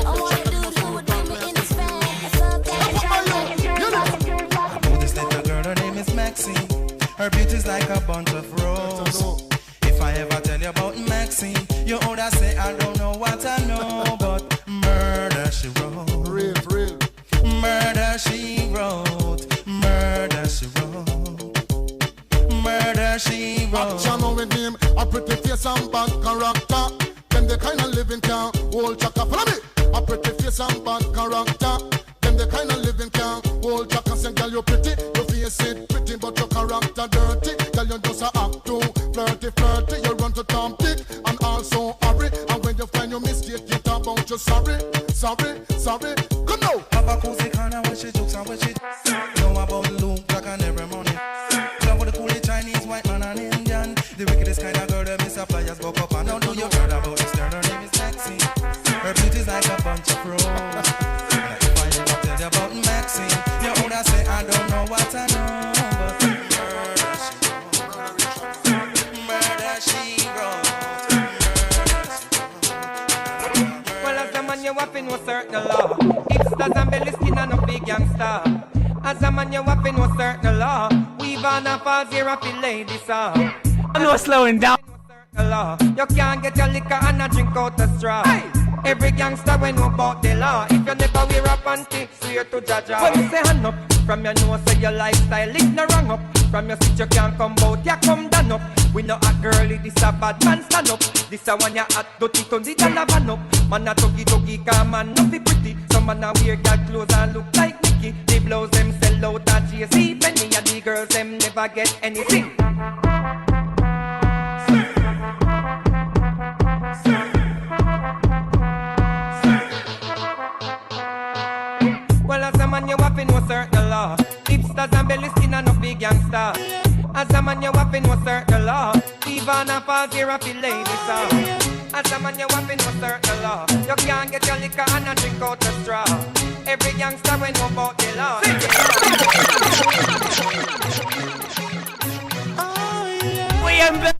I want a dude who would do me in his van. I thought that can handle his biz like a man. I know this little girl, her name is Maxine. Her beauty's like a bunch of roses. If I ever tell you about Maxine, you oughta say I don't know what I know, but murder she wrote. Real. Murder she wrote. Murder she wrote. Murder she wrote. Action with him, a pretty face and bad character. Them the kind of living can hold chaka. Follow me. A pretty face and bad character. Them the kind of living can hold chaka. Say, girl, you pretty, your face it pretty, but your character dirty. Girl, you just a act too flirty. You run to Tom Dick and also hurry. And when you find your mistake, you talk about you sorry. Come now. Have a cozy kind of when she jokes and when she know about Luke, Jack and every morning. Love with the cool Chinese, white man and Indian. The wickedest kind of girl that Mr. Flyers buck up and down. Do you heard about this girl? Her name is Maxine. Her beauty's like a bunch of roses. Like if I ever tell you about Maxine, you oughta say I don't know what I know, but murder she wrote. Well, as a man, you have to know certain law. Hipsters and belly skin and no big gangster. As a man, you have to know certain law. We've on a falls here, a feel ladies off. I'm not slowing down. Law. You can't get your liquor and a drink out the straw. Hey. Every gangster we know about the law. If you never wear a panty, swear to Jaja. When you say hand up, from your nose say your lifestyle is no wrong up. From your seat you can't come out, you come down up. We know a girlie, this a bad man stand up. This a one you hot, dirty, turn the dollar van up. Man a tuggy, come man, no be pretty. So some man a wear that clothes and look like Mickey. The blouse them sell out at JC. Many of the girls them never get anything. Well, as a man you have to know certain law. Hipsters and belly skin and no big gangster. As a man you have to know certain law. Even a falls here a feel ladies are. As a man you have to know certain law. You can't get your liquor and a drink out the straw. Every youngster will know about the law. We am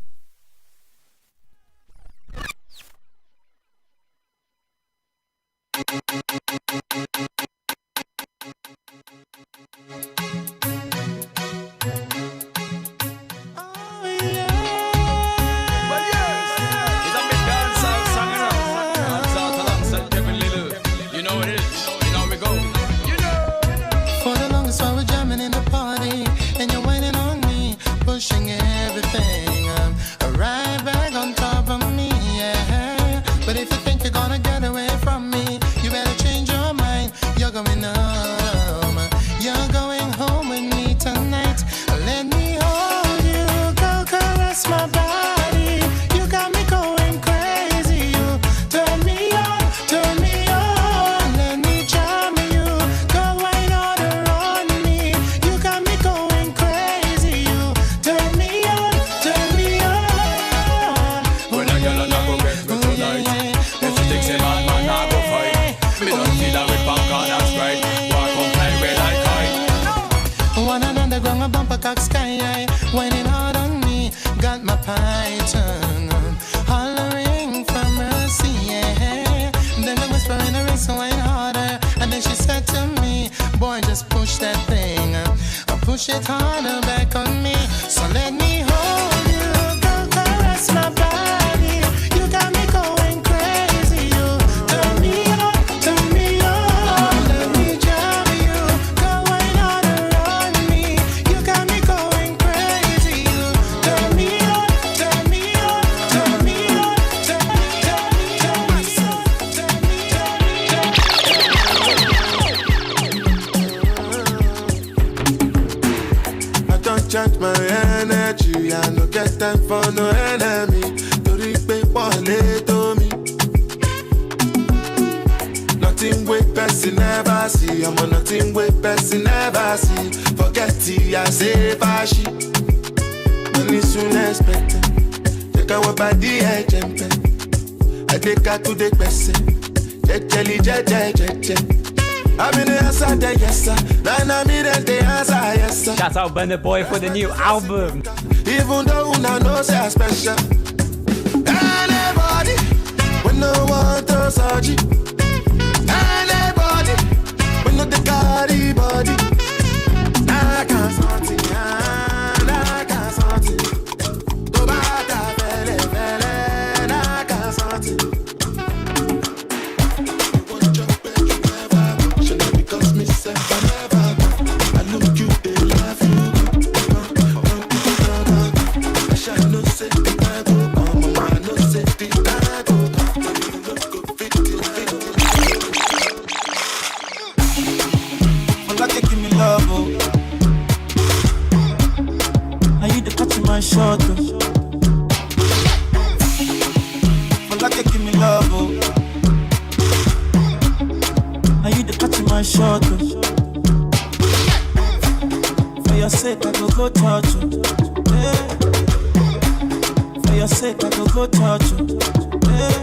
push it harder back on me. So let me hold you, go caress my body. You got me going crazy. You turn me on, let me jam you. Go wine all around me. You got me going crazy. You turn me on, turn me on, turn me on, turn me charge my energy, I no get time for no enemy. Tori pe pole to me. Nothing with person never see. I'm on nothing with person never see. Forget it, I say fashi. Money soon expected. Take our body, I jump. I take her to the person. Jelly, I'm in the answer, yes sir. Then I'm in the answer, yes sir. Shout out Burna Boy for the new album. Even though I know say special. Anybody, when no one to search it. Anybody, when no the carry body. I can't sort it, I can't sort it. To bata fele, I can't sort it. Short, but like give me love, oh. Are you the catch my shot? For your sake, I go touch you. Yeah. For your sake, I go touch you. Yeah.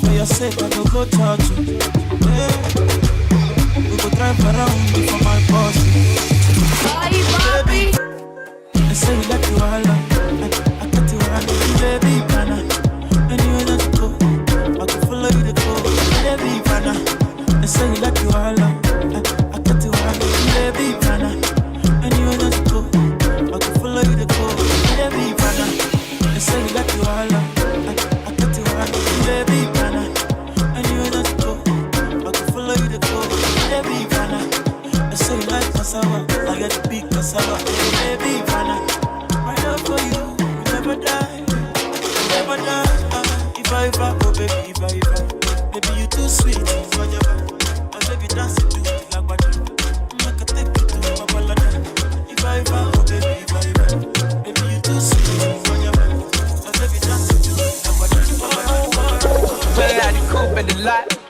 For your sake, I go touch you. Yeah. We go drive around before my boss. Bye, Bobby. I say you like you all, I got you all, baby, pana. Anywhere that you go, I can follow you to go, baby, pana. I say you like you all, I got you all, baby, pana. Anywhere that you go, I can follow you to go, baby, pana. I say you like you all, I got you all, baby, pana. Anywhere that you go, I can follow you to go, baby, pana. I say you like cassava, I get to big cassava, baby, pana. My love for you, you never die, you never die. If I, oh baby, if I, baby you too sweet for your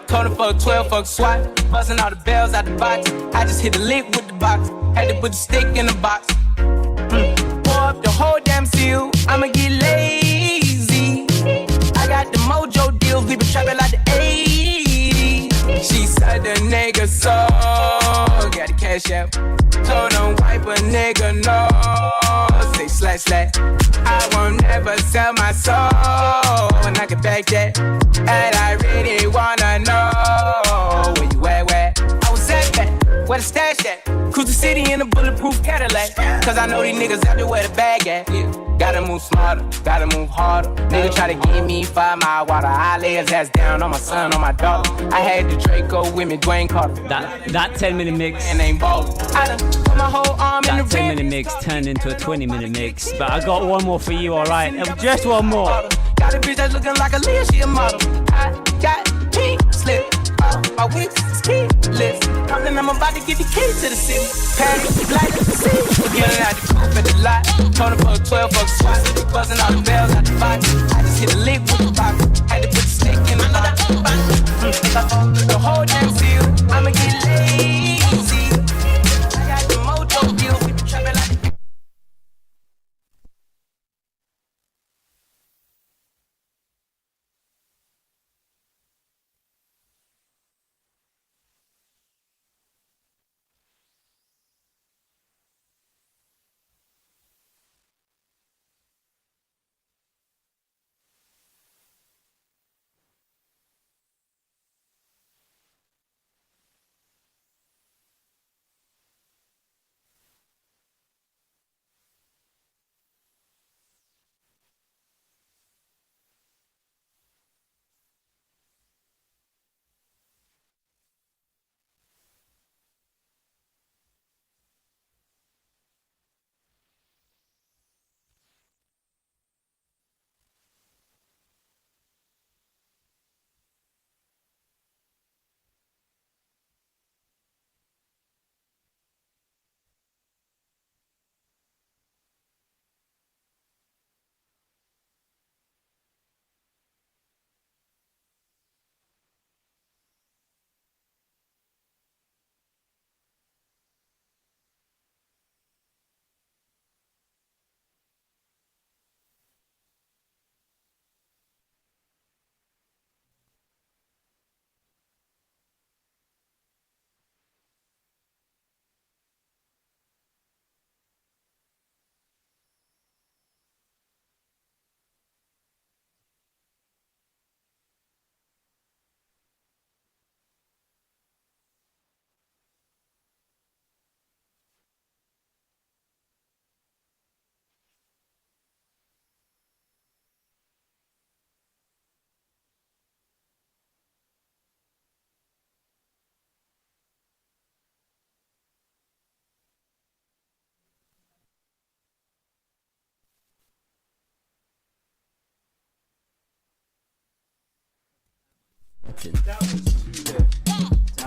Told her fuck 12, fuck SWAT. Busting all the bells out the box. I just hit the lick with the box. Had to put the stick in the box. Pour up the whole damn seal. I'ma get lazy. I got the mojo deals. We been trapping like the 80s. She said the nigga so. Got the cash out. Told him wipe a nigga no. Say slash slash. I won't ever sell my soul. And I can back that. And I really wanna know where you at, where? I was at that. Where the stash at? Cruise the city in a bulletproof Cadillac. Cause I know these niggas out there where the bag at. Yeah. Gotta move smarter, gotta move harder. Nigga try to give me 5 mile water. I lay his ass down on my son, on my daughter. I had the Draco with me, Dwayne Carter. That 10-minute mix. And ain't ballin'. I done put my whole arm in the That 10-minute mix turned into a 20-minute mix. But I got one more for you, alright? Just one more. Got a bitch that's looking like a Leah, she a model. I got pink slip. My wings is keyless. Talking, I'm about to get the key to the city. Patty, light up the sea. Getting out the coupe at the lot. Told her fuck 12, fuck SWAT. Buzzing all the bells out the box. I just hit the lick with the box. Had to put the stick in the box. The whole damn seal. I'ma get lazy. I got the mojo deal. We been trapping like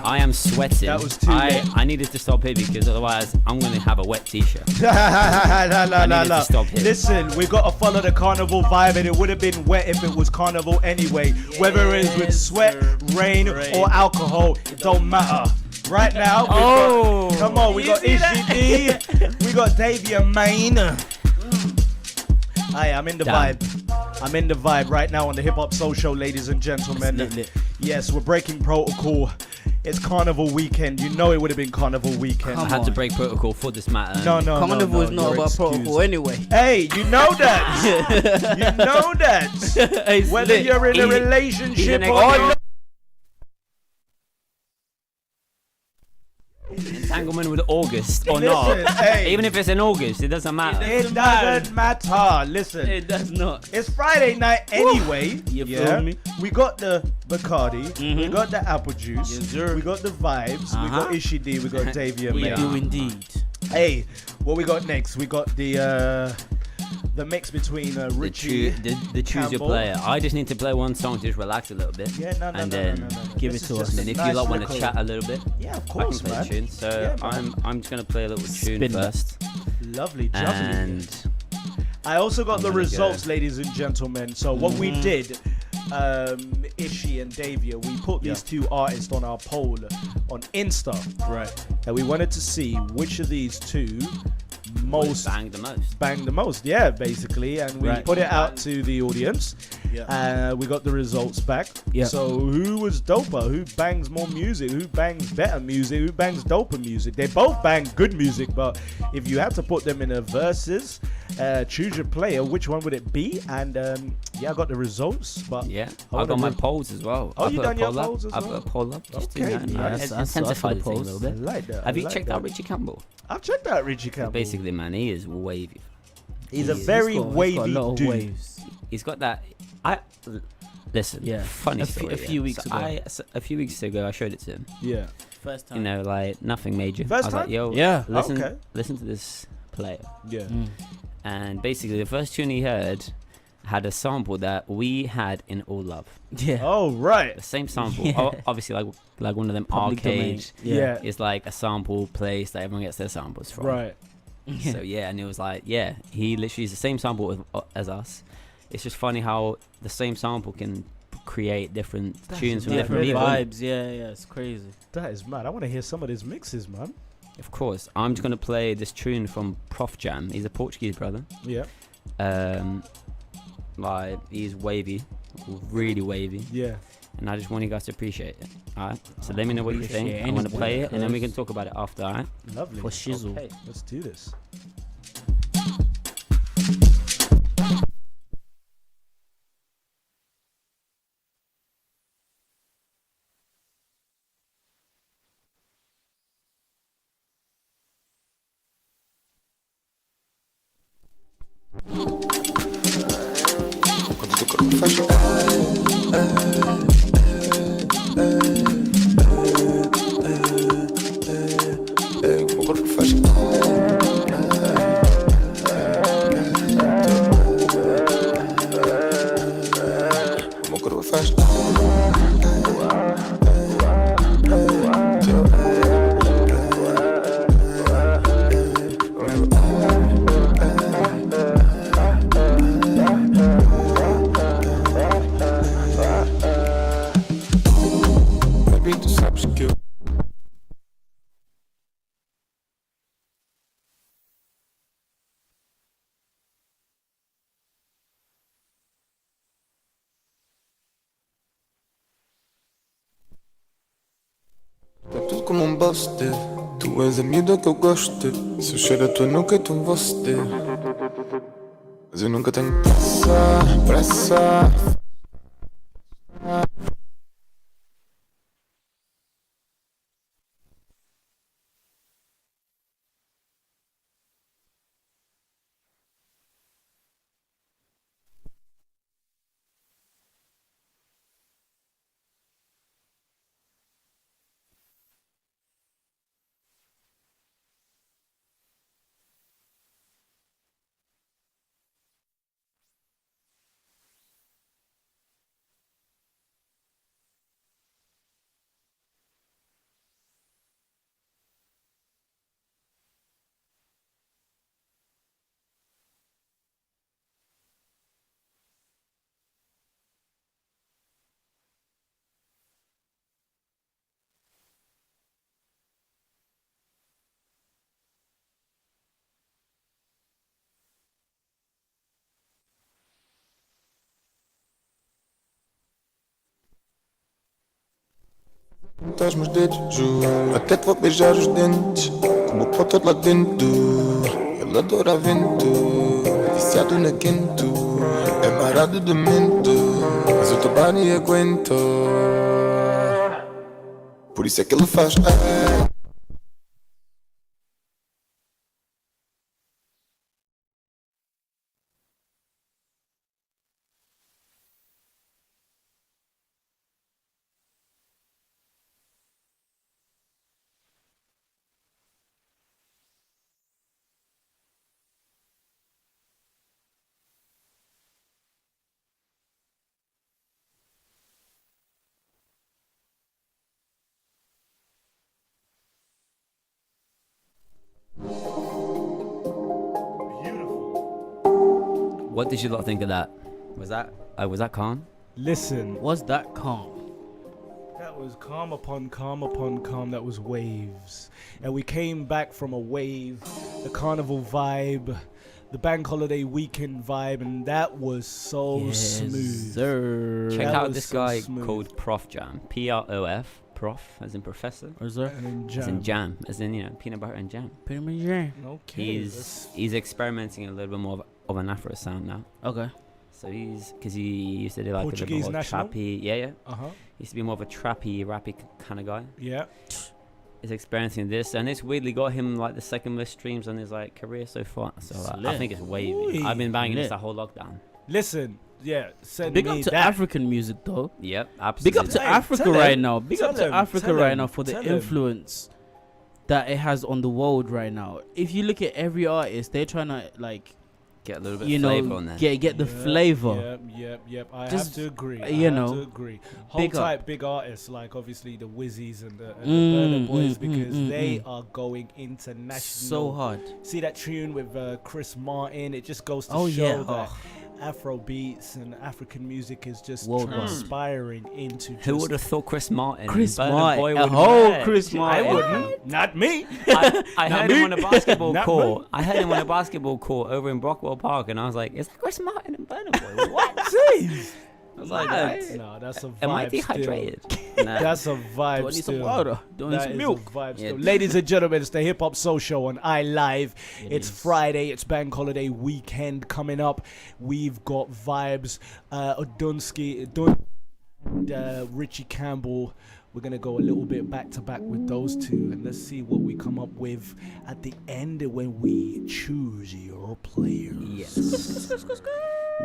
I am sweating. That was too I needed to stop here because otherwise I'm going to have a wet t-shirt. No. Stop here. Listen, we got to follow the carnival vibe, and it would have been wet if it was carnival anyway. Whether it's with sweat, rain, or alcohol, it don't matter. Right now, we got ISHY, we got Davia Main. Hi, I'm in the vibe. I'm in the vibe right now on the Hip Hop Soul Show, ladies and gentlemen. Lit. Yes, we're breaking protocol. It's carnival weekend. You know it would have been carnival weekend. I had to break protocol for this matter. No. Carnival is not about protocol anyway. Hey, you know that. You know that. Whether you're in a relationship or not. Entanglement with August or not. Hey. Even if it's in August, it doesn't matter. It doesn't matter. Listen. It does not. It's Friday night anyway. You feel me? We got the Bacardi. We got the apple juice. Yes, sir. We got the vibes. We got ISHY, we got Davia We May. do indeed. Hey, what we got next? We got the mix between Richie, the choose your Campbell. player. I just need to play one song to just relax a little bit. Yeah, no. Give This it to is us. just And then a if nice you lot want to record. chat a little bit, Yeah, of I course, can play man. a tune. So Yeah, man. I'm just gonna play a little tune Spin that. first. Lovely, jubbly. And I also got I'm the gonna results, ladies and gentlemen. So what we did, Ishy and Davia, we put these two artists on our poll on Insta. Right. And we wanted to see which of these two bang the most. Yeah, basically. And we put it out to the audience. We got the results back. So who was doper? Who bangs more music? Who bangs better music? Who bangs doper music? They both bang good music, but if you had to put them in a versus, choose your player, which one would it be? And I got the results, but I got my polls as well. Oh, I you put done a your poll up. polls as I well? put a poll up. Just Okay, to intensify the thing a little bit. I like that. Have you checked out Richie Campbell? I've checked out Richie Campbell. Basically, man, he is wavy. He's a very wavy dude. Waves. He's got that. Listen. Funny story. A few weeks ago. A few weeks ago, I showed it to him. Yeah. First time. You know, like nothing major. First I was time? like, yo, Yeah. listen to this player. Yeah. And basically, the first tune he heard had a sample that we had in All Love. Yeah. Oh, right. The same sample. Yeah. Obviously, like one of them Public domain. arcades. Yeah. It's like a sample place that everyone gets their samples from. Right. So and it was like, he literally is the same sample as us. It's just funny how the same sample can create different tunes from different people. vibes. Yeah, it's crazy. That is mad. I want to hear some of his mixes, man. Of course, I'm just gonna play this tune from Prof Jam. He's a Portuguese brother. Yeah. Like he's wavy, really wavy. Yeah. And I just want you guys to appreciate it. Alright. So let me know what you think. Appreciate I'm gonna play it, and then we anything. can talk about it after. Alright. Lovely. For shizzle. Okay, let's do this. Quando tu corpo faz o meu corpo faz o meu corpo faz Baby, tu sabes que eu Tá tudo como um buster. Tu és a miúda que eu gosto. Se eu cheiro a tua nuca, então vou ceder. Mas eu nunca tenho pressa. Estás meus dedos, juro. Até te vou beijar os dentes. Com o pó todo lá dentro. Ele adora vento. Viciado na quento. É marado de mento. Mas o teu body aguento. Por isso é que ele faz. What did you lot think of that? Was that calm? Listen. Was that calm? That was calm upon calm upon calm. That was waves. And we came back from a wave, the carnival vibe, the bank holiday weekend vibe, and that was so smooth. Sir. Check That out was this so guy smooth. called Prof Jam. Prof. Prof as in professor. Is there? And As in jam. As in, you know, peanut butter and jam. Peanut butter jam. Okay. He's experimenting a little bit more of an Afro sound now. Okay. So because he used to do like Portuguese a bit more national? trappy. Yeah. Uh-huh. He used to be more of a trappy, rappy kind of guy. Yeah. He's experiencing this, and it's weirdly got him like the second most streams on his like career so far. So I think it's wavy. Ooh. I've been banging this Lit. the whole lockdown. Listen, yeah, send Big me up to that. African music though. Yep, absolutely. Big up to Hey, Africa tell right him, now. Big tell up to him, Africa tell right him, now for the tell him. influence that it has on the world right now. If you look at every artist, they're trying to like Get a little bit you of know flavor on there. get the flavor. Yep. I Just, have to agree. you I know, have to agree. Whole big up. type big artists like obviously the Wizzies and the Burna Boys because they mm. are going international. So hard. See that tune with Chris Martin? It just goes to Oh, show yeah. that Afro beats and African music is just Worldwide. transpiring into. Who would have thought Chris Martin? Chris Burna Martin, Boy a would whole have- Chris I Martin. wouldn't. Not me. I heard him on a basketball Not court. me. I heard him on a basketball court over in Brockwell Park, and I was like, "Is that Chris Martin and Burna Boy?" What? Jeez. I was like, Mad. No, that's a vibe. "Am I still. dehydrated?ed?" Nah. That's a vibe. Do I need some still. water? Do I need That some is milk? a vibe Yeah. still. Ladies and gentlemen, it's the Hip Hop Soul Show on iLive. It's is. Friday. It's Bank Holiday weekend coming up. We've got vibes. Odunsky, and Richie Campbell. We're gonna go a little bit back to back with those two, and let's see what we come up with at the end when we choose your players. Yes.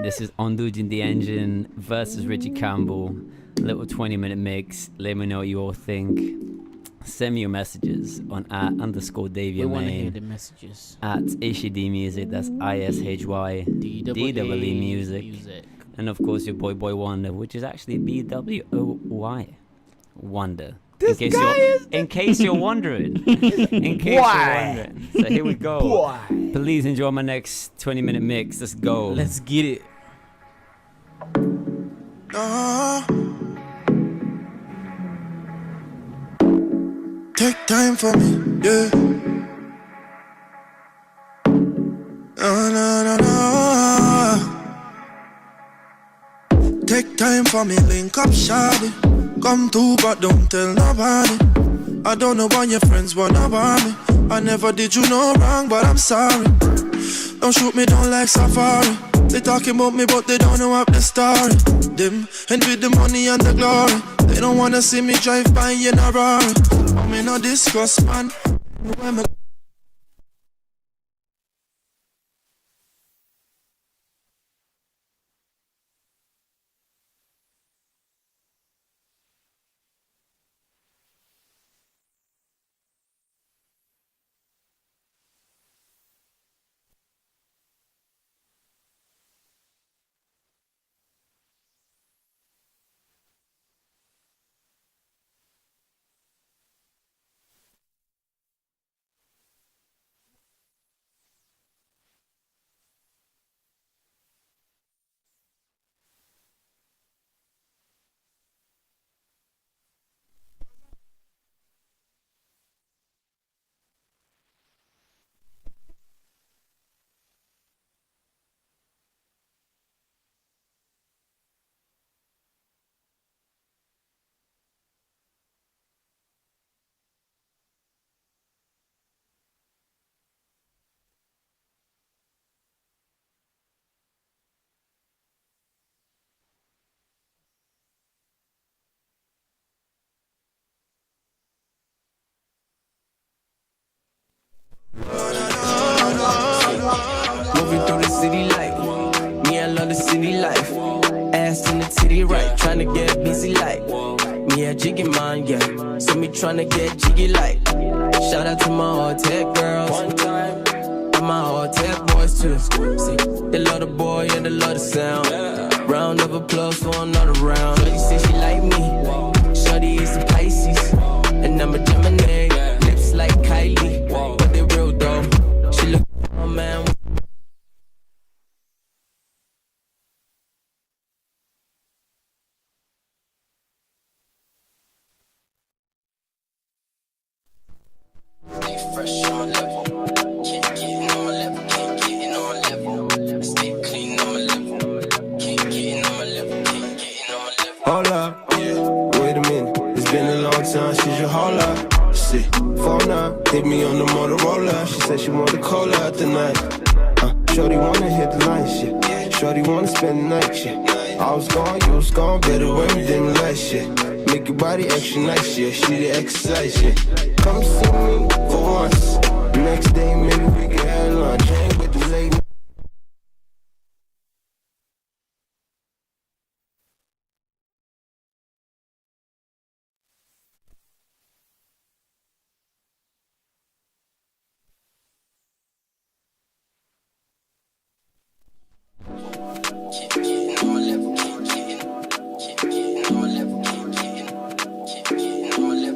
This is Onduj in the Engine versus Richie Campbell. A little 20-minute mix. Let me know what you all think. Send me your messages on @_Davia We want to hear Main, the messages. Music. That's ISHY DEE Music. And of course your boy Wonder, which is actually BWOY Wonder. This guy In case you're wondering. In case you're wondering. So here we go. Boy. Please enjoy my next 20-minute mix. Let's go. Let's get it. Take time for me, yeah. No. Take time for me, link up, shawty. Come through, but don't tell nobody. I don't know why your friends wanna bar me. I never did you no wrong, but I'm sorry. Don't shoot me down like Safari. They talking about me, but they don't know up the story. Them, and with the money and the glory, they don't wanna see me drive by in a Rari. I'm in a discuss, man. When me Moving through the city like me, I love the city life. Ass in the titty right, tryna get busy like me, a jiggy man, yeah. So me tryna get jiggy like. Shout out to my hotel girls, and my hotel boys too. See, they love the boy and they love the sound. Round of applause for another round. Shorty say she like me. Shorty is a Pisces, and I'm a Gemini. Lips like Kylie, but they real though. She look, oh man. It's been a long time, she should hold up. See, phone up, hit me on the Motorola. She said she want the cola tonight. Shorty wanna hit the lights, yeah. Shorty wanna spend the night, yeah. I was gone, you was gone, better when we didn't last, yeah. Make your body extra nice, yeah. She the exercise, yeah. Come see me for once. Next day, maybe we can have lunch. Hang with the lady.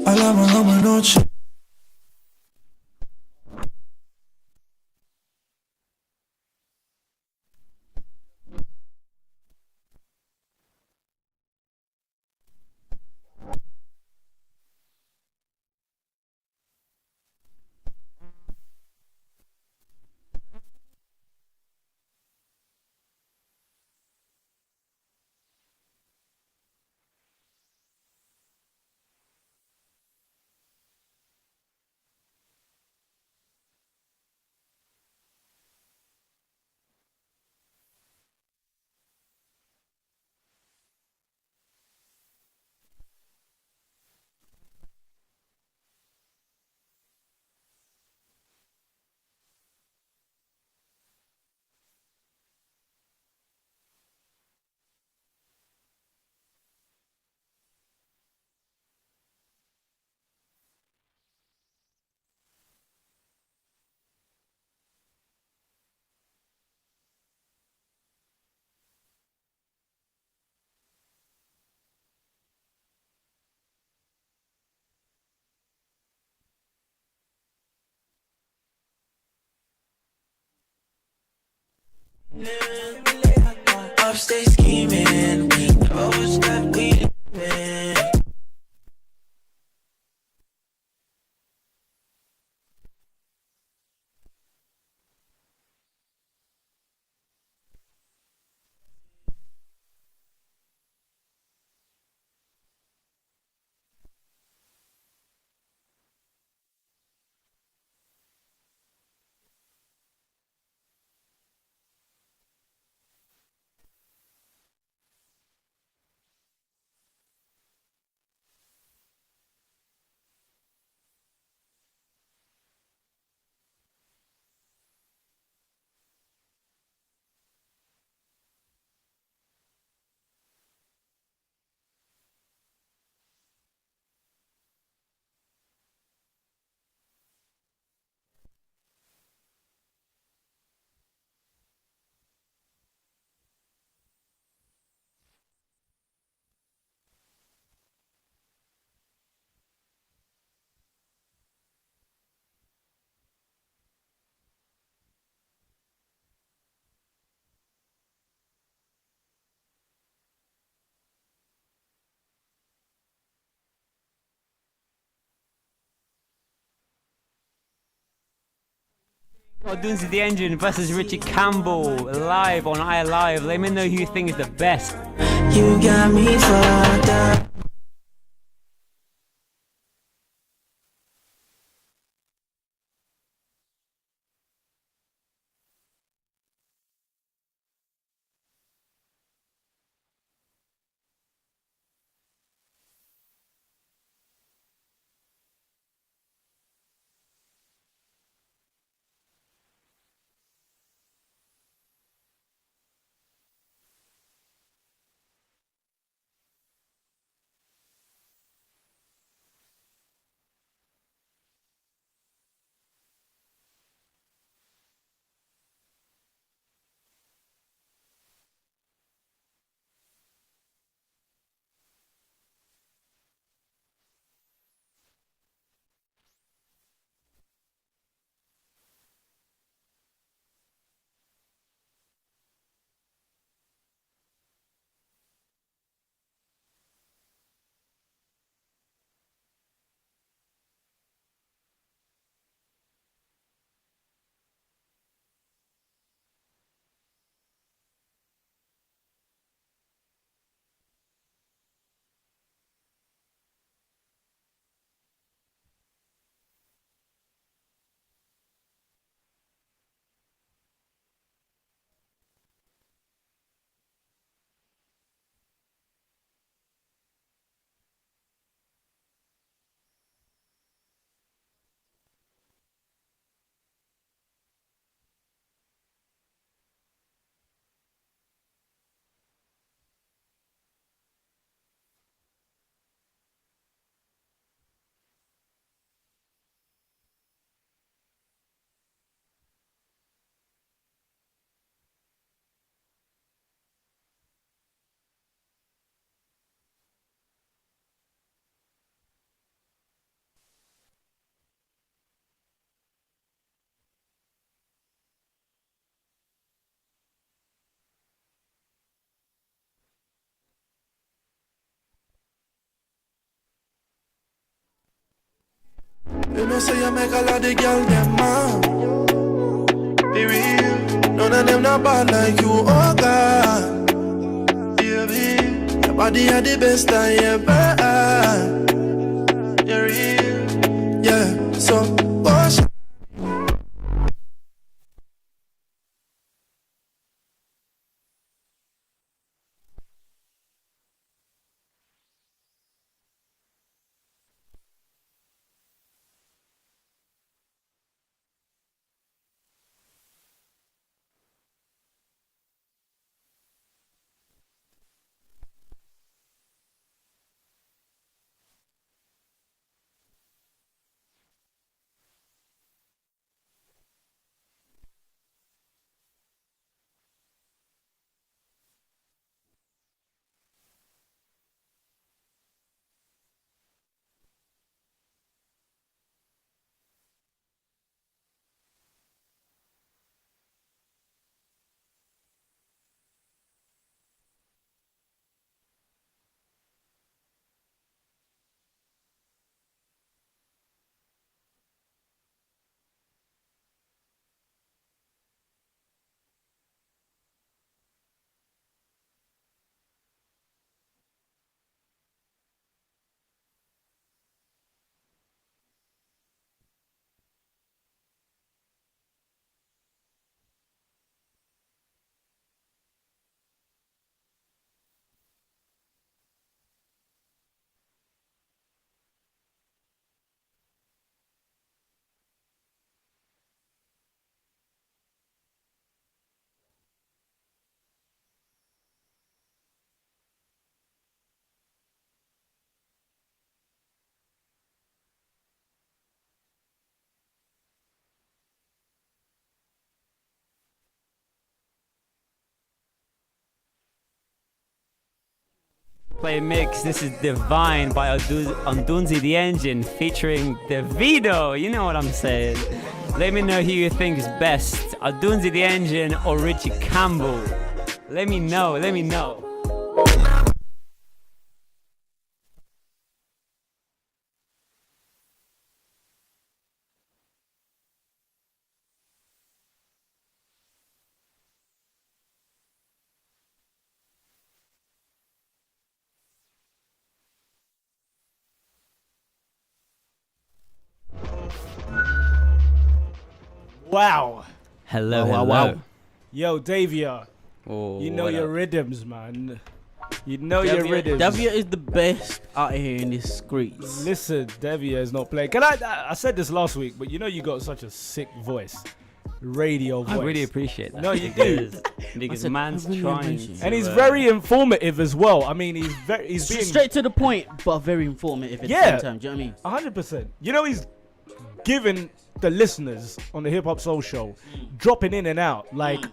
Hablamos como anoche. Upstate scheming, we know that we living. Dunes of the Engine versus Richie Campbell live on I Live. Let me know who you think is the best. You got me fucked up. say you make a lot of girl them man. Be real, none of them not bad like you, oh God. Baby, your body are the best I ever had. You're real, yeah. So wash. Play mix. This is Divine by Ondunzi the Engine featuring Davido. You know what I'm saying. Let me know who you think is best, Ondunzi the Engine or Richie Campbell. Let me know. Let me know. Wow. Hello, Wow, hello. wow. Yo, Davia. Oh, You know what your up? rhythms, man. You know your rhythms. Davia is the best out here in the streets. Listen, Davia is not playing. I said this last week, but you know you got such a sick voice. Radio voice. I really appreciate that. No, you do. Because I said, man's I really trying appreciate to, And he's very informative as well. I mean, he's being straight to the point, but very informative at the same time. Do you know what I mean? 100%. You know, he's giving the listeners on the Hip Hop Soul Show dropping in and out. Like,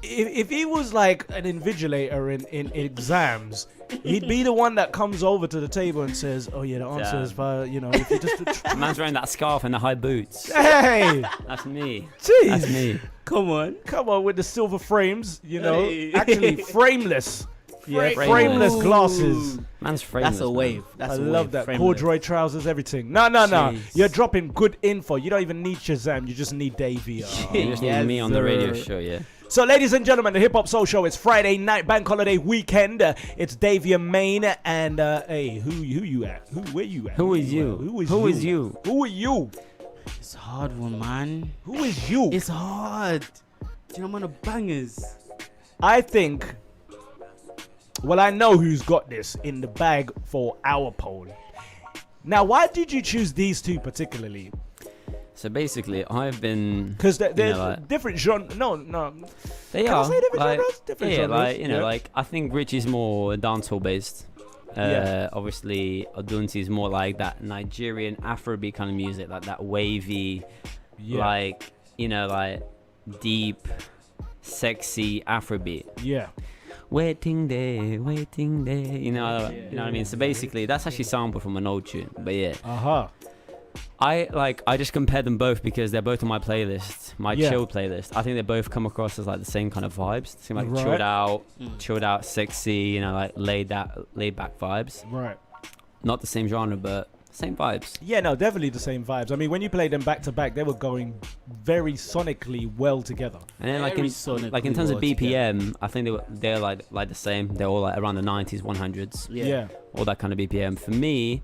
if he was like an invigilator in exams, he'd be the one that comes over to the table and says, "Oh yeah, the answer is by if you just." Man's wearing that scarf and the high boots. Hey, that's me. Jeez. That's me. Come on with the silver frames. Hey. Actually frameless. Yeah, frameless glasses. Man's frameless. That's a wave. That's I a love wave. that. Frameless. Corduroy trousers, everything. No. Jeez. You're dropping good info. You don't even need Shazam. You just need Davey. You just need me on the radio show, yeah. So, ladies and gentlemen, the Hip Hop Soul Show. It's Friday night, bank holiday weekend. It's Davey Main and hey, who you at? Where you at? Who is you? Who is Who you? is you? Who are you? It's a hard one, man. Who is you? It's hard. Do you know I'm on the bangers? I think. Well, I know who's got this in the bag for our poll. Now, why did you choose these two particularly? So basically, I've been Because they're like, different genre. No. they Can are I say different like, genres? Different yeah, genres. like Yeah. like I think Richie's more dancehall based. Yeah. Obviously, Odunsi is more like that Nigerian Afrobeat kind of music, like that wavy, like like deep, sexy Afrobeat. Yeah. Waiting there. You know what I mean. So basically, that's actually sampled from an old tune. But yeah. I just compared them both because they're both on my playlist, my chill playlist. I think they both come across as like the same kind of vibes. Seem like chilled out, sexy, like laid back vibes. Right. Not the same genre, but Same vibes. Yeah, no, definitely the same vibes. I mean, when you play them back to back, they were going very sonically well together. And then like in terms of BPM, I think they're like the same. They're all like around the 90s, 100s. Yeah. All that kind of BPM. For me,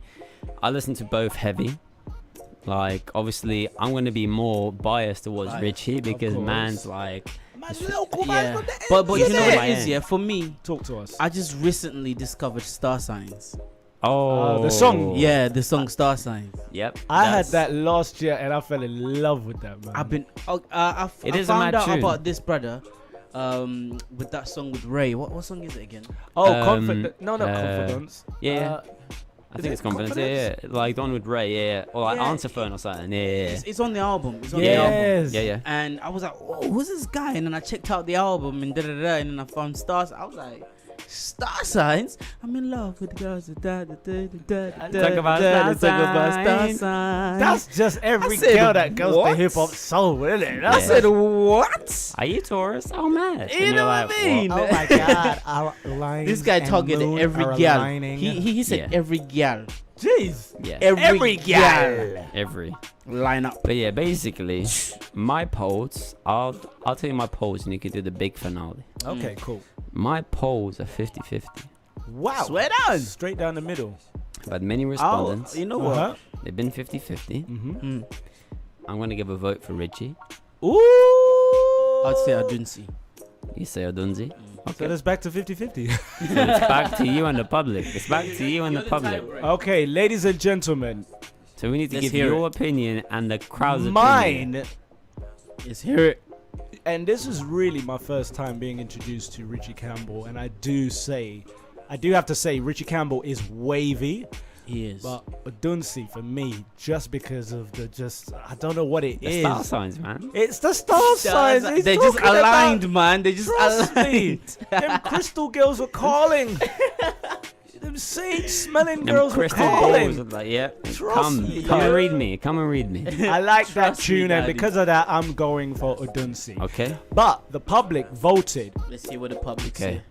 I listen to both heavy. Like obviously, I'm gonna be more biased towards Richie because man's like. Yeah. But you know what it is, yeah? For me, talk to us. I just recently discovered Star Signs. Oh, the song. Yeah, the song Star Signs. Yep. I had that last year and I fell in love with that, man. I've been. I found out about this brother. With that song with Ray. What song is it again? Oh, Confidence. No, not Confidence. Yeah. I think it's Confidence. Yeah. Like the one with Ray. Yeah. Or like Answer Phone or something. Yeah. It's on the album. It's on the album. Yeah. And I was like, oh, who's this guy? And then I checked out the album and and then I found Stars. I was like, Star Signs? I'm in love with the girls. Talk about star signs. That's just every girl that goes to hip hop soul, isn't it? I said, what? Are you Taurus? Oh man. You know what I mean? Oh my God. Our lines this guy targeted every gal. He said every gal. Jeez. Yeah. Every gal. Every lineup. But yeah, basically, my polls. I'll tell you my polls, and you can do the big finale. Okay, cool. My polls are 50-50. Wow. Swear down. Straight down the middle. I've had many respondents. You know what? They've been 50-50. I'm going to give a vote for Richie. Ooh. I'd say Adunsi. You say Adunsi? Okay. So it's back to 50-50. So it's back to you and the public. It's back to you and the public. Okay, ladies and gentlemen. So we need to give your opinion and the crowd's opinion. Mine is hear it. And this is really my first time being introduced to Richie Campbell, and I do have to say, Richie Campbell is wavy. He is. But Adunsi for me, just because of I don't know what it is. Star signs, man. It's the star signs. They just aligned, man. They just aligned. Them crystal girls were calling. Them sage smelling girls were calling. Like, yeah. Come and read me. Come and read me. I like that tune, and because of that, I'm going for Adunsi. Okay. But the public voted. Let's see what the public say.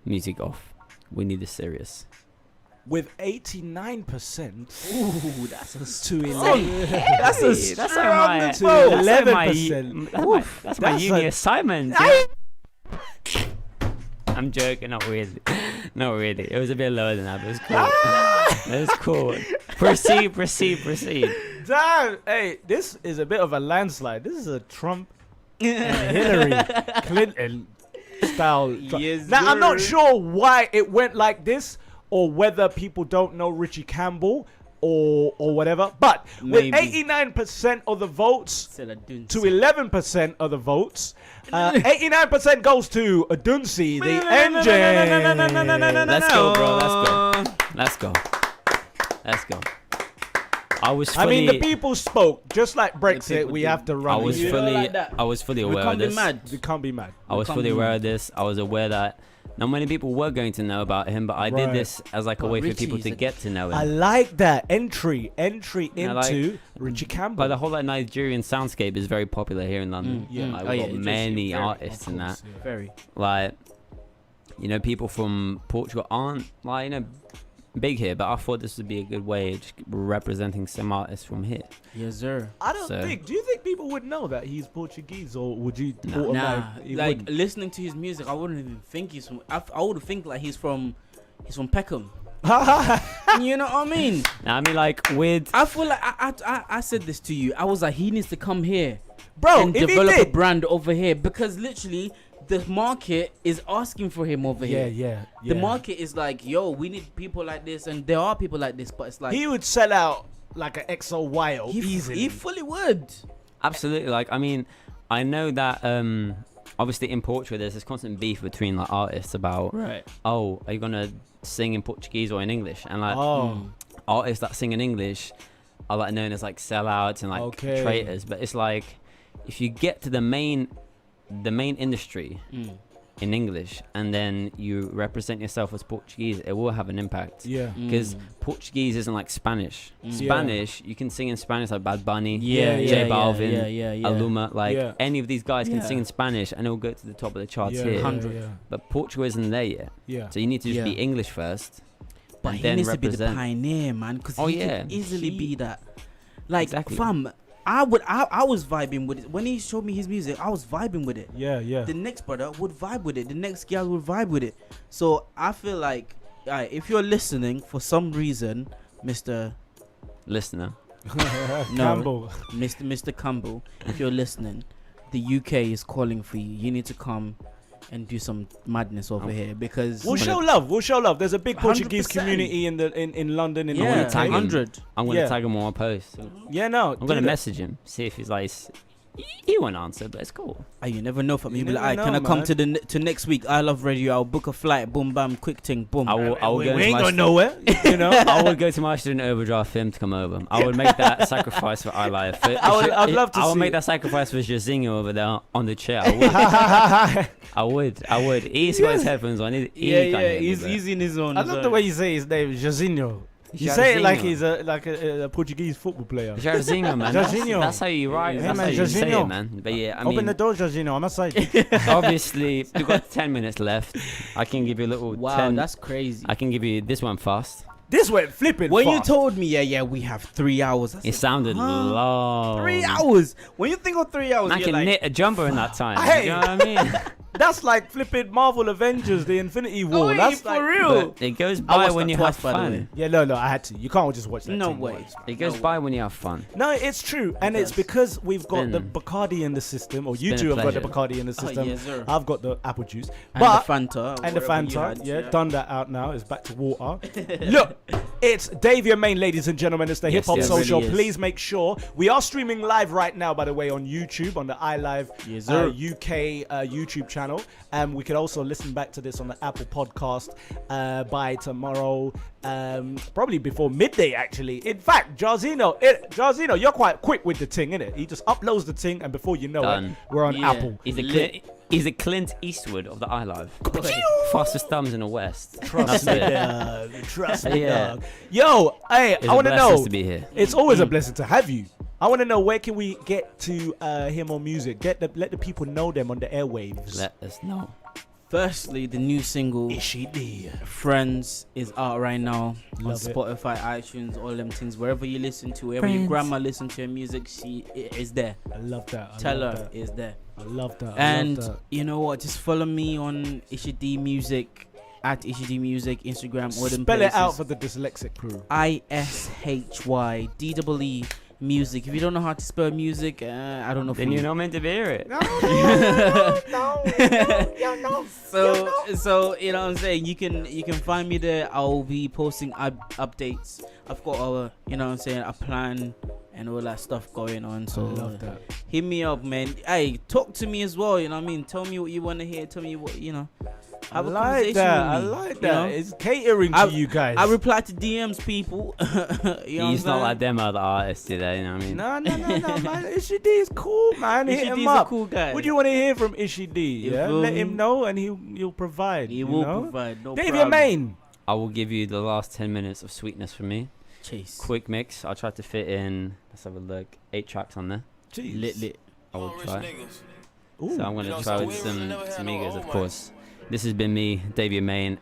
Music off. We need this serious. With 89%. Ooh, that's a to 11. That's a strong to 11%. That's my uni assignment. I'm joking, not really. Not really. It was a bit lower than that, but it was cool. It was cool. Proceed. Damn. Hey, this is a bit of a landslide. This is a Trump and Hillary Clinton style. Yes, now, I'm not sure why it went like this, or whether people don't know Richie Campbell or whatever. But with 89% of the votes to 11% of the votes, 89% goes to Adunsi, the engine. Let's go, bro. Let's go. I mean, the people spoke. Just like Brexit, we have to run. I was fully aware of this. We can't be mad. I was fully aware of this. I was aware that not many people were going to know about him, but I did this as like a way for people to get to know him. I like that entry into Richie Campbell. But the whole like Nigerian soundscape is very popular here in London. We've got many artists in that. Very. Like, people from Portugal aren't like big here, but I thought this would be a good way of just representing some artists from here. Yes, sir. I don't think. Do you think people would know that he's Portuguese, or would you? Nah. Like listening to his music, I wouldn't even think he's from. I would think like he's from Peckham. You know what I mean? I mean, like with. I feel like I said this to you. I was like, he needs to come here, bro, and develop a brand over here, because literally the market is asking for him over here. Yeah. The market is like, yo, we need people like this, and there are people like this, but it's like he would sell out like an XO easily. He fully would. Absolutely. Like, I mean, I know that obviously in Portugal there's this constant beef between like artists about are you gonna sing in Portuguese or in English, and like artists that sing in English are like known as like sellouts and like traitors, but it's like if you get to the main industry in English and then you represent yourself as Portuguese, it will have an impact. Because Portuguese isn't like Spanish. Spanish, you can sing in Spanish like Bad Bunny, J Balvin, Aluma, like any of these guys can sing in Spanish and it will go to the top of the charts here. 100. But Portugal isn't there yet. So you need to just be English first. But and he then needs to be the represent. pioneer, man, because Oh, he yeah. can easily He- be that. Like, Exactly. fam, I was vibing with it when he showed me his music. I was vibing with it. Yeah. The next brother would vibe with it. The next girl would vibe with it. So I feel like, if you're listening for some reason, Mr. Listener. Campbell. Mr. Campbell, if you're listening, the UK is calling for you. You need to come and do some madness over here because We'll show love. We'll show love. There's a big Portuguese 100%. community in London. In Yeah, the I'm gonna UK. tag him. 100. I'm gonna Yeah. tag him on my post. Yeah, no. I'm gonna message him, see if he's like, he won't answer, but it's cool. You never know. For me, You be like, never can I know, come man. to next week? I love radio. I'll book a flight. Boom, bam, quick thing, boom. I will We go ain't to my going nowhere. You know. I would go to my student overdraft for him to come over. I would make that sacrifice for iLife. I'd love to I would see make it. that sacrifice for Jazinho over there on the chair. I would. I would. He's got his headphones on. He can't hear me, but- He's in his own. I love the way you say his name, Jazinho. You say it like he's a Portuguese football player. Jazinho, man. Jazinho. That's how you write. Yeah, That's man, how you say Jazinho. it, man. But yeah, I Open mean, the door, Jazinho. I'm outside. obviously, we've got 10 minutes left. I can give you a little. Wow, 10. that's crazy. I can give you this one fast. This went flipping When you fast. told me, we have 3 hours. I It said, sounded long. 3 hours. When you think of 3 hours, I you're can like, knit a jumper in that time. Hey. You know what I mean? That's like flipping Marvel Avengers, the Infinity War. Oi, That's for like, real. But it goes I by watched when that you twice, have by the way. fun. Yeah, no, I had to. You can't just watch that. No thing way. once. It goes by when you have fun. No, it's true, and it's because we've got been- the Bacardi in the system, or you been a two have got the pleasure. Bacardi in the system. yes, sir. I've got the apple juice, And but the Fanta. and the whatever you Fanta. had, Yeah, done that out now. It's back to water. Look, it's Davia Main, ladies and gentlemen. It's the Yes, Hip Hop yes. Social. Really is. Please make sure we are streaming live right now, by the way, on YouTube on the iLive Yes, sir. UK YouTube channel. We could also listen back to this on the Apple Podcast by tomorrow, probably before midday. Actually, in fact, Jarzino, you're quite quick with the ting, innit? He just uploads the ting, and before you know Done. it, we're on Yeah. Apple. He's a Clint Eastwood of the iLive. Fastest thumbs in the West. Trust That's me, it. dog. Trust me, Yeah. dog. Yo, hey, It's I a want to blessing know. to be here. It's always a blessing to have you. I want to know, where can we get to hear more music? Let the people know them on the airwaves. Let us know. Firstly, the new single ISHY DEE. Friends is out right now on Love it. Spotify, iTunes, all them things. Wherever you listen to, wherever your grandma listen to her music, she is there. I love that. Tell her it's there. I love that. And I love that. you know what? Just follow me on ISHY DEE Music at ISHY DEE Music, Instagram, all them Spell it out places. for the dyslexic crew. ISHY DEE Music. If you don't know how to spell music, I don't know. Then you're not meant to hear it. So you know what I'm saying. You can find me there. I'll be posting updates. I've got a plan and all that stuff going on. So I love that. hit me up, man. Hey, talk to me as well. You know what I mean. Tell me what you want to hear. Tell me what I Have a like conversation that. with I me, like you that. know? It's catering to you guys. I reply to DMs, people. You know He's what I'm not like saying? them other artists today, you know what I mean? No, man. ISHY DEE is cool, man. Hit ISHY him Dee's a up. cool guy. What do you want to hear from ISHY DEE? You Yeah, feel let me? him know, and he'll provide. He you will know? provide. No Davia problem. Main. I will give you the last 10 minutes of sweetness from me. Chase. Quick mix. I'll try to fit in, let's have a look, 8 tracks on there. Jeez. Lit. I will try. Ooh. So I'm going to try with some amigos, of course. This has been me, Davia Main,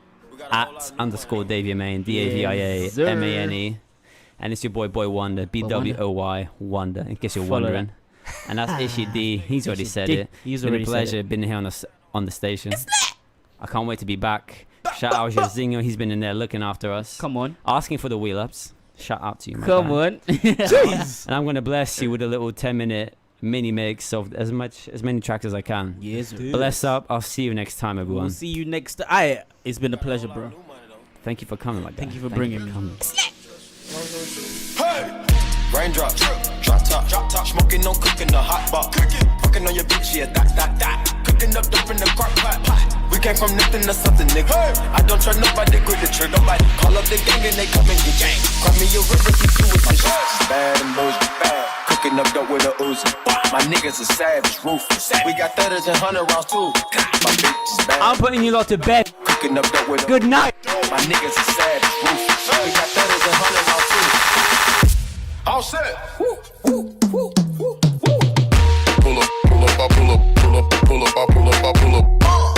at _ Davia Main, DAVIA-MANE. And it's your boy Wonder, BWOY Wonder, in case you're Follow wondering. And that's ISHY DEE. He's already said DEE. it. He's Been already a said pleasure it. being here on the station. I can't wait to be back. Shout out Jazinho. He's been in there looking after us. Come on. Asking for the wheel ups. Shout out to you, my Come guy. on. Jeez. And I'm going to bless you with a little 10-minute mini mix of as many tracks as I can. Yes, dude. Bless up. I'll see you next time, everyone. We'll see you next. It's been a pleasure, bro. Thank you for coming, my guy. Thank you for bringing me. coming. Hey! Raindrops, drop top, smoking on cooking the hot pot. Fucking on your bitch, yeah, that. Cooking up dope in the crock pot. We came from nothing to something, nigga. I don't trust nobody, grip the trigger. Nobody call up the gang and they come and get gang. Cry me a river, keep you with my shit. Bad and bullshit, bad. Cooking up dope with a Uzi. My niggas are savage, ruthless. We got 30s and 100 rounds too. My bitch is bad. I'm putting you lot to bed. Cooking up dope with a Good night. My niggas are savage, ruthless. We got 30s and 100 rounds too. All set. Pull up, I pull up.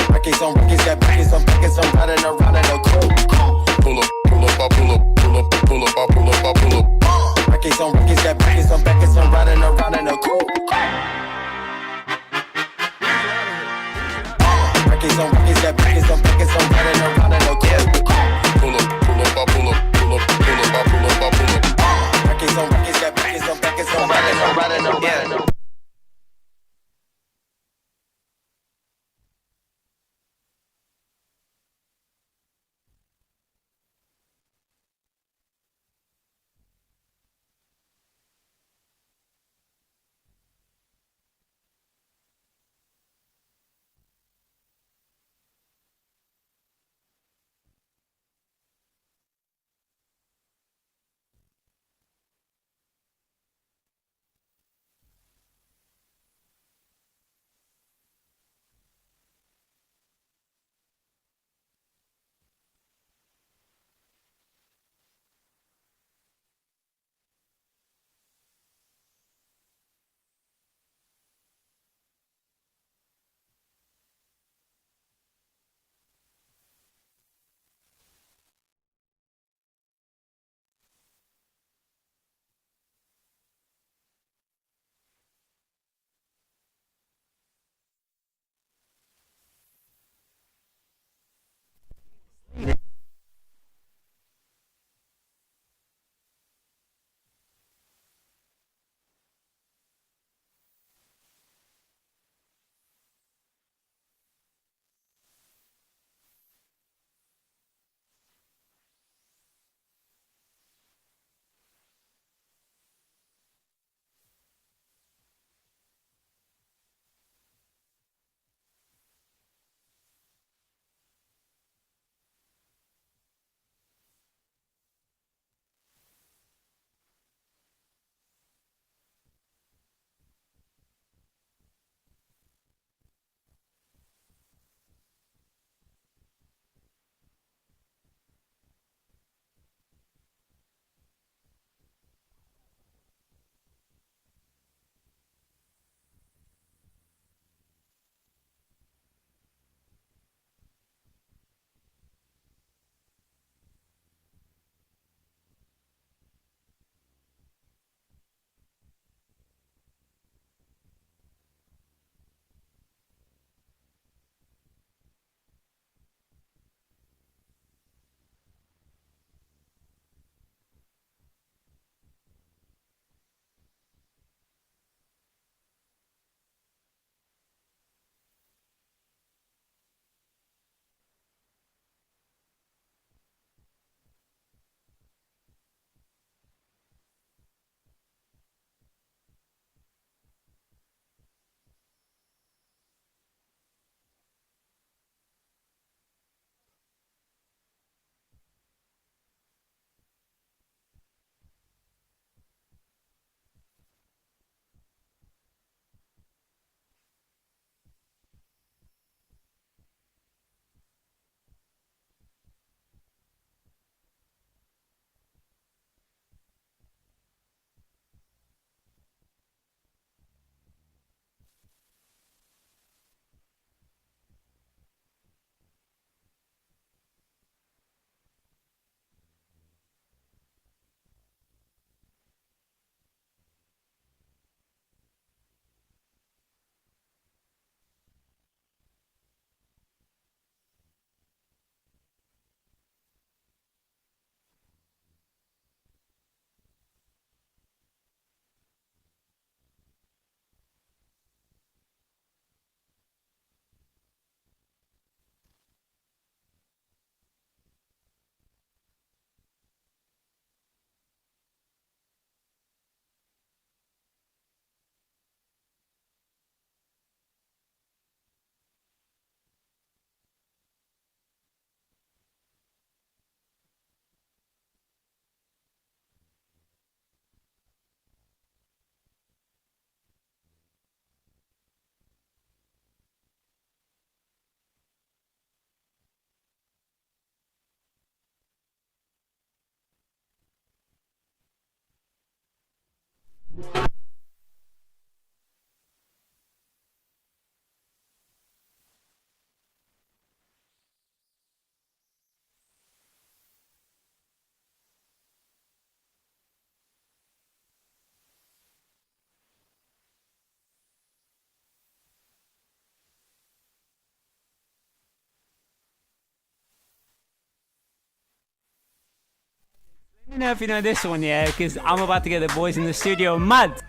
Rockets on rockets, got backets on backets, I'm riding around in a coupe. Pull up, Records on records, got records on records, I'm riding around in a coupe. Records on records, got records on records, I'm riding around in a coupe. Pull up, pull up, I pull up, pull up, pull up, I pull up, I pull up. Records on records, got records on records, I'm riding around. don't know if you know this one, yeah, because I'm about to get the boys in the studio mad.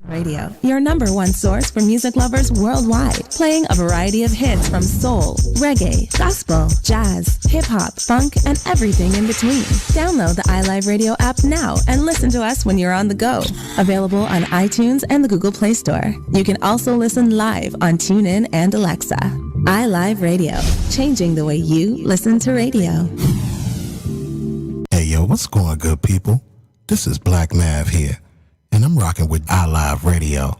Radio, your number one source for music lovers worldwide, playing a variety of hits from soul, reggae, gospel, jazz, hip-hop, funk, and everything in between. Download the iLive Radio app now and listen to us when you're on the go. Available on iTunes and the Google Play Store. You can also listen live on TuneIn and Alexa. iLive Radio, changing the way you listen to radio. Hey yo, what's going on, good people? This is Black Mav here, and I'm rocking with iLive Radio.